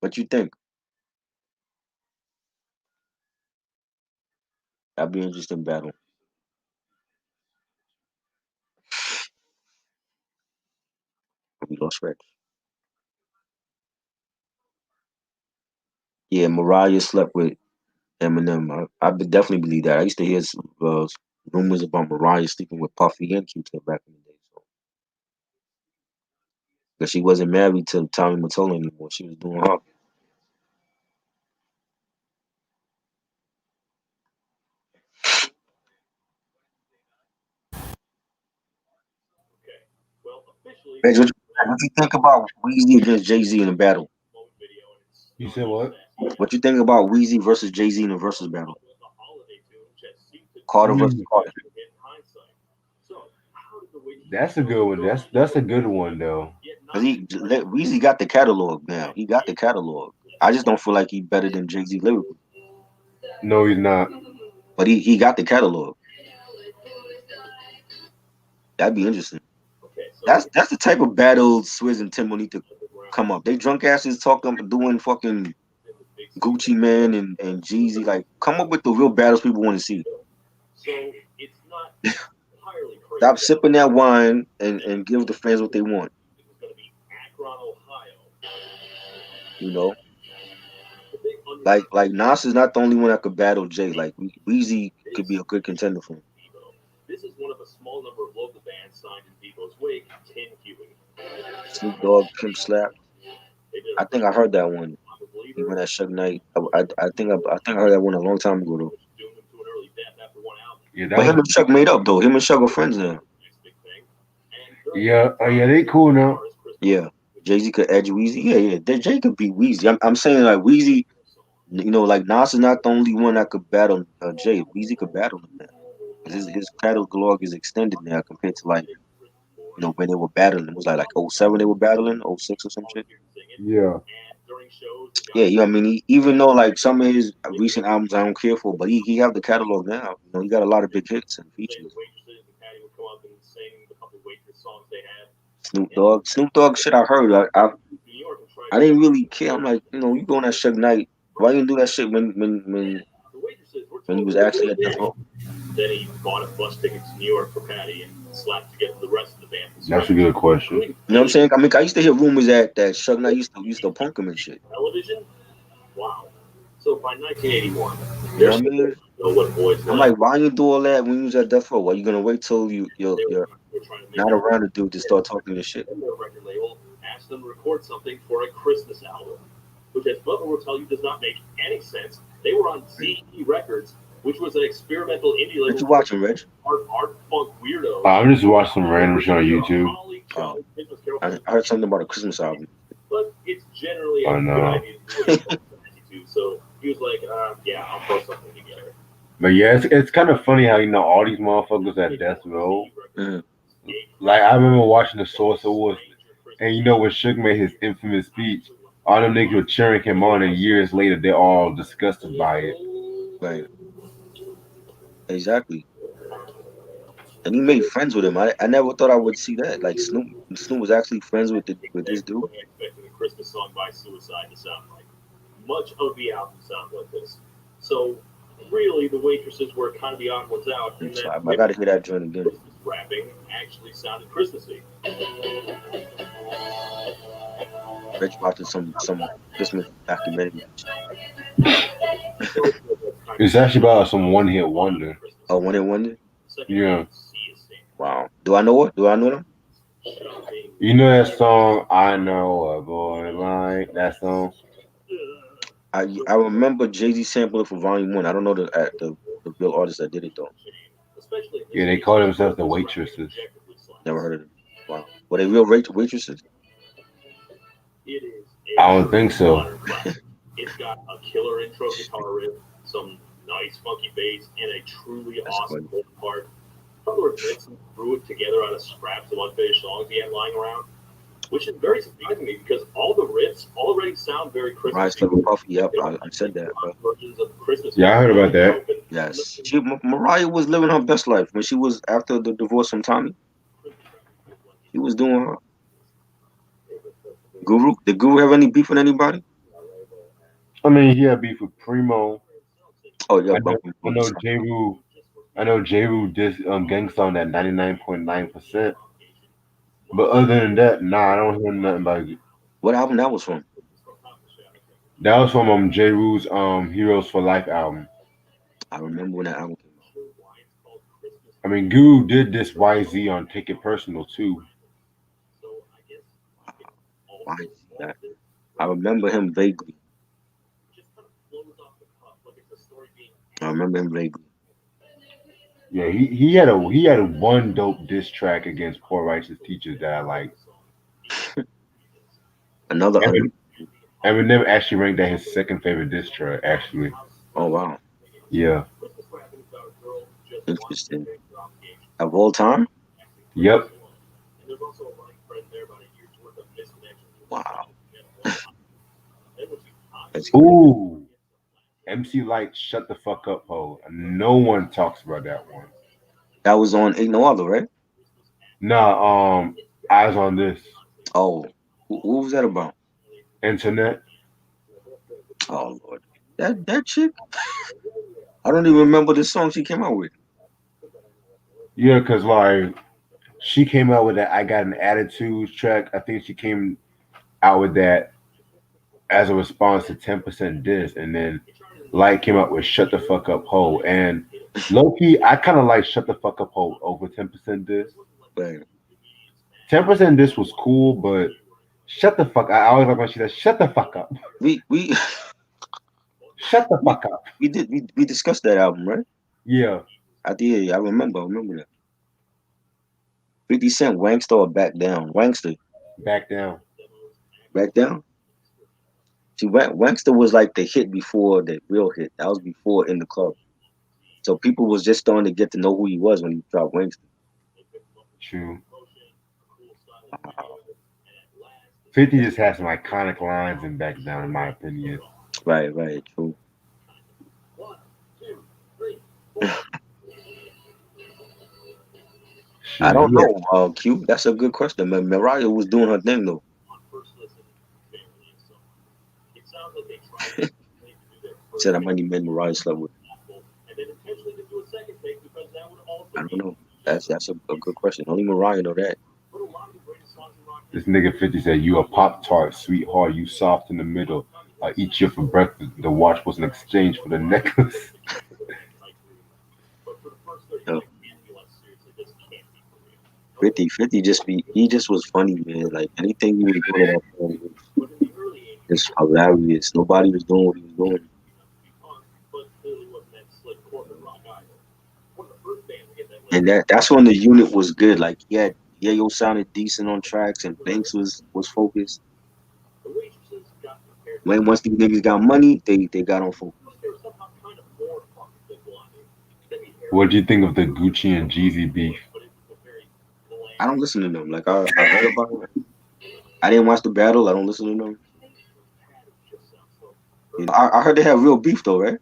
What you think? That'd be an interesting battle. We lost Rex. Yeah, Mariah slept with Eminem. I definitely believe that. I used to hear some, rumors about Mariah sleeping with Puffy and Q-Tip back in the day. So, because she wasn't married to Tommy Mottola anymore. She was doing her. Reg, what you think about Weezy against Jay Z in a battle? You said what? What you think about Weezy versus Jay Z in a versus battle? Carter versus Mm, Carter. that's a good one. That's a good one though. Cause Weezy got the catalog now. He got the catalog. I just don't feel like he better than Jay Z lyrically, No, he's not. but he got the catalog. That'd be interesting. That's the type of battle Swizz and Timbo need to come up. They drunk asses talking, doing fucking Gucci Man and Jeezy. Like, come up with the real battles people want to see. Stop sipping that wine and give the fans what they want. You know, like Nas is not the only one that could battle Jay. Like Weezy could be a good contender for him. Snoop Dogg, Pimp Slap. I think I heard that one. Even that Suge Knight, I think I heard that one a long time ago though. Yeah, that But him was and Chuck made up though. Him and Chuck are friends now. yeah. Oh yeah, they cool now. Yeah, Jay Z could edge Weezy. Yeah, yeah. Jay could beat Weezy. I'm saying like Weezy. Like Nas is not the only one that could battle Jay. Weezy could battle him now. 'Cause his catalog is extended now compared to like when they were battling. It was like '07 they were battling, '06 or some shit. Yeah. Yeah, I mean, even though like some of his recent albums I don't care for, but he have the catalog now. He got a lot of big hits and features. Snoop Dogg shit I heard. I didn't really care. I'm like, you going that Suge Knight. Why you didn't do that shit when he was actually at Death Row? That's a good question. You know what I'm saying? I mean, I used to hear rumors that Suge Knight used to punk him and shit. You know what I mean? I'm like, why you do all that when you was at Death Row? Why you gonna wait till you're not around the dude to start talking this shit? What you watching, Reg? I'm just watching some random shit on YouTube. Oh, I heard something about a Christmas album. I know. But yeah, it's kind of funny how all these motherfuckers at death row. Mhm. Like I remember watching the Source Awards, and when Suge made his infamous speech, all them niggas were cheering him on, and years later they're all disgusted by it. Right, exactly. And he made friends with him. I never thought I would see that. Like Snoop was actually friends with this dude. So I gotta hear that joint again. Rich watching some Christmas documentary. It's actually about some one hit wonder. Oh, One Hit Wonder. Yeah. Wow. Do I know it? Do I know them? You know that song, I Know a Boy Like that song? I remember Jay Z sampled it for Volume One. I don't know the real artist that did it though. Yeah, they call themselves the Waitresses. Never heard of them. Wow. Were they real waitresses? I don't think so. That's funny. Rise Club and Puffy. Yep, I said that. But Yeah, I heard about that. yes, Mariah was living her best life when she was after the divorce from Tommy. She was doing her. Guru. Did Guru have any beef with anybody? I mean, he had beef with Primo. Oh yeah, I know, bumping. I know J. Rule. I know J. Rule did Gangsta on that 99.9%. But other than that, nah, I don't hear nothing about it. What album that was from? That was from J. Rule's Heroes for Life album. I remember when that album came I mean, Guru did this YZ on Take It Personal too. out. Why is that? I remember him vaguely. I remember him vaguely. Yeah, he had a one dope diss track against Poor Righteous Teachers that I like. Another under. Eminem actually ranked that his second favorite diss track. Actually, Oh wow, yeah, interesting. Of all time? yep. Wow. That's crazy. Ooh, MC Light, shut the fuck up, ho. No one talks about that one. That was on Ain't No Other, right? Nah, eyes on this Oh, what was that about? internet. Oh Lord, that chick. I don't even remember the song she came out with. Yeah, cause like she came out with that I Got an Attitude track. I think she came out with that as a response to 10% diss, and then Light came out with Shut the Fuck Up Ho. And low key, I kind of like Shut the Fuck Up Ho over 10% diss. But 10% diss was cool, but shut the fuck. I always like when she said, "Shut the fuck up." we Shut the We fuck up. we discussed that album, right? Yeah, I did. I remember. I remember that. 50 Cent, Wankster or Back Down? Wankster, back down. Back Down. See, Wankster was like the hit before the real hit. That was before In the Club. So people was just starting to get to know who he was when he dropped Wankster. True. 50 just has some iconic lines in back down, in my opinion. Right, right, true. I Shit, don't yeah. know, Q. That's a good question. Mariah was doing her thing though. Said I might need men Mariah slept with. I don't know. That's a good question. Only Mariah know that. This nigga 50 said, "You a Pop Tart, sweetheart. You soft in the middle. I eat you for breakfast. The watch was an exchange for the necklace." 50 just he just was funny, man. Like anything he was doing at that point was just hilarious. Nobody was doing what he was doing. And that's when the unit was good. Like he had Yayo sounded decent on tracks and Banks was focused. When once these niggas got money, they got on focus. What do you think of the Gucci and Jeezy beef? I don't listen to them. Like I heard about it. I didn't watch the battle. I don't listen to them. You know, I heard they have real beef though, right?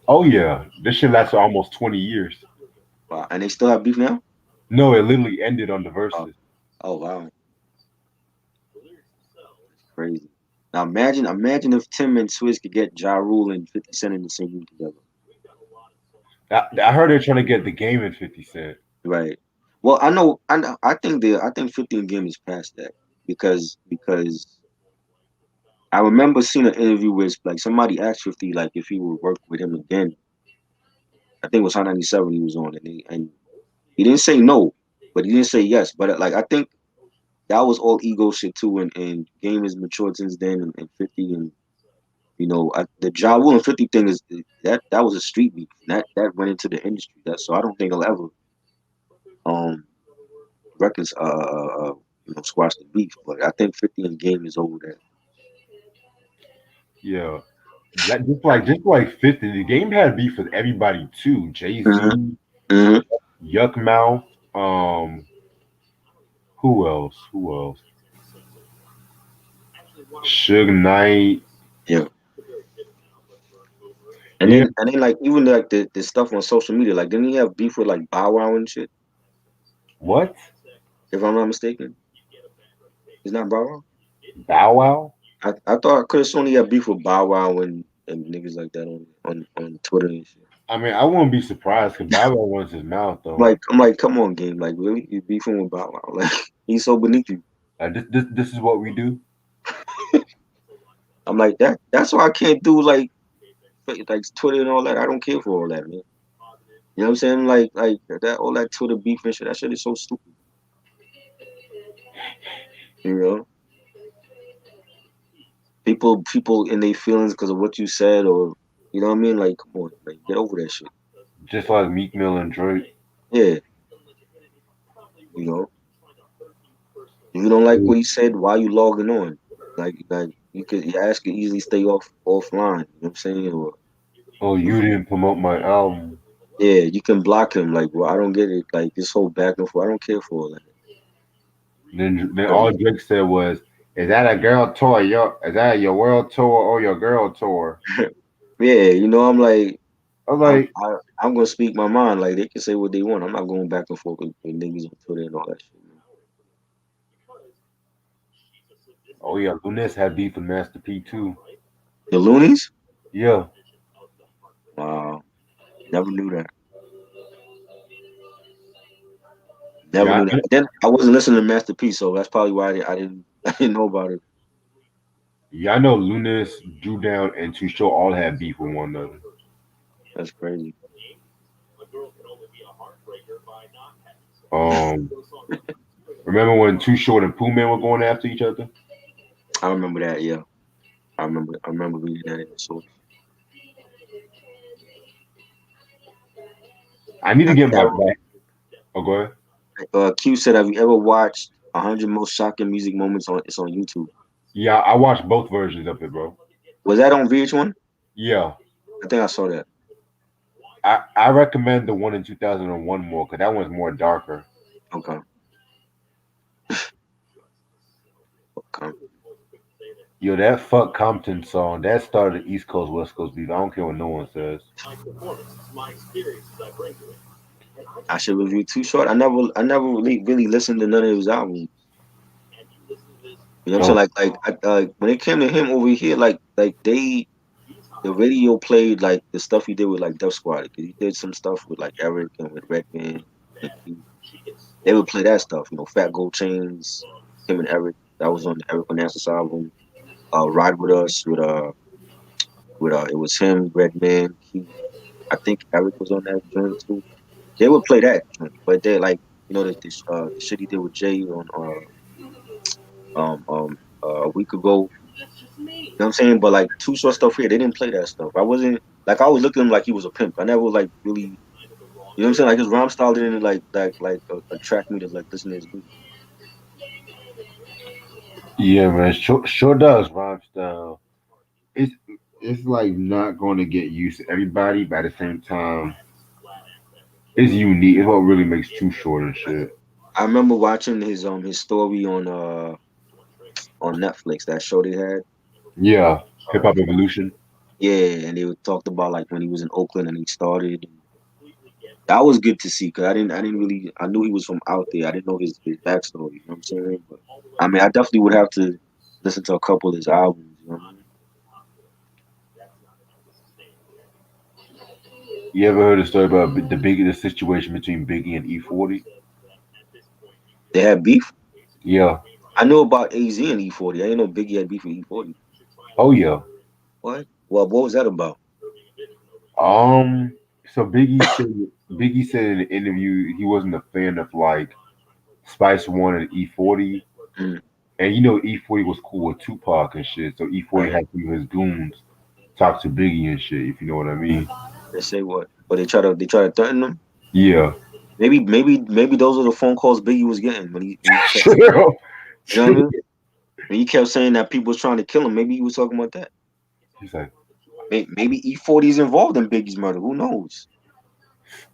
Oh yeah, this shit lasted almost 20 years. And they still have beef now. No, it literally ended on the Oh, verses. oh wow, crazy. Now imagine if Tim and Swizz could get Ja Rule and 50 Cent in the same room together. I heard they're trying to get the game in 50 Cent. Right. Well, I know. I think 50 and Game is past that because I remember seeing an interview with like somebody asked 50 like if he would work with him again. I think it was Hot 97 he was on, and he didn't say no, but he didn't say yes. But like I think that was all ego shit too, and Game has matured since then, and 50 and the Ja Rule and 50 thing is that was a street beef. That went into the industry. That so I don't think I'll ever um records squash the beef. But I think 50 and Game is over that. Yeah, just like 50, the game had beef with everybody too. Jay Hmm. Z, Hmm. Yuck Mouth. Who else? Who else? Suge Knight. Yeah. And Yeah. then like even like the stuff on social media, like didn't he have beef with like Bow Wow and shit? What? If I'm not mistaken, he's not Bow Wow. Bow Wow? I thought Chris Sony had beef with Bow Wow and niggas like that on Twitter and shit. I mean, I wouldn't be surprised because Bow Wow runs his mouth though. I'm like, come on, game. Like, really? You beefing with Bow Wow? Like, he's so beneath you. This is what we do. I'm like that. That's why I can't do like Twitter and all that. I don't care for all that, man. You know what I'm saying? Like that all that Twitter beef and shit. That shit is so stupid. You know, people in their feelings because of what you said, or you know what I mean? Like, come on, like get over that shit. Just like Meek Mill and Drake. Yeah, you know. If you don't like what he said, why you logging on? Like your ass could easily stay offline. You know what I'm saying? Or Oh, you didn't promote my album. yeah, you can block him. Like, well, I don't get it. Like this whole back and forth. I don't care for all that. Then Right. all Drake said was, "Is that a girl tour? Is that your world tour or your girl tour?" Yeah, I'm like, I was I'm like, I'm gonna speak my mind. Like they can say what they want. I'm not going back and forth with niggas on Twitter and all that shit. Man. "Oh yeah, Lunas had beef with Master P too." The Loonies? Yeah, Wow, never knew that. Never yeah, knew that. But then I wasn't listening to Master P, so that's probably why I didn't I didn't know about it. yeah. I know Lunas, Drew Down, and Too Short all had beef with one another. That's crazy. Um, remember when Too Short and Pooh Man were going after each other? I remember that. Yeah, I remember reading that in the source. I need to Have get you my ever, back. Oh, go ahead. Q said, have you ever watched 100 most shocking music moments on? It's on YouTube. Yeah, I watched both versions of it, bro. Was that on VH1? Yeah, I think I saw that. I recommend the one in 2001 more because that one's more darker. Okay. Okay. Yo, that fuck Compton song that started East Coast West Coast beef. I don't care what no one says. I should review Too Short. I never really listened to none of his albums. You know what I'm saying? Oh, When it came to him over here, the radio played like the stuff he did with like Def Squad. 'Cause he did some stuff with like Eric and with Redman. And they would play that stuff. Fat Gold Chains, him and Eric. That was on the Eric Onassis album. Ride with Us with it was him, Redman, Keith. I think Eric was on that joint too. They would play that joint, but they like the shit he did with Jay on a week ago. You know what I'm saying? But like Too Short stuff here, they didn't play that stuff. I wasn't like I was looking at him like he was a pimp. I never like really, you know what I'm saying? Like his rhyme style didn't attract me to like listen to his music. yeah, man. Sure does rhyme style. It's it's like not going to get used to everybody, but at the same time, it's unique. It's what really makes Too Short and shit. I remember watching his story on Netflix, that show they had. Yeah, Hip Uh, Hop Evolution. yeah, and they talked about like when he was in Oakland and he started. That was good to see because I didn't really I knew he was from out there. I didn't know his backstory. You know what I'm saying? But I mean, I definitely would have to listen to a couple of his albums. You know what I mean? You ever heard the story about the situation between Biggie and E40? They had beef. Yeah. I knew about AZ and E40. I didn't know Biggie had beef with E40. Oh yeah. What? Well, what was that about? Um. So Biggie said in the interview he wasn't a fan of like Spice One and E40, Mm, and you know E40 was cool with Tupac and shit. So E40 right. had some of his goons talk to Biggie and shit. If you know what I mean. They say what? But they try to threaten him. Yeah. Maybe those are the phone calls Biggie was getting when he kept saying, Chill. you know what I Chill. mean? When he kept saying that people was trying to kill him, maybe he was talking about that. He's like, Maybe E40 is involved in Biggie's murder. Who knows?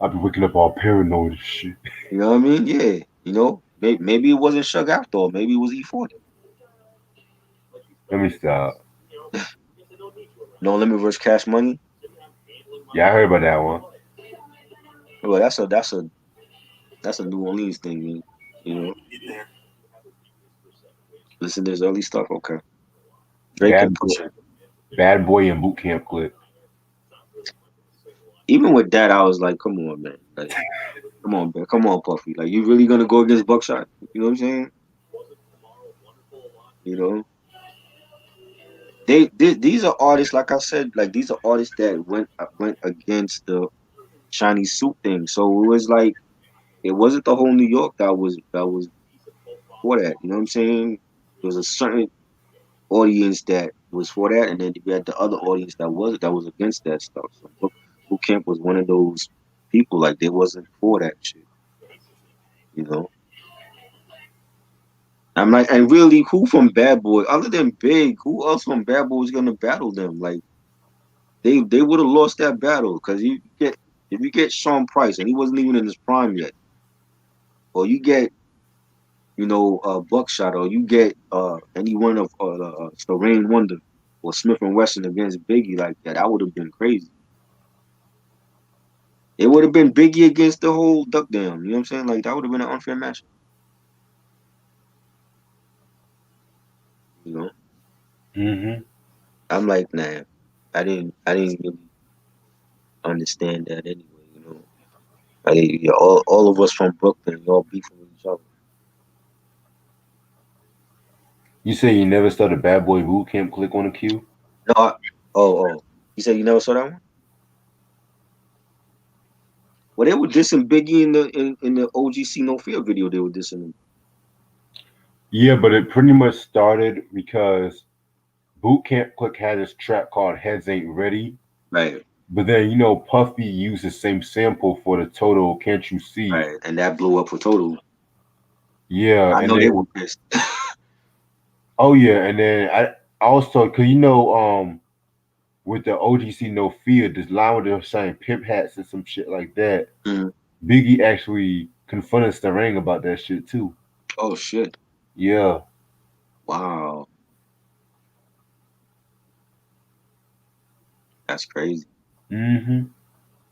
I've been waking up all paranoid and shit. You know what I mean? Yeah. Maybe it wasn't Suge after all. Maybe it was E40. Let me stop. No Limit versus Cash Money. Yeah, I heard about that one. Well, that's a New Orleans thing, man. You know, listen to his early stuff. Okay, Drake and Bad boy, Pusha. bad boy and boot camp clip. Even with that, I was like, come on, man. Like, come on, man. Come on, Puffy. Like, you really gonna go against Buckshot? You know what I'm saying? You know, these are artists. Like I said, like these are artists that went against the shiny suit thing. So it was like it wasn't the whole New York that was for that. You know what I'm saying? There was a certain audience that was for that, and then you had the other audience that was against that stuff. So Boot Camp was one of those people. Like they wasn't for that shit. You know. I'm like, and really, who from Bad Boy, other than Big, who else from Bad Boy was gonna battle them? Like they would have lost that battle because if you get Sean Price and he wasn't even in his prime yet, or you get Buckshot, or you get any one of Rain Wonder or Smith and Wesson against Biggie like that, that would have been crazy. It would have been Biggie against the whole Duck Down. You know what I'm saying? Like that would have been an unfair match. You know, Hmm. I'm like, nah, I didn't really understand that anyway. Like, yeah, all of us from Brooklyn, y'all beefing with each other. You say you never started Bad Boy Boot Camp click on a queue? No, oh, you said you never saw that one? Well, they were dissing Biggie in the OGC No Fear video. They were dissing him. Yeah, but it pretty much started because Boot Camp Click had this track called Heads Ain't Ready. Right. But then you know Puffy used the same sample for the Total Can't You See? right, and that blew up for Total. Yeah, I and know they were then pissed. oh yeah, and then I also cause you know with the OGC No Fear, this line where they were saying pimp hats and some shit like that. Mhm. Biggie actually confronted Starang about that shit too. Oh shit! Yeah. Wow, that's crazy. Mm-hmm.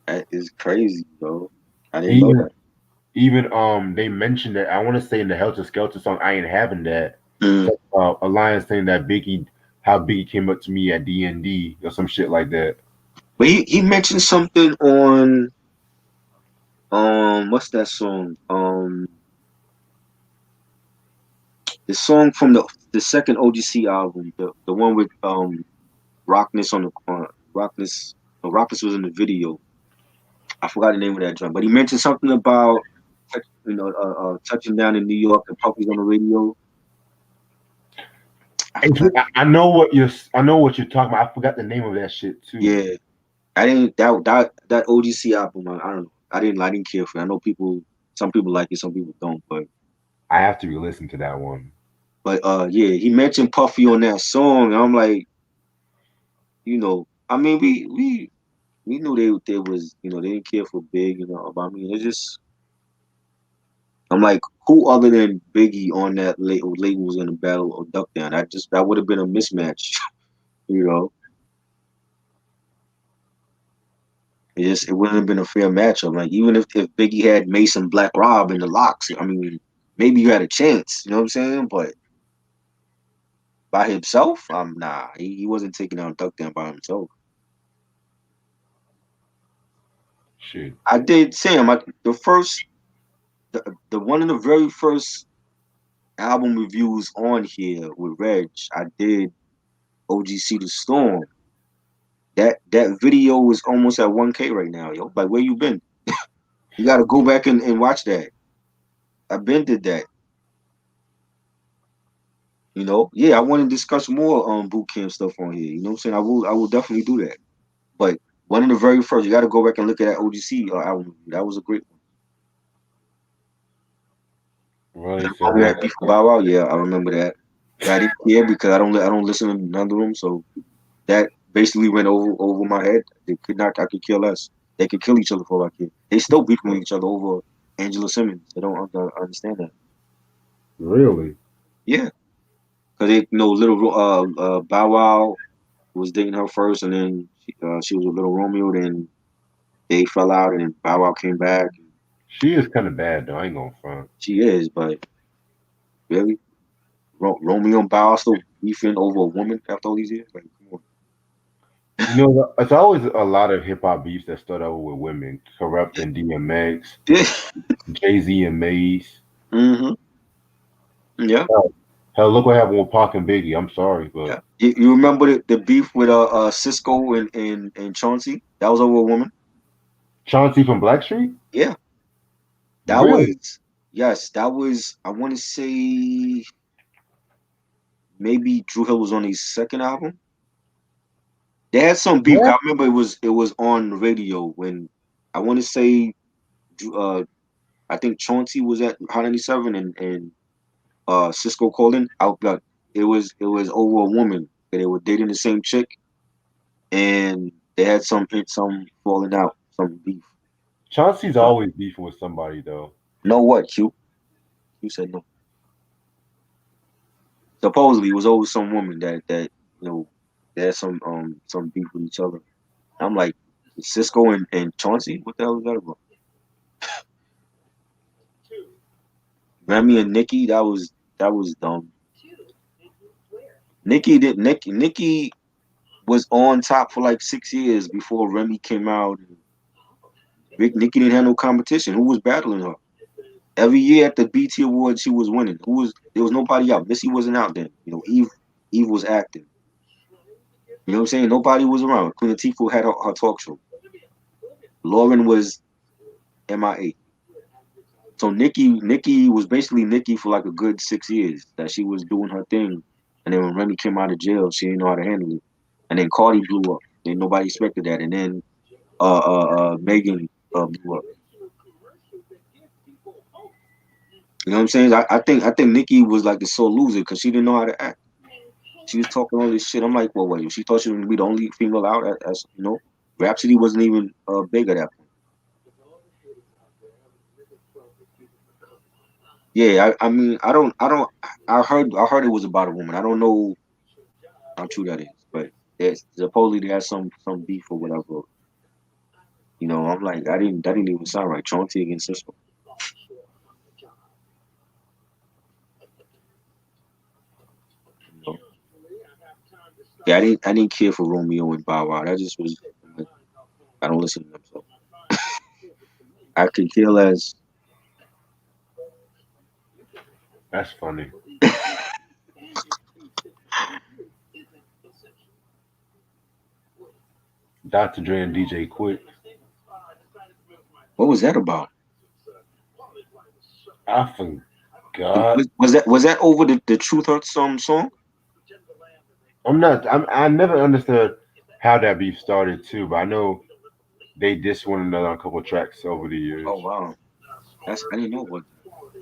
That is crazy, bro. I didn't know Even that. even they mentioned that I want to say in the Helter Skelter song, I ain't having that. Mm. A line saying that Biggie, how Biggie came up to me at DND or some shit like that. But he mentioned something on what's that song? The song from the second OGC album, the one with Rockness on the Rockness. No, Rockness was in the video. I forgot the name of that drum, but he mentioned something about touching down in New York and Puffy's on the radio. I forgot. I know what you're talking about. I forgot the name of that shit too. Yeah, I didn't that OGC album. I don't know. I didn't care for it. I know some people like it, some people don't. I have to re-listen to that one. Yeah, he mentioned Puffy on that song. And I'm like, I mean, we knew they was they didn't care for Big. But I mean, it's just I'm like, who other than Biggie on that label was gonna battle or Duck Down? That would have been a mismatch. you know, it wouldn't have been a fair matchup. Like even if Biggie had Mason Black Rob in the locks, I mean, maybe you had a chance. You know what I'm saying? But by himself, nah. He wasn't taking out Duck Down by himself. Shit. I did Sam. The one of the very first album reviews on here with Reg, I did OGC The Storm. That video is almost at 1K right now, yo. Like where you been? You gotta go back and watch that. I been did that. Yeah, I want to discuss more boot camp stuff on here. You know what I'm saying? I will definitely do that. But one of the very first, you gotta go back and look at that OGC album. That was a great one. Really? The So one we had that beef with Bow Wow, yeah, I remember that. But I didn't care because I don't listen to none of them, so that basically went over my head. They could not. I could care less. They could kill each other for all I care. They still beefing with each other over Angela Simmons. They don't understand that. really? Yeah, because little Bow Wow was dating her first, and then she was with Little Romeo. Then they fell out, and then Bow Wow came back. She is kind of bad though. I ain't gonna front. She is, but really, Romeo and Bow Wow still beefing over a woman after all these years? Like, come You know, it's always a lot of hip hop beefs that start over with women. Corrupt and DMX, on. Jay Z and Maze. hmm Yeah. Hell, look what happened with Pac and Biggie. I'm sorry, but Yeah. You remember the beef with Cisco and Chauncey? That was over a woman. Chauncey from Blackstreet? Yeah. That Really? was yes, that was I want to say maybe Drew Hill was on his second album. They had some beef. Yeah. I remember it was on the radio when I want to say I think Chauncey was at Hot 97 and Cisco called in. It was over a woman. They were dating the same chick and they had some falling out, some beef. Chauncey's Uh, always beefing with somebody though. know what, Q? You said no. Supposedly it was over some woman that you know they had some beef with each other. I'm like Cisco and Chauncey. What the hell is that about? Remy and Nikki. That was dumb. Nikki was on top for like 6 years before Remy came out. Nikki didn't have no competition. Who was battling her? Every year at the BT Awards, she was winning. There was nobody out. Missy wasn't out then. Eve was acting. You know what I'm saying? Nobody was around. Queen Latifah had her talk show. Lauren was MIA. So Nikki was basically Nikki for like a good 6 years that she was doing her thing. And then when Remy came out of jail, she didn't know how to handle it. And then Cardi blew up. And nobody expected that. And then Megan blew up. You know what I'm saying? I think Nikki was like the sole loser because she didn't know how to act. She was talking all this shit. I'm like, well, wait, she thought she was gonna be the only female out as you know. Rhapsody wasn't even big at that point. Yeah, I mean, I don't. I heard it was about a woman. I don't know how true that is, but supposedly they had some beef or whatever. You know, I'm like, that didn't even sound right. Chauncey against Cisco. You know? Yeah, I didn't care for Romeo and Bow Wow. That just was. I don't listen to them, so I could care less. That's funny. Dr. Dre and DJ quit. What was that about? I forgot. Was that over the Truth Hurts song? I never understood how that beef started too, but I know they dissed one another on a couple tracks over the years. Oh wow, I didn't know what.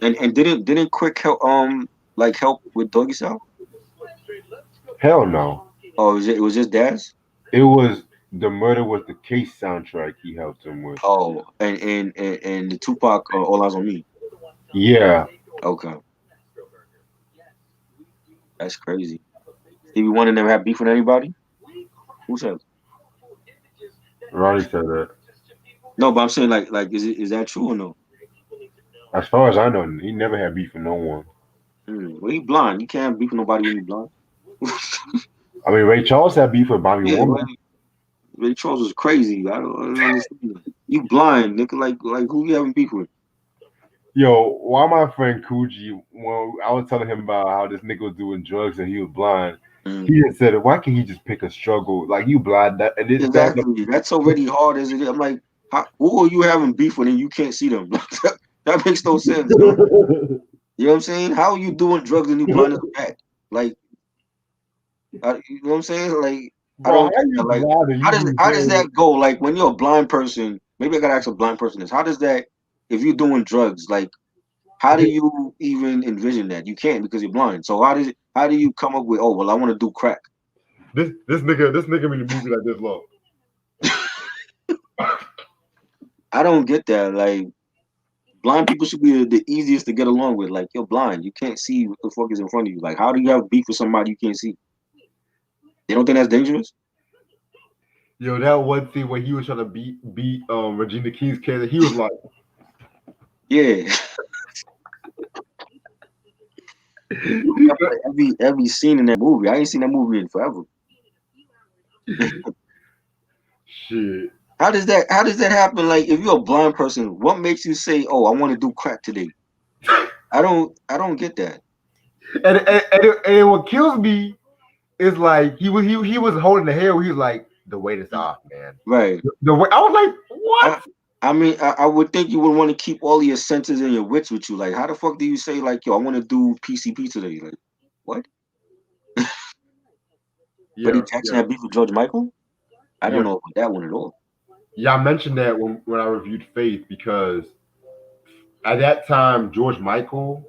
And didn't Quick help with Doggy Style? Hell no. Oh, it was just Daz? It was the Murder Was the Case soundtrack he helped him with. Oh, and the Tupac All Eyes on Me. Yeah. Okay, that's crazy. Stevie Wonder never had beef with anybody. Who said? Ronnie said that. No, but I'm saying like is that true or no? As far as I know, he never had beef with no one. Well, he blind. You can't have beef with nobody when you blind. I mean, Ray Charles had beef with Bobby Yeah, Womack. Ray Charles was crazy. I don't understand. You blind, nigga. Like who you having beef with? Yo, why my friend Coogee, when I was telling him about how this nigga was doing drugs and he was blind, Mm. he just said, why can't he just pick a struggle? Like, you blind, that, and this, that. Exactly. That's already hard as it is. I'm like, who are you having beef with and you can't see them? That makes no sense, man. You know what I'm saying? How are you doing drugs and you blind as a bat? Like, you know what I'm saying? Like, I Bro, don't how get you that. Like, blind and you be how does saying, that go? Like, when you're a blind person, maybe I gotta ask a blind person this. How does that, if you're doing drugs, like, how do you even envision that? You can't because you're blind. So how do you come up with, oh well, I want to do crack? this nigga made a movie like this long. I don't get that. Like, blind people should be the easiest to get along with. Like, you're blind. You can't see what the fuck is in front of you. Like, how do you have beef with somebody you can't see? They don't think that's dangerous? Yo, that one thing when he was trying to beat Regina King's character, he was like, Yeah. every scene in that movie. I ain't seen that movie in forever. shit. How does that happen? Like, if you're a blind person, what makes you say, oh, I want to do crack today? I don't get that. And what kills me is like he was holding the hair where he was like, the weight is off, man. Right. The way I was like, what? I mean, I would think you would want to keep all your senses and your wits with you. Like, how the fuck do you say, like, yo, I want to do PCP today? Like, what? Freddie Yeah, Jackson yeah, had beef with George Michael? I don't yeah. know about that one at all. Yeah, I mentioned that when I reviewed Faith because at that time George Michael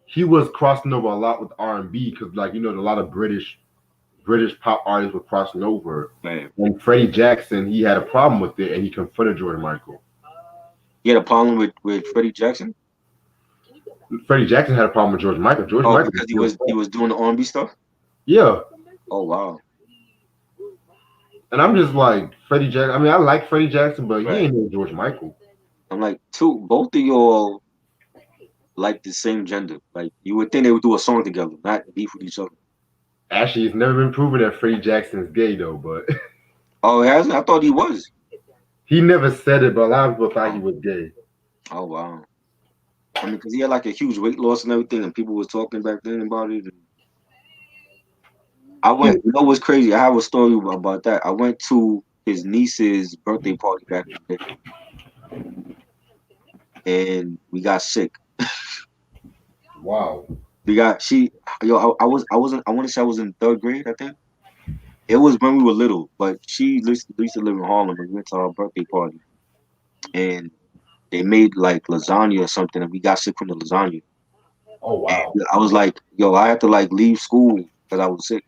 he was crossing over a lot with R&B because like a lot of British pop artists were crossing over. Man. And Freddie Jackson he had a problem with it and he confronted George Michael. He had a problem with Freddie Jackson? Freddie Jackson had a problem with George Michael. George Oh, Michael because he was doing the R&B stuff? yeah. Oh, wow. And I'm just like Freddie Jackson. I mean, I like Freddie Jackson, but he Right. ain't no George Michael. I'm like, both of y'all like the same gender. Like, you would think they would do a song together, not beef with each other. Actually, it's never been proven that Freddie Jackson's gay though, but Oh, it hasn't? I thought he was. he never said it. But a lot of people thought he was gay. Oh, wow. I mean, because he had like a huge weight loss and everything, and people was talking back then about it. You know what's crazy? I have a story about that. I went to his niece's birthday party back in the day, and we got sick. Wow. I want to say I was in third grade, I think. It was when we were little, but she used to live in Harlem, and we went to her birthday party, and they made like lasagna or something, and we got sick from the lasagna. Oh wow. And I was like, yo, I had to like leave school because I was sick.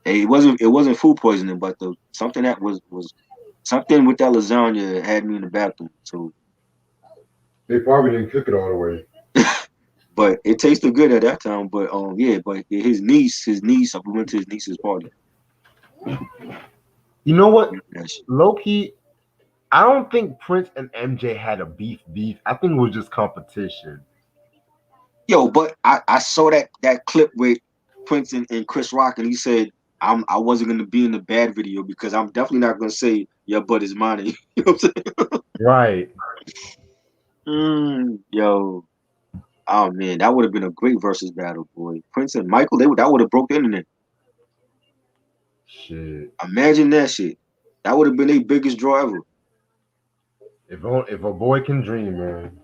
And it wasn't food poisoning, but the something that was something with that lasagna had me in the bathroom. So, They probably didn't cook it all the way. but it tasted good at that time. But yeah, but his niece, we went to his niece's party. You know what? That shit. Low key, I don't think Prince and MJ had a beef. I think it was just competition. Yo, but I saw that clip with Prince and Chris Rock, and he said I wasn't gonna be in the bad video because I'm definitely not gonna say your butt is mine. You know what I'm Right. saying? Yo, oh man, that would have been a great versus battle, boy. Prince and Michael, that would have broke the internet. Shit. Imagine that shit. That would have been their biggest draw ever. If a boy can dream, man.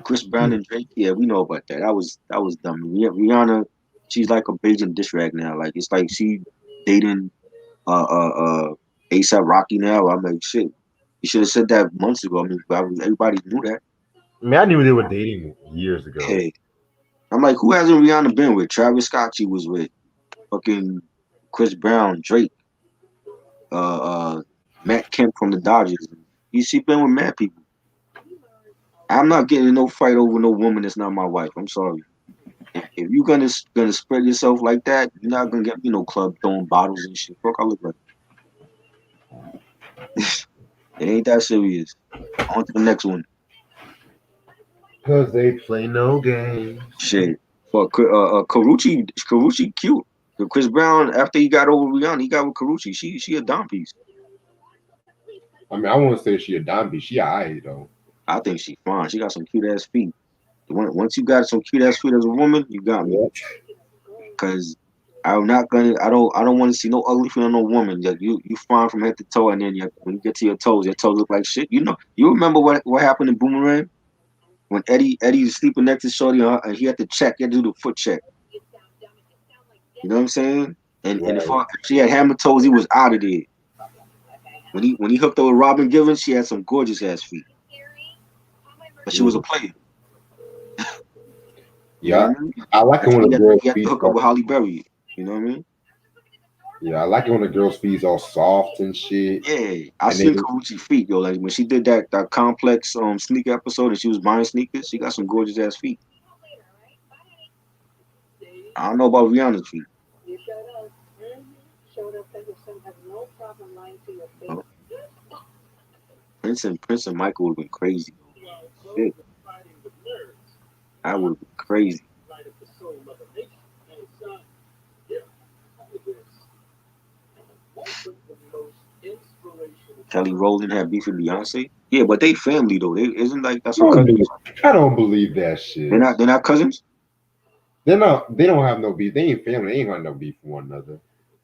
Chris Brown and Drake, yeah, we know about that. That was dumb. Yeah, Rihanna, she's like a Beijing diss rag now. Like it's like she dating ASAP Rocky now. I'm like, shit. You should have said that months ago. I mean, everybody knew that. I mean, I knew they were dating years ago. Hey, I'm like, who hasn't Rihanna been with? Travis Scott, she was with. Fucking Chris Brown, Drake, uh, uh, Matt Kemp from the Dodgers. She been with mad people. I'm not getting in no fight over no woman that's not my wife. I'm sorry. If you're gonna spread yourself like that, you're not gonna get no club throwing bottles and shit. Fuck, I look like it ain't that serious. On to the next one. Cause they play no games. Shit. But Karuchi cute. Chris Brown, after he got over Rihanna, he got with Karuchi. She a dime piece. I mean, I won't say she a dime, she alright though. I think she fine. She got some cute ass feet. Once you got some cute ass feet as a woman, you got me. Yep. Cause I'm not gonna. I don't want to see no ugly feet on no woman. Like you fine from head to toe, and then when you get to your toes look like shit. You know. You remember what happened in Boomerang when Eddie was sleeping next to Shorty, and he had to check. He had to do the foot check. You know what I'm saying? And if Right. she had hammer toes, he was out of there. When he hooked up with Robin Givens, she had some gorgeous ass feet, but she was a player. You know Yeah. what I mean? I like it when a girl's He had to feet hook up are, with Holly Berry. You know what I mean? yeah, I like it when a girl's feet all soft and shit. Yeah, I And they seen Karuchi feet, yo. Like when she did that complex sneaker episode and she was buying sneakers, she got some gorgeous ass feet. I don't know about Rihanna's feet. Oh, Prince and Michael would have been crazy. Shit, that would have been crazy. Kelly Rowland had beef with Beyonce. Yeah, but they family though. They isn't like that's her don't cousin. believe, I don't believe that They're shit. not. They're not cousins. They're not. They don't have no beef. They ain't family. They ain't got no beef for one another.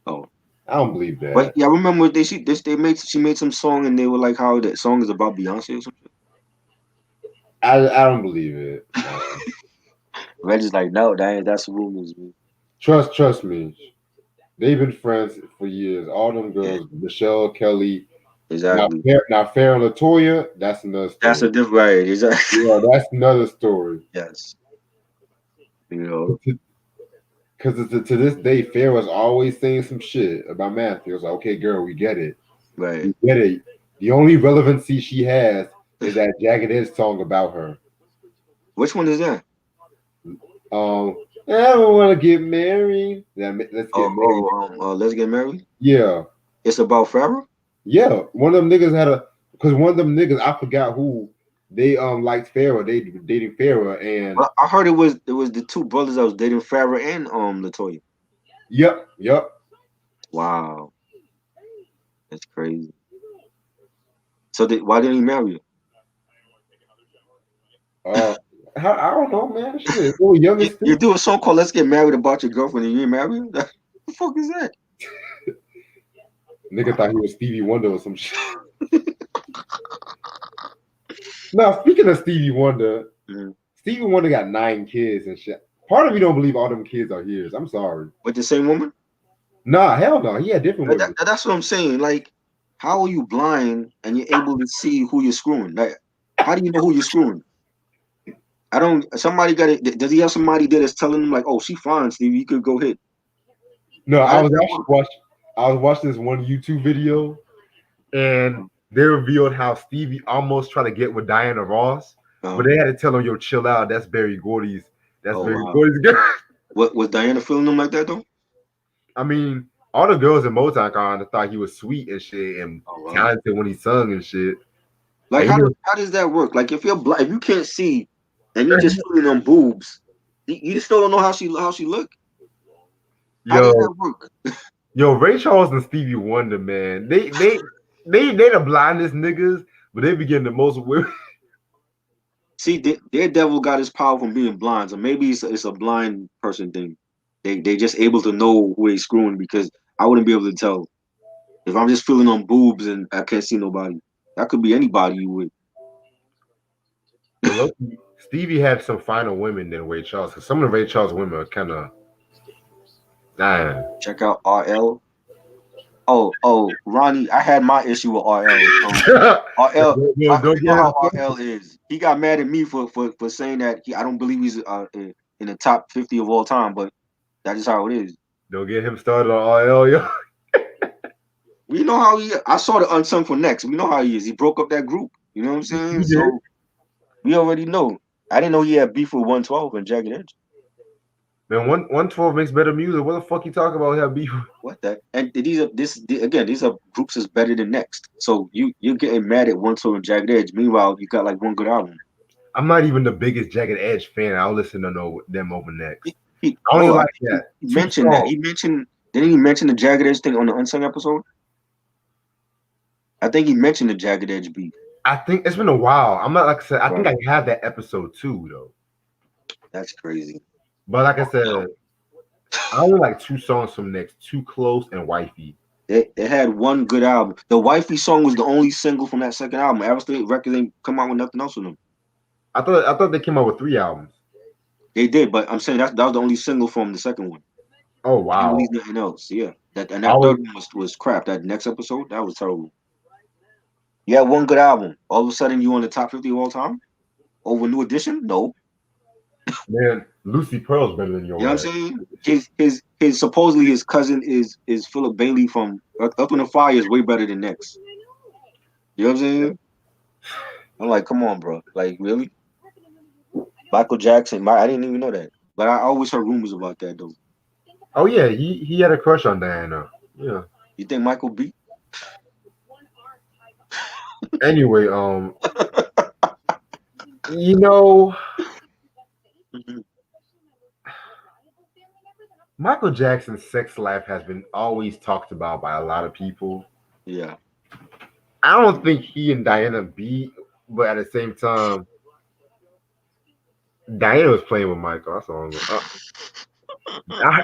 Oh, I don't believe but that. yeah, I remember she made some song and they were like how that song is about Beyonce or something. I don't believe it. Reggie's like, no, that's rumors, man. Trust me. They've been friends for years. All them Yeah, girls, Michelle, Kelly, exactly. now Farrah and Latoya. That's another That's a story. different right, exactly. Yeah, that's another story. Yes. You know, Because to this day, Farrah's always saying some shit about Matthew. It's like, okay, girl, we get it. right. We get it. The only relevancy she has is that Jagged Edge song about her. Which one is that? Um, I don't want to get married. Yeah, let's get married. Let's Get Married. Yeah, It's about Farrah. yeah. One of them niggas had a because one of them niggas I forgot who they liked Farrah. They dating Farrah and Well, I heard it was the two brothers that was dating Farrah and Latoya. yep. Wow, that's crazy. So why didn't he marry her? I don't know, man. Shit, they were young and You stupid. do a song called "Let's Get Married" about your girlfriend and you ain't marry her? What the fuck is that? Nigga thought he was Stevie Wonder or some shit. Now, speaking of Stevie Wonder, Mhm. Stevie Wonder got 9 kids and shit. Part of me don't believe all them kids are his. I'm sorry. With the same woman? Nah, hell no. He had different women. That's what I'm saying. Like, how are you blind and you're able to see who you're screwing? Like, how do you know who you're screwing? I don't. Somebody got it. Does he have somebody there that's telling him like, "Oh, she fine, Steve. You could go hit." No, How I does was that actually work? watching. I was watching this one YouTube video, and they revealed how Stevie almost tried to get with Diana Ross, but they had to tell him, "Yo, chill out. That's Barry Gordy's. That's Oh Barry wow. Gordy's girl." What was Diana feeling him like that though? I mean, all the girls in Motown kind of thought he was sweet and shit and Oh wow. talented when he sung and shit. Like And how does that work? Like if you're blind, if you can't see, and you're just feeling them boobs, you still don't know how she look. How does yo, that work? yo, Ray Charles and Stevie Wonder, man, they the blindest niggas, but they be getting the most women. See, Daredevil got his power from being blind, so maybe it's a blind person thing. They just able to know who he's screwing because I wouldn't be able to tell if I'm just feeling on boobs and I can't see nobody. That could be anybody you with. But look, Stevie had some finer women than Ray Charles. Cause some of the Ray Charles women are kind of, nah. Check out RL. Oh, Ronnie, I had my issue with RL. RL, Don't you know get how it. RL is. He got mad at me for saying that I don't believe he's in the top 50 of all time, but that is how it is. Don't get him started on RL, yo. We know how he. I saw the Unsung for Next. We know how he is. He broke up that group. You know what I'm saying? He did. So we already know. I didn't know he had beef with 112 and Jagged Edge. Man, 112 makes better music. What the fuck you talking about? Have beef? What that? And these are groups that's better than Next. So you're getting mad at 112 and Jagged Edge. Meanwhile, you got like one good album. I'm not even the biggest Jagged Edge fan. I'll listen to them over Next. He, I only no, I like think that he two mentioned that. songs. Didn't he mention the Jagged Edge thing on the Unsung episode? I think he mentioned the Jagged Edge beef. I think it's been a while. I'm not like I said. I think Right. I had that episode too, though. That's crazy. But like I said, I only like two songs from Next: Too Close and Wifey. They had one good album. The Wifey song was the only single from that second album. Aerosmith Records ain't come out with nothing else from them. I thought they came out with 3 albums. They did, but I'm saying that was the only single from the second one. Oh They didn't wow! release nothing else. Yeah, that I was, third one was crap. That next episode that was terrible. You had one good album. All of a sudden, you on the top 50 of all time over New Edition? No. man, Lucy Pearl's better than You know your what I'm ass. saying? His supposedly his cousin is Philip Bailey from Up in the Fire is way better than Next. You know what I'm saying? I'm like, come on, bro. Like, really? Michael Jackson. I didn't even know that, but I always heard rumors about that though. Oh yeah, he had a crush on Diana. Yeah. You think Michael beat? Anyway, you know, Mhm. Michael Jackson's sex life has been always talked about by a lot of people. Yeah. I don't think he and Diana beat, but at the same time, Diana was playing with Michael. That's all.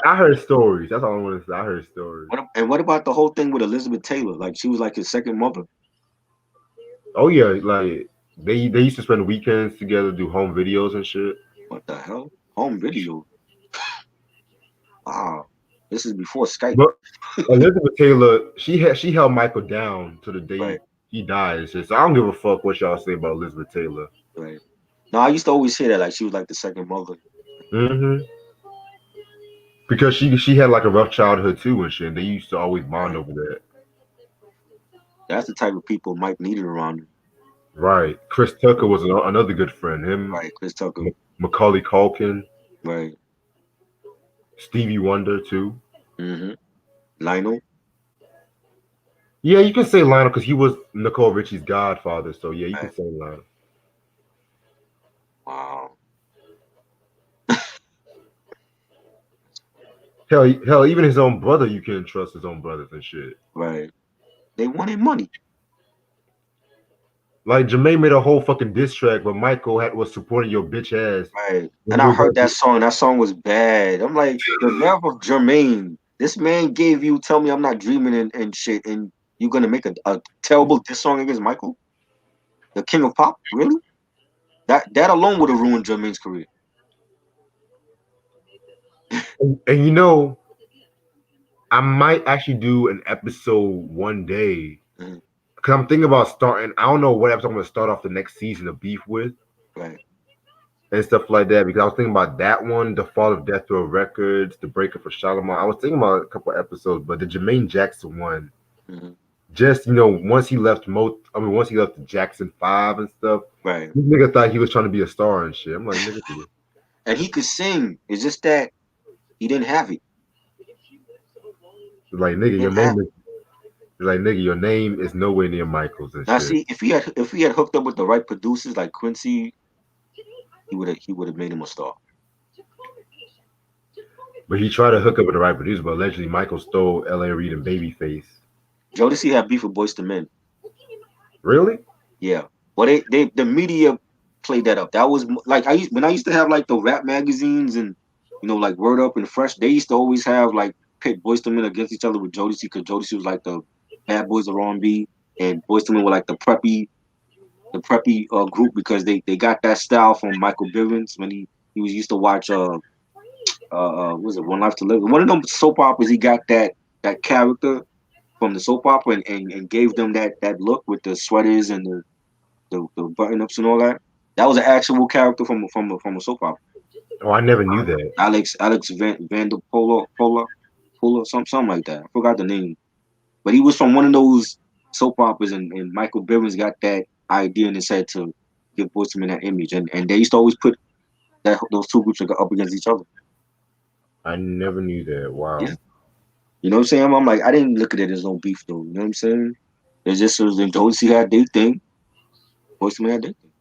I heard stories. That's all I want to say. I heard stories. What about the whole thing with Elizabeth Taylor? Like she was like his second mother. Oh yeah, like they used to spend weekends together, do home videos and shit. What the hell? Home video. Wow. This is before Skype. But Elizabeth Taylor, she held Michael down to the day Right. he died. It's just, I don't give a fuck what y'all say about Elizabeth Taylor. Right. No, I used to always hear that like she was like the second mother. Mm-hmm. Because she had like a rough childhood too and shit. They used to always bond over that. That's the type of people Mike needed around him. Right. Chris Tucker was another good friend. Him, Right. Chris Tucker. Macaulay Culkin, Right. Stevie Wonder too. Mm-hmm. Lionel. Yeah, you can say Lionel because he was Nicole Richie's godfather. So yeah, you can Right. say Lionel. Wow. Hell, even his own brother, you can't trust his own brothers and shit. Right. They wanted money. Like Jermaine made a whole fucking diss track, but Michael was supporting your bitch ass. Right. And I heard that song. That song was bad. I'm like, the nerve of Jermaine. This man gave you "Tell Me I'm Not Dreaming" and shit, and you're gonna make a terrible diss song against Michael, the king of pop? Really? That alone would have ruined Jermaine's career. And you know, I might actually do an episode one day Mhm. because I'm thinking about starting. I don't know what episode I'm going to start off the next season of beef with Right. and stuff like that. Because I was thinking about that one, the fall of Death Row Records, the breakup for Shalimar. I was thinking about a couple episodes, but the Jermaine Jackson one, Hmm. just once he left once he left the Jackson 5 and stuff, Right. this nigga thought he was trying to be a star and shit. I'm like, nigga, And he could sing. It's just that he didn't have it. like nigga, He your didn't have name it. is like nigga, your name is nowhere near Michaels and Now, shit. see, if he had hooked up with the right producers like Quincy, he would have made him a star. But he tried to hook up with the right producer, but allegedly Michael stole L.A. Reid and Babyface. Jodeci had beef with Boyz II Men. Really? Yeah. Well, the media played that up. That was like when I used to have like the rap magazines and like Word Up and Fresh. They used to always have like pit Boyz II Men against each other with Jodeci because Jodeci was like the bad boys of R&B and Boyz II Men were like the preppy group because they got that style from Michael Bivins when he was used to watch what was it One Life to Live. One of them soap operas he got that character from the soap opera and gave them that look with the sweaters and the button ups and all that. That was an actual character from a soap opera. Oh, I never knew that. Alex Vander Pola, something like that. I forgot the name, but he was from one of those soap operas, and Michael Bivins got that idea in his head to give Boyz II Men that image, and they used to always put those two groups up against each other. I never knew that. Yeah, Wow. you know what I'm saying? I'm like, I didn't look at it as no beef though. You know what I'm saying? It's just was in Jodeci had their thing, Boyz II Men had their thing.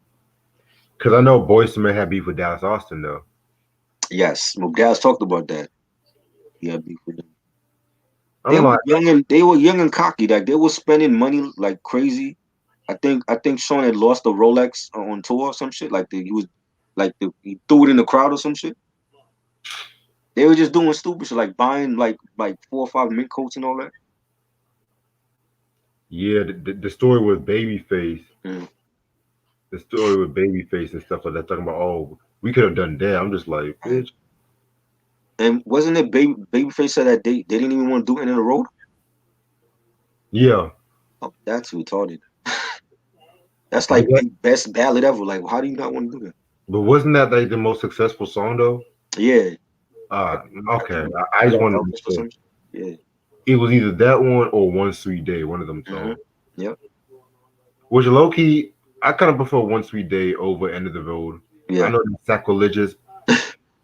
Because I know Boyz II Men had beef with Dallas Austin though. Yes, my guys talked about that. He had beef with them. They I'm were like, young and cocky. Like they were spending money like crazy. I think Sean had lost a Rolex on tour or some shit. Like he threw it in the crowd or some shit. They were just doing stupid shit, like buying like 4 or 5 mint coats and all that. yeah, the story with Babyface, Mm. the story with Babyface and stuff like that, talking about, oh, we could have done that. I'm just like, bitch. And wasn't it Babyface said that they didn't even want to do it in the road? Yeah. Oh, that's retarded. That's But like that, the best ballad ever. Like, how do you not want to do that? but wasn't that like the most successful song though? Yeah, Uh, I okay. think I just like wanted to make Elvis or sure. some shit. Yeah. It was either that one or One Sweet Day, one of them Mm-hmm. songs. Yep. Which low key, I kind of prefer One Sweet Day over End of the Road. I Yeah. know it's sacrilegious. I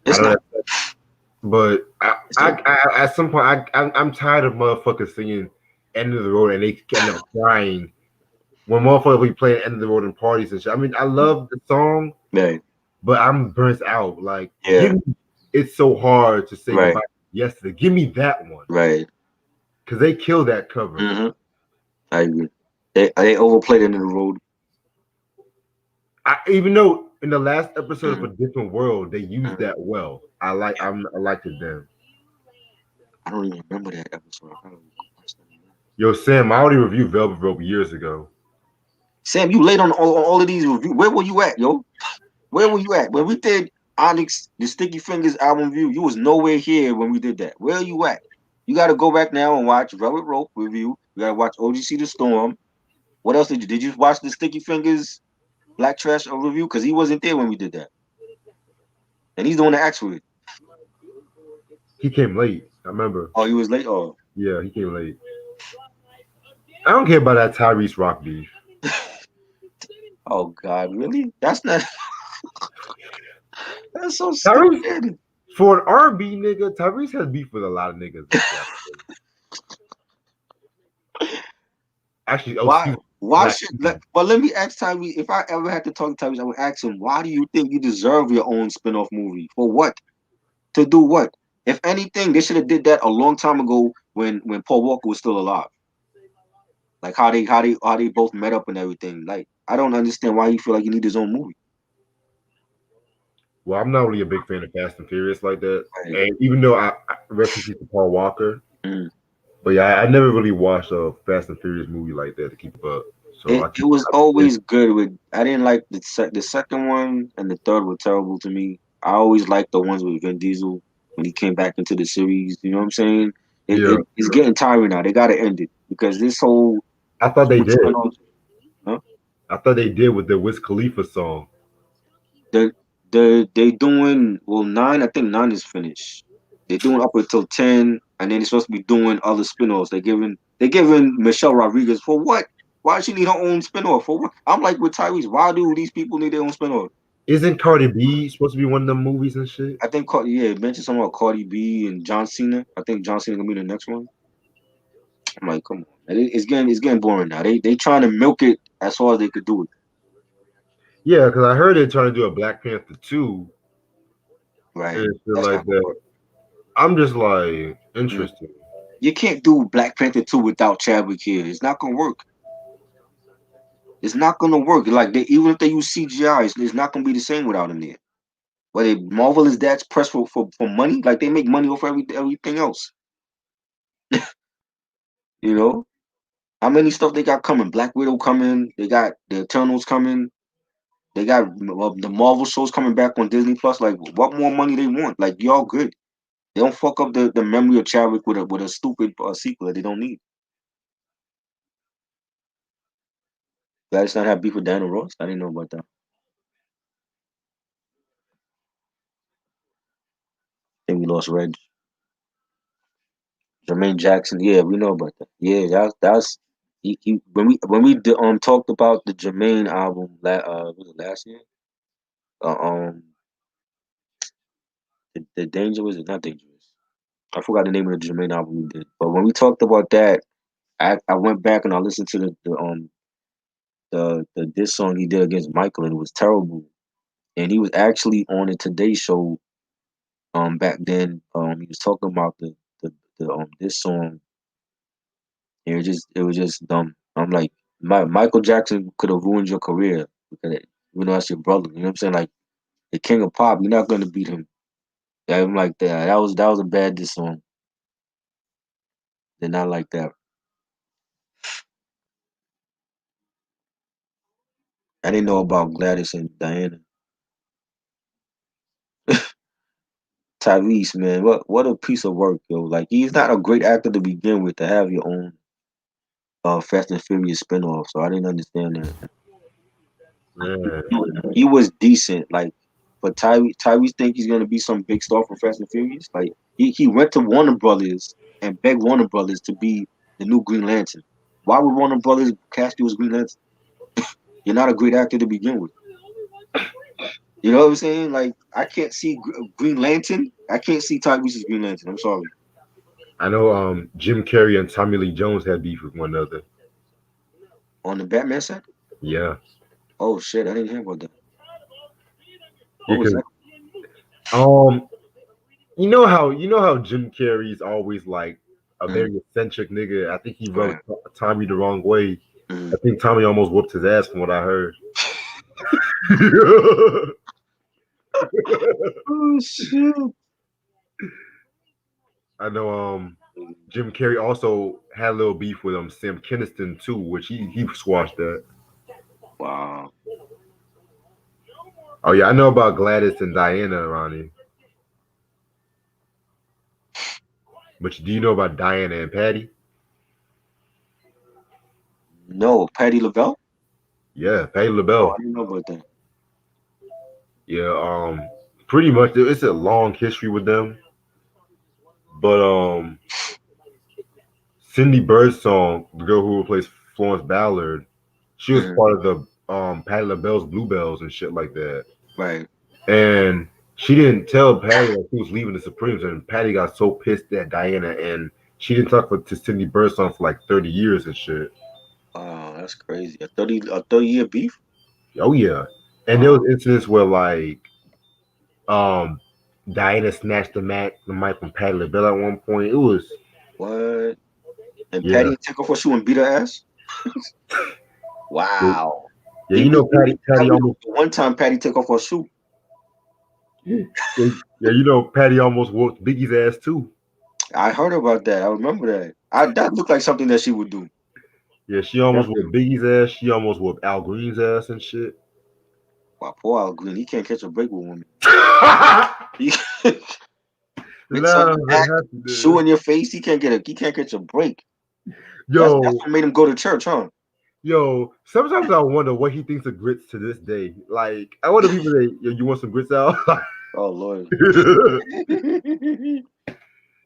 It's know not. that, but It's not. at some point, I'm tired of motherfuckers singing End of the Road and they end up crying when motherfuckers be playing End of the Road in parties and shit. I mean, I love the song, Right. but I'm burnt out. Like, Yeah. give me, it's so hard to say Right. goodbye yesterday. Give me that one Right. because they killed that cover. Mm-hmm. I agree. They overplayed it in the road. Even though in the last episode of Mm-hmm. A Different World they used Mm-hmm. that well. Yeah. I liked it then. I don't even remember that episode. I gotta watch that again. Yo, Sam, I already reviewed Velvet Rope years ago. Sam, you late on all of these reviews. Where were you at, yo? Where were you at when we did Onyx the Sticky Fingers album review? You was nowhere here when we did that. Where are you at? You got to go back now and watch Velvet Rope review. You got to watch OGC The Storm. What else did you? Did you watch the Sticky Fingers Black Trash review? Because he wasn't there when we did that, and he's the one that asked for it. He came late. I remember. Oh, he was late. Oh, Yeah, he came late. I don't care about that Tyrese Rock beef. oh God, really? That's not. That's so Tyrese, stupid. for an R&B nigga, Tyrese has beef with a lot of niggas. Actually, oh, Why? excuse me, Why black should? people. But let me ask Tyrese. If I ever had to talk to Tyrese, I would ask him, "Why do you think you deserve your own spin-off movie? For what? To do what? If anything, they should have did that a long time ago when Paul Walker was still alive. Like how they both met up and everything. Like I don't understand why he feel like he need his own movie. Well, I'm not really a big fan of Fast and Furious like that. Right. And even though I rest in peace to Paul Walker, Mm. but yeah, I never really watched a Fast and Furious movie like that to keep up. So It was always good with. I didn't like the second one and the third were terrible to me. I always liked the ones with Vin Diesel when he came back into the series. You know what I'm saying? Yeah. It's getting tiring now. They gotta end it because this whole I thought they did. spin-off, huh? I thought they did with the Wiz Khalifa song. They doing well 9. I think 9 is finished. They're doing up until 10, and then they're supposed to be doing other spin-offs. They're giving Michelle Rodriguez for what? Why does she need her own spin-off? For what? I'm like with Tyrese. Why do these people need their own spin-off? Isn't Cardi B supposed to be one of them movies and shit? I think yeah, it mentioned something about Cardi B and John Cena. I think John Cena gonna be the next one. I'm like, come on, it's getting boring now. They trying to milk it as far as they could do it. Yeah, because I heard they're trying to do a Black Panther 2 Right? and shit That's like not gonna that. work. I'm just like Mm. interested. You can't do Black Panther 2 without Chadwick here. It's not gonna work. It's not gonna work. Like even if they use CGI, it's not gonna be the same without him there. But Marvel is that pressed for money. Like they make money off everything else. You know how many stuff they got coming? Black Widow coming. They got the Eternals coming. They got the Marvel shows coming back on Disney Plus. Like what more money they want? Like y'all good. They don't fuck up the memory of Chadwick with a stupid sequel that they don't need. Guys not have beef with Daniel Ross. I didn't know about that. I think we lost Reg. Jermaine Jackson, yeah, we know about that. Yeah, that's he talked about the Jermaine album was it last year? Uh, um, the Danger was it not Dangerous? I forgot the name of the Jermaine album we did. But when we talked about that, I went back and I listened to the diss song he did against Michael and it was terrible. And he was actually on the Today Show back then. He was talking about the this song. It was just dumb. I'm like, Michael Jackson could have ruined your career because you know that's your brother. You know what I'm saying? Like the king of pop, you're not gonna beat him. Yeah, I'm like that. That was a bad diss song. Did not like that. I didn't know about Gladys and Diana. Tyrese, man, what a piece of work, yo. Like he's not a great actor to begin with to have your own Fast and Furious spinoff. So I didn't understand that. Man, He was decent, like, but Tyrese think he's gonna be some big star for Fast and Furious. Like he went to Warner Brothers and begged Warner Brothers to be the new Green Lantern. Why would Warner Brothers cast you as Green Lantern? You're not a great actor to begin with. You know what I'm saying? Like I can't see Green Lantern. I can't see Tyrese as Green Lantern. I'm sorry. I know Jim Carrey and Tommy Lee Jones had beef with one another. On the Batman side? Yeah. Oh shit, I didn't hear about that. What was Because that? you know how Jim Carrey's always like a Mm, very eccentric nigga. I think he rubbed right. Tommy the wrong way. Mm. I think Tommy almost whooped his ass from what I heard. Oh shit. I know Jim Carrey also had a little beef with Sam Kinison too, which he squashed that. Wow. Oh yeah, I know about Gladys and Diana, Ronnie. But do you know about Diana and Patty? No, Patty LaBelle? Yeah, Patty Oh, LaBelle. I didn't know about that. Yeah, pretty much it's a long history with them. But Cindy Birdsong, the girl who replaced Florence Ballard, she was Mm, part of the Patty LaBelle's Bluebells and shit like that. right. And she didn't tell Patty that she was leaving the Supremes, and Patty got so pissed at Diana, and she didn't talk to Cindy Birdsong for like 30 years and shit. Wow, that's crazy. A 30-year beef? Oh yeah, and there was Wow. incidents where like um Diana snatched the mic from Patty LaBelle at one point. It was What? And yeah, Patty took off her shoe and beat her ass? yeah, Wow. yeah. You know, Tell Patty me almost the one time Patty took off her shoe. yeah, yeah. You know, Patty almost whooped Biggie's ass too. I heard about that. I remember that. That looked like something that she would do. Yeah, she almost whooped Definitely. Biggie's ass. She almost whooped Al Green's ass and shit. Wow, poor Al Green. He can't catch a break with women. He, Mitch on Love your and back, shoe happiness. in your face. He can't get your break. That's Yo, what made him go to church, huh? yo. Sometimes I wonder what he thinks of grits to this day. Like, I wonder people say, "Yo, you want some grits out?" Oh Lord.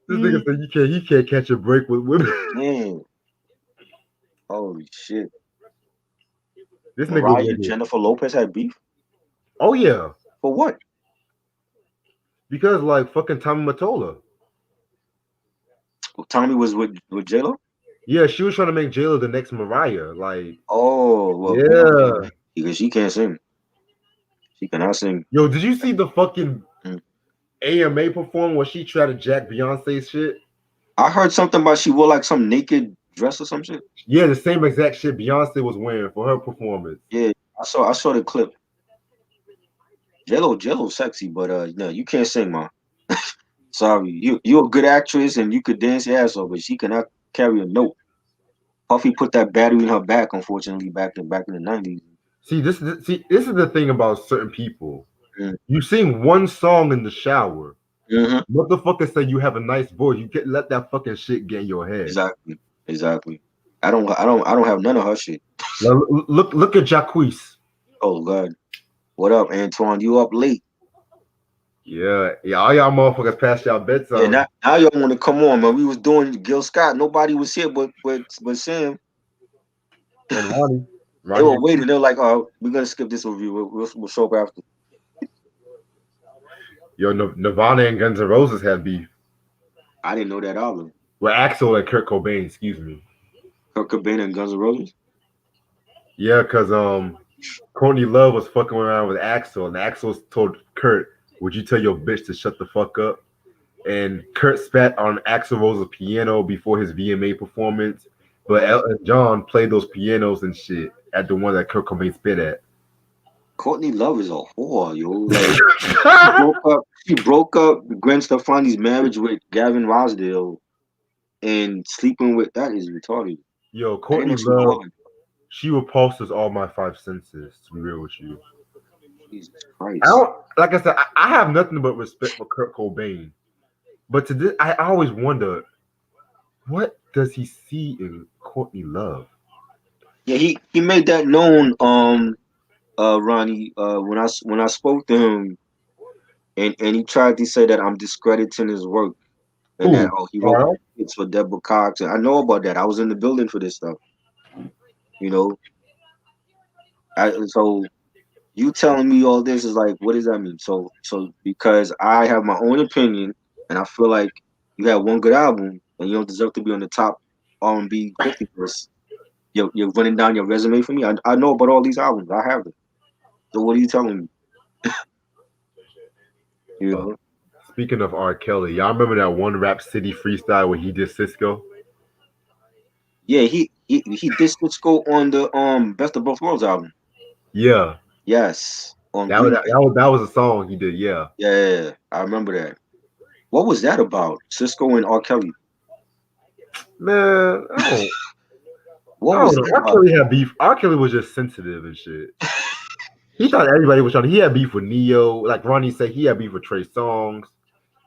This nigga said he can't catch a break with women. Man, holy shit. This nigga Mariah was and Jennifer Lopez had beef? oh yeah, For what? because like fucking Tommy Mottola. Tommy was with J-Lo? Yeah, she was trying to make J-Lo the next Mariah. Like, Oh, well, you know, yeah. because she can't sing. She cannot sing. Yo, did you see the fucking Mm. AMA perform where she tried to jack Beyonce's shit? I heard something about she wore like some naked dress or some shit. Yeah, the same exact shit Beyonce was wearing for her performance. Yeah, I saw the clip. Jello sexy, but no, you can't sing, man. Sorry. You're a good actress and you could dance your ass off, but she cannot carry a note. Puffy put that battery in her back, unfortunately, back in the 90s. This is the thing about certain people. Mm. You sing one song in the shower. Mm-hmm. Motherfuckers say you have a nice voice. You get let that fucking shit get in your head. Exactly. Exactly. I don't have none of her shit. Like, look at Jacquees. Oh God. What up, Antoine? You up late? Yeah, all y'all motherfuckers past y'all Yeah, bedtime. now y'all want to come on, man. We was doing Gil Scott. Nobody was here but Sam. And Ronnie. They Ronnie were waiting. They were like, "Oh, we're gonna skip this review. We'll show up after." Yo, Nirvana and Guns N' Roses had beef. I didn't know that album. Well, Axel and Kurt Cobain, excuse me. Kurt Cobain and Guns N' Roses. Yeah, because Courtney Love was fucking around with Axel, and Axel told Kurt, "Would you tell your bitch to shut the fuck up?" And Kurt spat on Axl Rose's piano before his VMA performance, but Elton John played those pianos and shit at the one that Kurt Cobain spit at. Courtney Love is a whore, yo. Like she broke up. She broke up Gwen Stefani's marriage with Gavin Rosdale, and sleeping with that is retarded. Yo, I didn't know Courtney she was a Love, whore. she repulses all my five senses, to be real with you. Jesus I Christ. don't, like I said, I have nothing but respect for Kurt Cobain. But to this, I always wonder, what does he see in Courtney Love? Yeah, he made that known. Ronnie. When I spoke to him, and he tried to say that I'm discrediting his work, and that Who? he wrote Carl? hits for Deborah Cox. And I know about that. I was in the building for this stuff. You know, so you telling me all this is like, what does that mean? So because I have my own opinion, and I feel like you have one good album, and you don't deserve to be on the top R&B 50 list. You're running down your resume for me. I know about all these albums. I have them. So what are you telling me? You Uh, know? Speaking of R. Kelly, y'all remember that one Rap City freestyle where he did Cisco? Yeah, he did Cisco on the Best of Both Worlds album. Yeah, Yes, on that was Green that, Day. that was that was a song he did. Yeah, Yeah, I remember that. What was that about? Cisco and R. Kelly. man, What I was don't know. that R. about? Kelly had beef. R. Kelly was just sensitive and shit. He thought everybody was trying. He had beef with Neo. Like Ronnie said, he had beef with Trey Songz.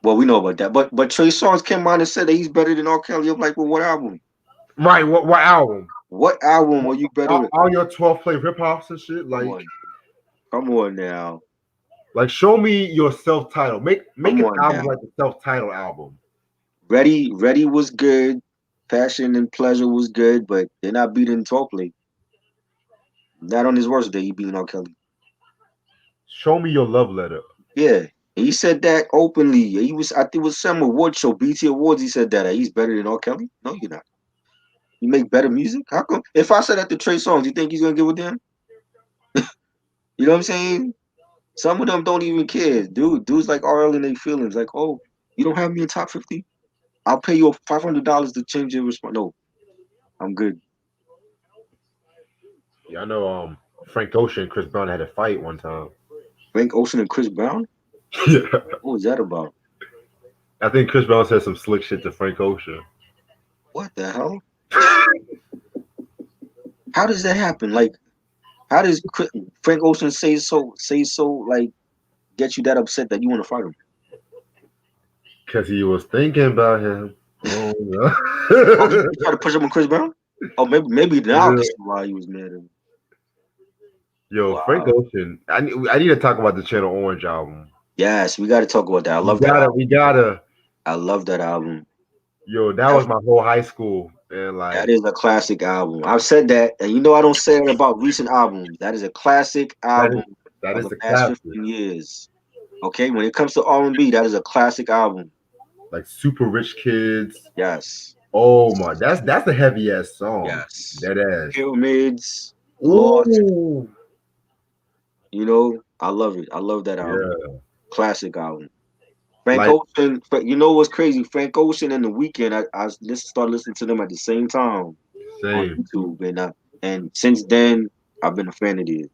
Well, we know about that. But Trey Songz came out and said that he's better than R. Kelly. I'm like, well, what album? Right? What album? What album are you better than? All your 12 play hip hops and shit. Come on, come on now, Like show me your self title. Make come an on album now. like the self title album. Ready was good. Passion and Pleasure was good, but they're not beating 12 play. Not on his worst day, he beating R. Kelly. Show me your love letter. Yeah. He said that openly. I think it was some award show, BT Awards. He said that he's better than R. Kelly. No, you're not. You make better music. How come? If I said that to Trey Songz, you think he's gonna give a damn? You know what I'm saying? Some of them don't even care, dude. Dudes like RL in their feelings, like, oh, you don't have me in top 50. I'll pay you $500 to change your response. No, I'm good. Yeah, I know. Frank Ocean and Chris Brown had a fight one time. Frank Ocean and Chris Brown. Yeah, What was that about? I think Chris Brown said some slick shit to Frank Ocean. What the hell? How does that happen? Like, how does Frank Ocean say so like get you that upset that you want to fight him? Because he was thinking about him. Oh, Oh, no. he tried to push up on Chris Brown. Oh, maybe now I can Yeah. see why he was mad at him. Yo, Frank Wow. Ocean. I need to talk about the Channel Orange album. Yes, we got to talk about that. I We love that gotta, album. we gotta. I love that album. Yo, that That, was my whole high school, and that like, is a classic album. I've said that, and you know I don't say it about recent albums. That is a classic that is album that of is the the past classic. 15 years. Okay, when it comes to R&B, that is a classic album. Like Super Rich Kids. Yes, Oh my, that's a heavy ass song. yes. That ass. Pyramids, Lost. Ooh, You know, I love it. I love that album. yeah. Classic album. Frank Like Ocean. You know what's crazy? Frank Ocean and The Weeknd. Started listening to them at the same time on same. YouTube, and since then I've been a fan of theirs.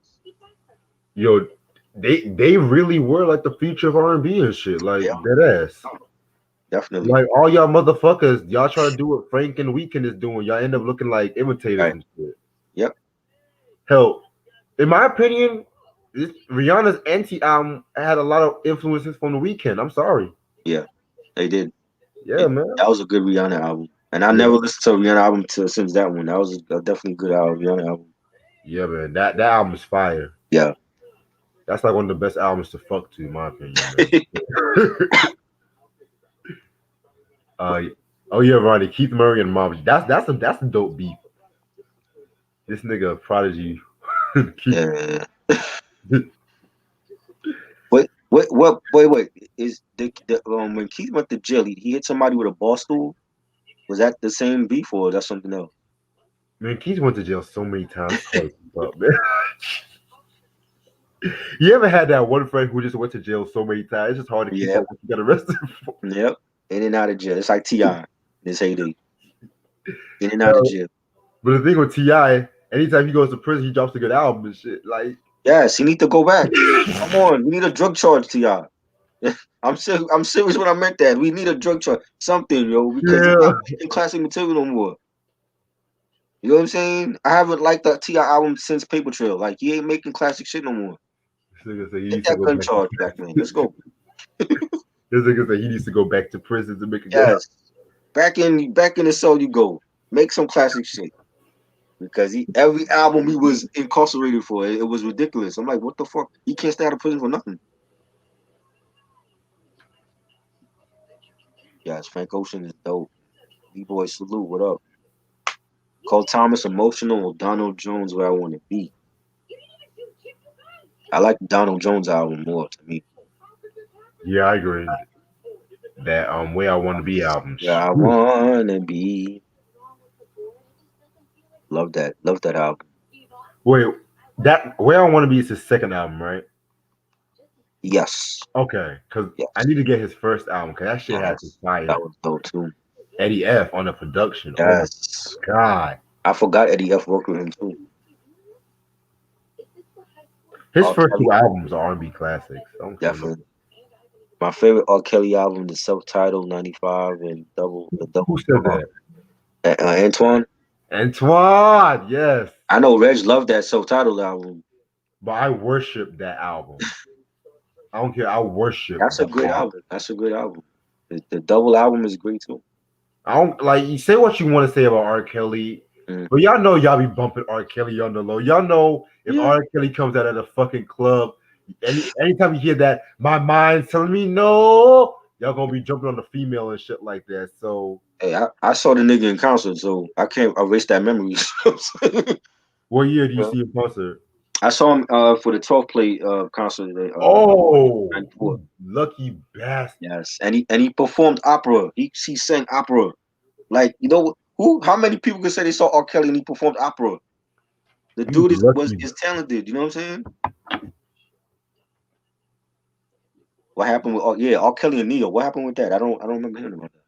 Yo, they really were like the future of R&B and shit. Like Yeah, that ass. definitely. Like all y'all motherfuckers, y'all try to do what Frank and Weekend is doing. Y'all end up looking like imitators Right. and shit. Yep. Hell, in my opinion, Rihanna's Anti album had a lot of influences from the Weekend. I'm sorry. Yeah, they did. Yeah, man. That was a good Rihanna album, and I Yeah, never listened to a Rihanna album since that one. That was a definitely good album, Rihanna album. yeah, man. That album is fire. Yeah. That's like one of the best albums to fuck to, in my opinion, man. Oh yeah, Ronnie, Keith Murray and Mom. That's a dope beef. This nigga Prodigy. Keith. Yeah. Wait. Is the when Keith went to jail, he hit somebody with a ball stool? Was that the same beef or is that something else? Man, Keith went to jail so many times. Up, man. You ever had that one friend who just went to jail so many times? It's just hard to keep Yep. up what you got arrested for. Yep. In and out of jail. It's like T.I. This heyday. In and out of jail. But the thing with T.I., anytime he goes to prison, he drops a good album and shit. Like, Yes, he need to go back. Come on, we need a drug charge, T.I. I'm serious when I meant that. We need a drug charge. Something, yo, because he's yeah. not making classic material no more. You know what I'm saying? I haven't liked the T.I. album since Paper Trail. Like, he ain't making classic shit no more. This nigga say he Get needs to that go gun back. charge back, man. Let's go. This nigga say he needs to go back to prison to make a good album. Yes. Back in the cell you go. Make some classic shit. Because every album he was incarcerated for, it was ridiculous. I'm like, what the fuck? He can't stay out of prison for nothing. Yes, Frank Ocean is dope. B-Boy Salute, what up? Cole Thomas, Emotional, or Donald Jones, Where I Want to Be. I like the Donald Jones album more to me. Yeah, I agree. That Where I Want to Be album. Where I Wanna Be. Love that album. Wait, that Where I Want to Be is his second album, right? Yes. Okay, because Yes. I need to get his first album because that shit has Yes. fire. That was dope too. Eddie F on the production. Yes. Oh my god. I forgot Eddie F worked with him too. His R. first Kelly, two albums are R&B classics. definitely. My favorite R. Kelly album, the self-titled 95 and Who double said that? Antoine. Antoine, yes. I know Reg loved that self-titled album. But I worship that album. I don't care. I worship That's a that great album. album. That's a great album. The double album is great too. I don't like you say what you want to say about R. Kelly, but y'all know y'all be bumping R. Kelly on the low. Y'all know if R. Kelly comes out at a fucking club, anytime you hear that, my mind's telling me no, y'all gonna be jumping on the female and shit like that. So Hey, I saw the nigga in concert, so I can't erase that memory. what year do you see a concert? I saw him for the 12 play concert. Oh, 94. lucky bastard! Yes, and he performed opera. He sang opera. Like, you know how many people can say they saw R. Kelly and he performed opera? The dude is talented. You know what I'm saying? What happened with R. Kelly and Neo? What happened with that? I don't remember hearing about that.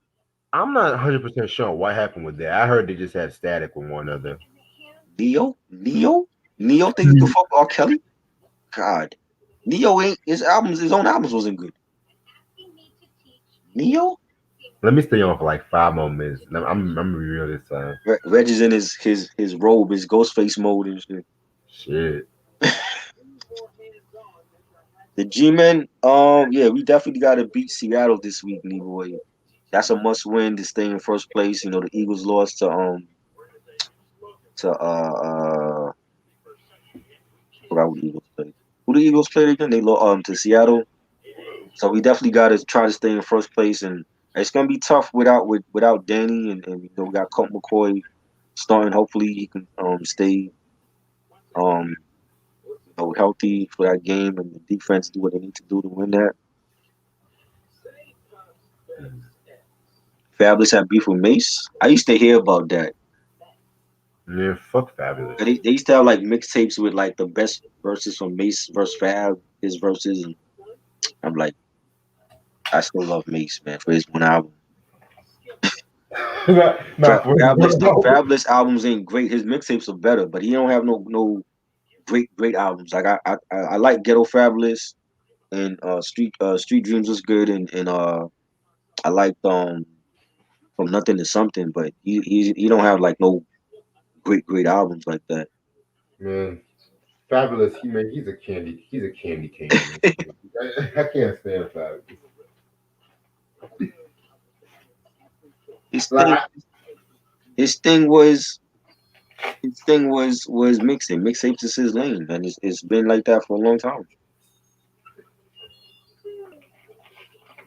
I'm not 100% sure what happened with that. I heard they just had static with one another. Neo think you can fuck with R. Kelly? God, Neo ain't his own albums wasn't good. Neo? Let me stay on for like 5 more minutes. I'm real this time. Reg is in his robe, his Ghostface mode and shit. Shit. The G-Men, yeah, we definitely got to beat Seattle this week, boy. That's a must win to stay in first place. You know, the Eagles lost to forgot what the Eagles played. Who the Eagles played again? They lost to Seattle. So we definitely got to try to stay in first place, and it's gonna be tough without Danny, and you know we got Colt McCoy starting. Hopefully he can stay um you know healthy for that game, and the defense do what they need to do to win that. Fabulous had beef with Mace. I used to hear about that. Yeah, fuck Fabulous. They used to have like mixtapes with like the best verses from Mace versus Fab, his verses, and I'm like, I still love Mace, man, for his one album. Not for The Fabulous albums ain't great. His mixtapes are better, but he don't have no great albums. Like I like Ghetto Fabulous and Street Dreams was good, and I liked From Nothing to Something, but he don't have like no great albums like that. man. Fabulous. He's a candy cane. I can't stand Fabulous. His Like thing his thing was was mixing. Mixtapes is his lane, and it's been like that for a long time.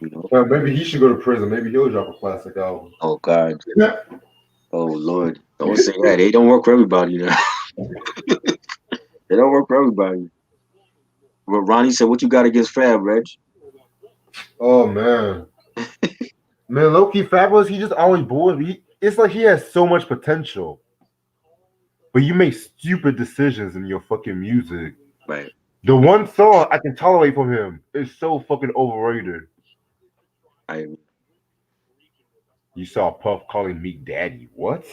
You know. maybe he should go to prison. Maybe he'll drop a classic album. Oh God. Oh Lord. Don't say that. They don't work for everybody, you know. They don't work for everybody. But Ronnie said, "What you got against Fab, Reg?" Oh man, man, Loki Fabulous. He just always bores me. It's like he has so much potential, but you make stupid decisions in your fucking music. Right. The one song I can tolerate from him is so fucking overrated. I You saw Puff calling Meek Daddy. What?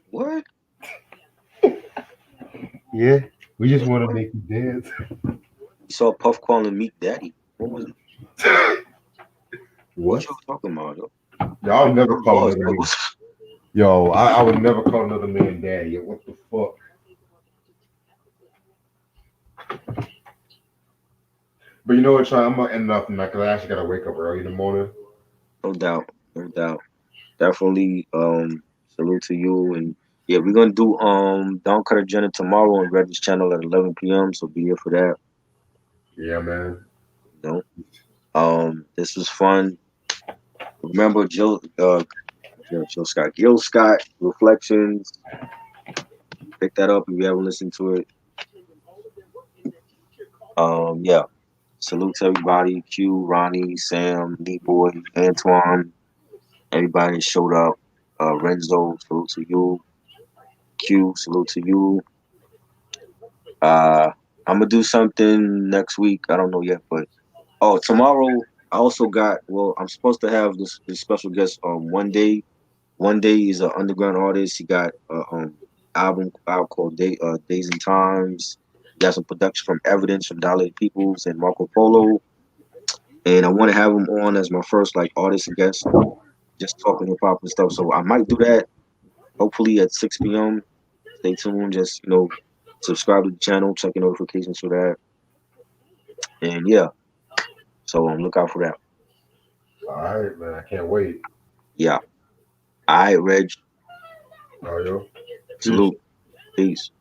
what? Yeah, we just What? want to What? make you dance. You saw Puff calling Meek Daddy. What was what What? you talking about, yo? Yo, I would never What call was another what man. was Yo, I would never call another man daddy. Yo, what the fuck? But you know what, Sean? I'm gonna end up because I actually gotta wake up early in the morning. no doubt, no doubt. Definitely salute to you, and yeah, we're gonna do Don't Cut Agenda tomorrow on Red's channel at 11 p.m. So be here for that. Yeah, man. You know. This was fun. Remember Jill Scott, Gil Scott Reflections. Pick that up if you haven't listened to it. Yeah. Salute to everybody. Q, Ronnie, Sam, D Boy, Antoine, everybody that showed up. Renzo, salute to you. Q, salute to you. Uh, I'm gonna do something next week. I don't know yet, but tomorrow I also got. Well, I'm supposed to have this special guest. One day. One day is an underground artist. He got album out called Days and Times. He got some production from Evidence from Dolly Peoples and Marco Polo. And I want to have him on as my first like artist and guest, just talking hip hop and stuff. So I might do that. Hopefully at 6 p.m. Stay tuned. Just subscribe to the channel, check your notifications for that. And yeah, so look out for that. All right, man. I can't wait. Yeah. All right, Reg. All right, yo. Peace. Salute. Peace.